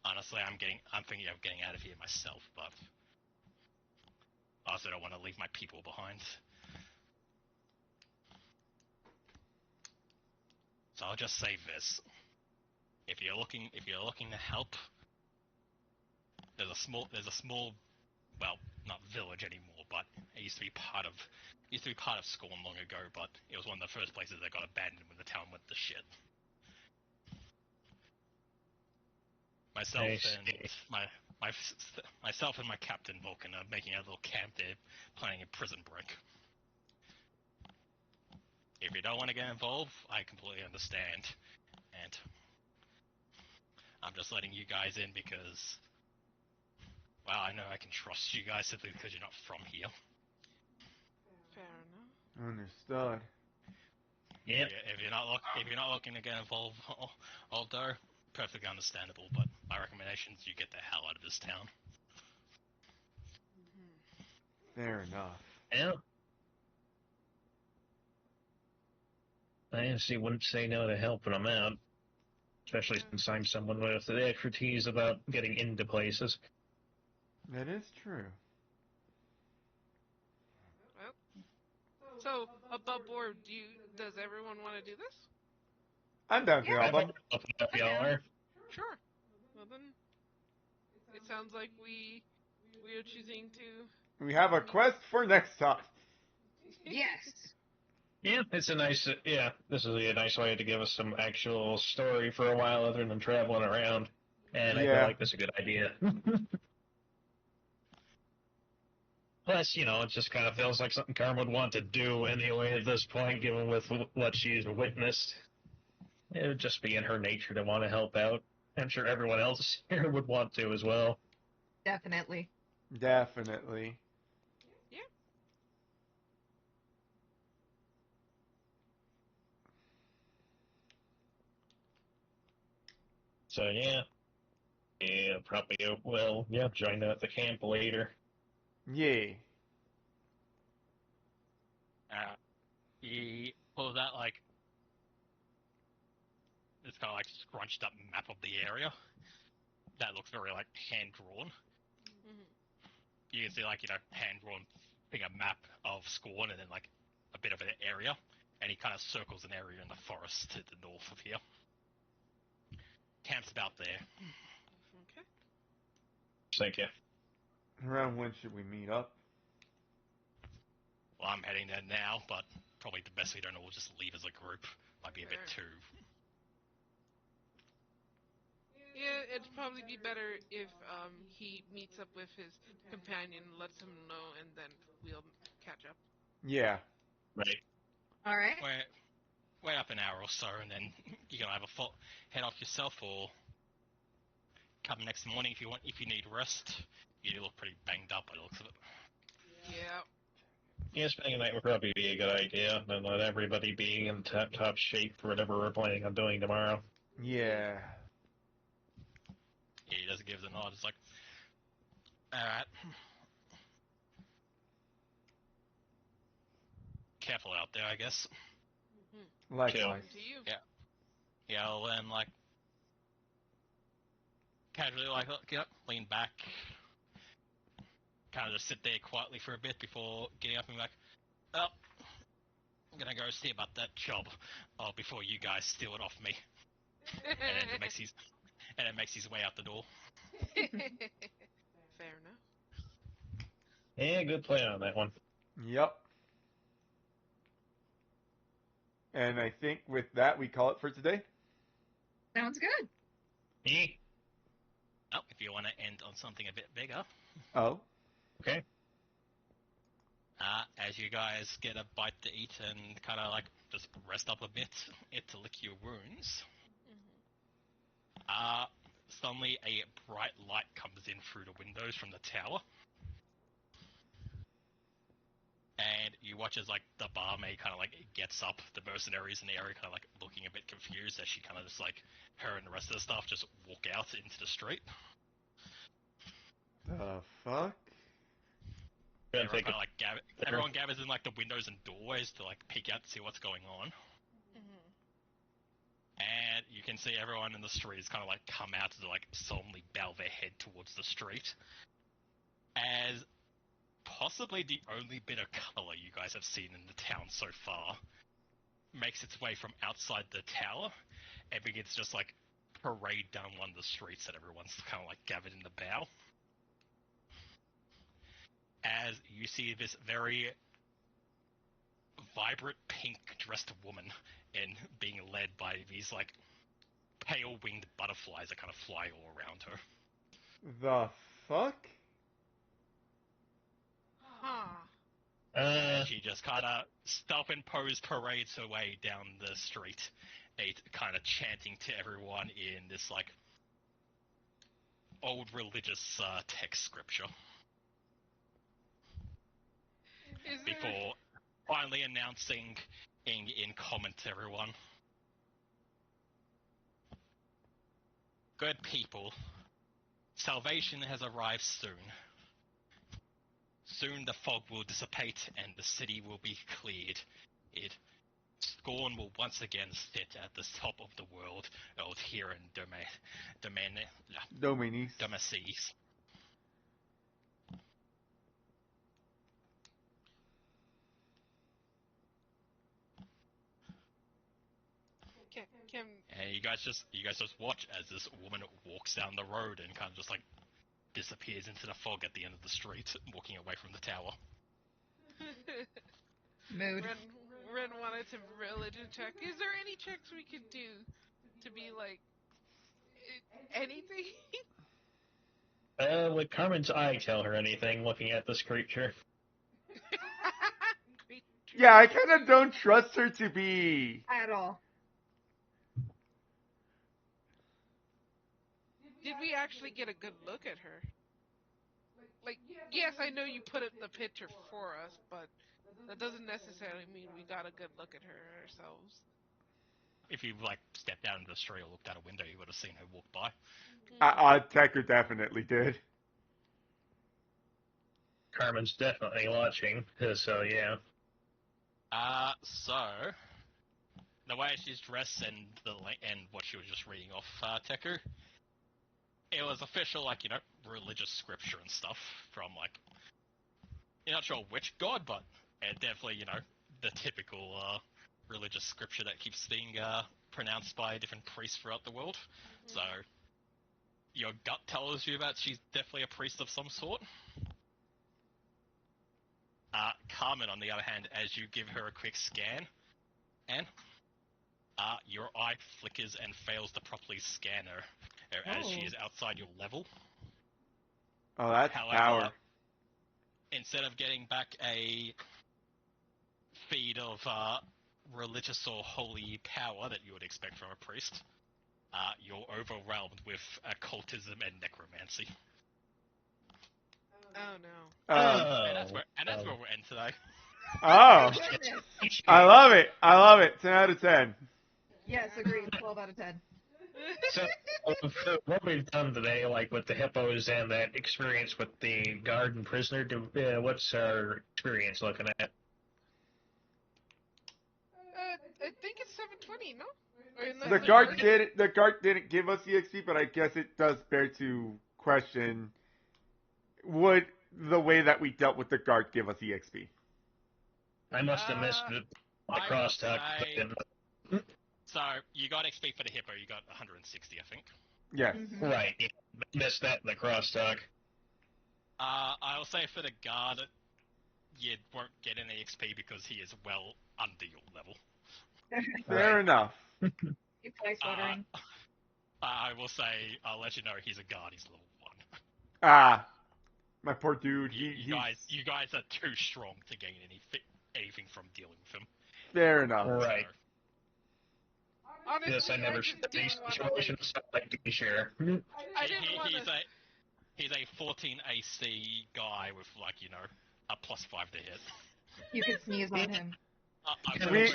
Speaker 5: honestly, I'm thinking of getting out of here myself, but I also don't want to leave my people behind. So I'll just say this: if you're looking to help, there's a small, well, not village anymore, but it used to be part of Scorn long ago, but it was one of the first places that got abandoned when the town went to shit. Myself and my captain Vulcan are making a little camp there, planning a prison break. If you don't want to get involved, I completely understand, and I'm just letting you guys in because, well, I know I can trust you guys simply because you're not from here.
Speaker 2: Fair enough.
Speaker 1: Understood.
Speaker 3: Yep.
Speaker 5: If you're not looking to get involved, although perfectly understandable, but my recommendation is you get the hell out of this town.
Speaker 1: Fair enough.
Speaker 3: Yeah. I honestly wouldn't say no to helping them out, especially since I'm someone with the expertise about getting into places.
Speaker 1: That is true.
Speaker 2: Well, so above board, does everyone want to do this?
Speaker 1: I'm down to help them.
Speaker 3: If y'all are.
Speaker 2: Sure. Well then, it sounds like we are choosing to.
Speaker 1: We have a quest for next time.
Speaker 6: Yes.
Speaker 3: Yeah, it's a nice, this is a nice way to give us some actual story for a while other than traveling around. And I feel
Speaker 1: Yeah.
Speaker 3: like that's a good idea. Plus, it just kind of feels like something Carmen would want to do anyway at this point, given with what she's witnessed. It would just be in her nature to want to help out. I'm sure everyone else here would want to as well.
Speaker 6: Definitely.
Speaker 1: Definitely.
Speaker 2: Yeah.
Speaker 3: So, yeah, probably will, join them at the camp later.
Speaker 1: Yay.
Speaker 5: He pulls out this kind of scrunched up map of the area that looks very hand drawn.
Speaker 2: Mm-hmm.
Speaker 5: You can see hand drawn thing, a map of Scorn, and then a bit of an area, and he kind of circles an area in the forest to the north of here. Camp's about there.
Speaker 2: Okay.
Speaker 3: Thank you.
Speaker 1: Around when should we meet up?
Speaker 5: Well, I'm heading there now, but probably the best we don't all just leave as a group. Might be a bit too.
Speaker 2: Yeah, it'd probably be better if he meets up with his companion, lets him know, and then we'll catch up.
Speaker 1: Yeah.
Speaker 3: Right.
Speaker 6: All right.
Speaker 5: Wait up an hour or so, and then you can either head off yourself or come next morning if you need rest. You do look pretty banged up by the looks of it.
Speaker 2: Yeah.
Speaker 3: Yeah, spending a night would probably be a good idea, and let everybody be in top shape for whatever we're planning on doing tomorrow.
Speaker 1: Yeah.
Speaker 5: Yeah, he doesn't give the nod. It's alright. Careful out there, I guess.
Speaker 1: Likewise.
Speaker 2: To you.
Speaker 5: Yeah, I'll then, casually, lean back. Kind of just sit there quietly for a bit before getting up and be I'm gonna go see about that job. Before you guys steal it off me. and then makes his way out the door.
Speaker 2: Fair enough.
Speaker 3: Yeah, good plan on that one.
Speaker 1: Yep. And I think with that, we call it for today.
Speaker 6: Sounds good.
Speaker 3: Yeah.
Speaker 5: Oh, if you want to end on something a bit bigger,
Speaker 1: Oh.
Speaker 3: Okay.
Speaker 5: as you guys get a bite to eat and kind of like just rest up a bit to lick your wounds, suddenly a bright light comes in through the windows from the tower. And you watch as like the barmaid kind of like gets up, the mercenaries in the area kind of like looking a bit confused as she kind of just like her and the rest of the staff just walk out into the street.
Speaker 1: The fuck?
Speaker 5: Everyone kind of like everyone gathers in like the windows and doorways to like peek out to see what's going on. And you can see everyone in the streets kind of like come out to like solemnly bow their head towards the street. As possibly the only bit of colour you guys have seen in the town so far makes its way from outside the tower and begins just like parade down one of the streets that everyone's kind of like gathered in the bow. As you see this very vibrant pink dressed woman and being led by these like pale winged butterflies that kind of fly all around her.
Speaker 1: The fuck?
Speaker 2: Huh.
Speaker 5: She just kind of self-imposed parades her way down the street, kind of chanting to everyone in this like old religious text scripture. Before finally announcing in comment to everyone, "Good people, salvation has arrived soon. Soon the fog will dissipate and the city will be cleared. Scorn will once again sit at the top of the world out here in
Speaker 1: Domainese.
Speaker 5: Domainese. And you guys just watch as this woman walks down the road and kind of just like disappears into the fog at the end of the street, walking away from the tower.
Speaker 6: Mood.
Speaker 2: Ren wanted to religion check. Is there any checks we could do to be like anything?
Speaker 3: Would Carmen's eye tell her anything looking at this creature?
Speaker 1: Yeah, I kind of don't trust her to be...
Speaker 6: At all.
Speaker 2: Did we actually get a good look at her? Like, yes, I know you put up the picture for us, but that doesn't necessarily mean we got a good look at her ourselves.
Speaker 5: If you like stepped out into the street or looked out a window, you would have seen her walk by.
Speaker 1: Teku definitely did.
Speaker 3: Carmen's definitely watching, so yeah.
Speaker 5: So the way she's dressed and what she was just reading off Teku, it was official, like, you know, religious scripture and stuff from, like, you're not sure which god, but definitely, you know, the typical religious scripture that keeps being pronounced by different priests throughout the world. So your gut tells you that she's definitely a priest of some sort. Carmen, on the other hand, as you give her a quick scan, and your eye flickers and fails to properly scan her, as she is outside your level.
Speaker 1: Oh, that's power.
Speaker 5: Instead of getting back a feed of religious or holy power that you would expect from a priest, you're overwhelmed with occultism and necromancy.
Speaker 2: Oh no.
Speaker 5: And that's where we're in today.
Speaker 1: Oh. I love it. 10 out of 10.
Speaker 6: Yes, agreed. 12 out of 10.
Speaker 3: So, for what we've done today, like with the hippos and that experience with the guard and prisoner, what's our experience looking at?
Speaker 2: I think it's 720, no?
Speaker 1: The guard didn't give us EXP, but I guess it does bear to question, would the way that we dealt with the guard give us EXP?
Speaker 3: I must have missed the crosstalk.
Speaker 5: So you got XP for the hippo. You got 160, I think.
Speaker 1: Yes.
Speaker 6: Mhm.
Speaker 3: Right. Yeah. Missed that in the crosstalk.
Speaker 5: I'll say for the guard, you won't get any XP because he is well under your level.
Speaker 1: Fair
Speaker 3: Right.
Speaker 1: enough.
Speaker 4: You place ordering.
Speaker 5: I will say, I'll let you know he's a guard. He's level 1.
Speaker 1: Ah, my poor dude.
Speaker 5: You
Speaker 1: He's
Speaker 5: guys are too strong to gain anything from dealing with him.
Speaker 1: fair enough.
Speaker 3: Right.
Speaker 2: Honestly,
Speaker 3: Yes, I never
Speaker 2: just
Speaker 3: seen these
Speaker 2: didn't want to
Speaker 3: situations like to share.
Speaker 2: I didn't want to.
Speaker 5: He's a 14 AC guy with a +5 to hit.
Speaker 4: You could sneeze on him.
Speaker 1: We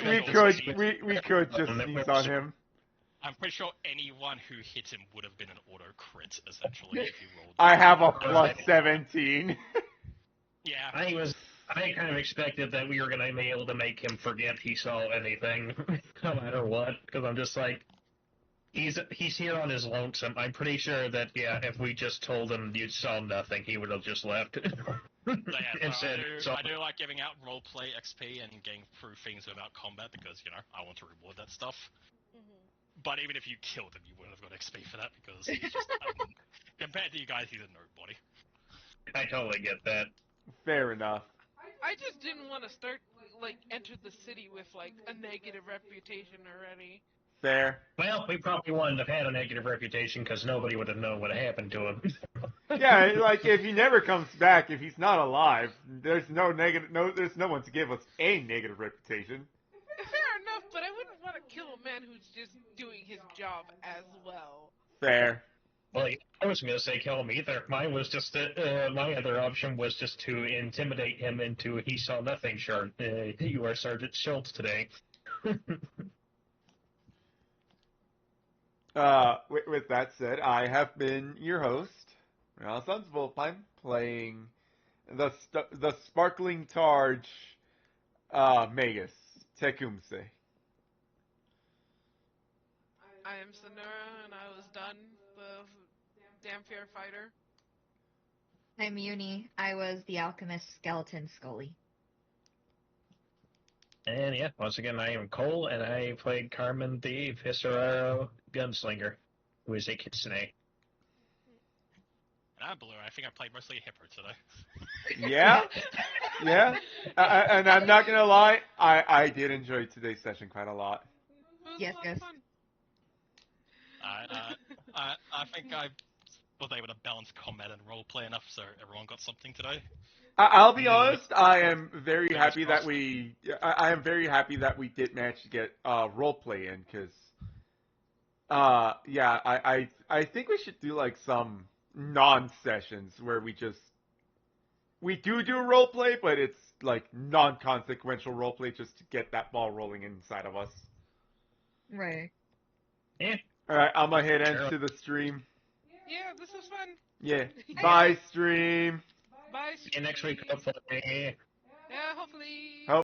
Speaker 1: could just sneeze on him.
Speaker 5: I'm pretty sure anyone who hit him would have been an auto crit, essentially, if you rolled.
Speaker 1: I have a +17.
Speaker 5: Yeah.
Speaker 3: I kind of expected that we were going to be able to make him forget he saw anything, no matter what, because I'm just like, he's here on his lonesome. I'm pretty sure that, yeah, if we just told him you saw nothing, he would have just left.
Speaker 5: So yeah, so
Speaker 3: Instead,
Speaker 5: I do like giving out roleplay XP and getting through things without combat because, I want to reward that stuff. But even if you killed him, you wouldn't have got XP for that because he's just, compared to you guys, he's a nobody.
Speaker 3: I totally get that.
Speaker 1: Fair enough.
Speaker 2: I just didn't want to enter the city with, a negative reputation already.
Speaker 1: Fair.
Speaker 3: Well, we probably wouldn't have had a negative reputation because nobody would have known what happened to him.
Speaker 1: Yeah, if he never comes back, if he's not alive, there's no one to give us a negative reputation.
Speaker 2: Fair enough, but I wouldn't want to kill a man who's just doing his job as well.
Speaker 1: Fair.
Speaker 3: Well, I wasn't going to say kill him either. Mine was just my other option was just to intimidate him into he saw nothing. Sure, you are Sergeant Schultz today.
Speaker 1: With that said, I have been your host, Renaissance Wolfheim, playing the Sparkling Targe Magus, Tecumseh.
Speaker 2: I am Sonura, and I was done, the damn fair fighter.
Speaker 6: I'm Uni. I was the alchemist skeleton Scully.
Speaker 3: And yeah, once again, I am Cole, and I played Carmen the Visceraro Gunslinger, who is a kitsune.
Speaker 5: And I'm Blue. I think I played mostly a hippo today.
Speaker 1: Yeah? Yeah? And I'm not gonna lie, I did enjoy today's session quite a lot.
Speaker 2: It was
Speaker 6: Yes,
Speaker 2: a lot of
Speaker 6: yes.
Speaker 2: fun.
Speaker 5: I think I was able to balance combat and roleplay enough, so everyone got something today.
Speaker 1: I'll be honest, I am very happy that I am very happy that we did manage to get roleplay in, because yeah, I think we should do some non-sessions where we do roleplay, but it's non-consequential roleplay just to get that ball rolling inside of us.
Speaker 6: Right.
Speaker 3: Yeah.
Speaker 1: Alright, I'm gonna hit end to the stream.
Speaker 2: Yeah, this was fun.
Speaker 1: Yeah. Bye, stream.
Speaker 2: Bye.
Speaker 3: See you next week, hopefully.
Speaker 2: Yeah, hopefully.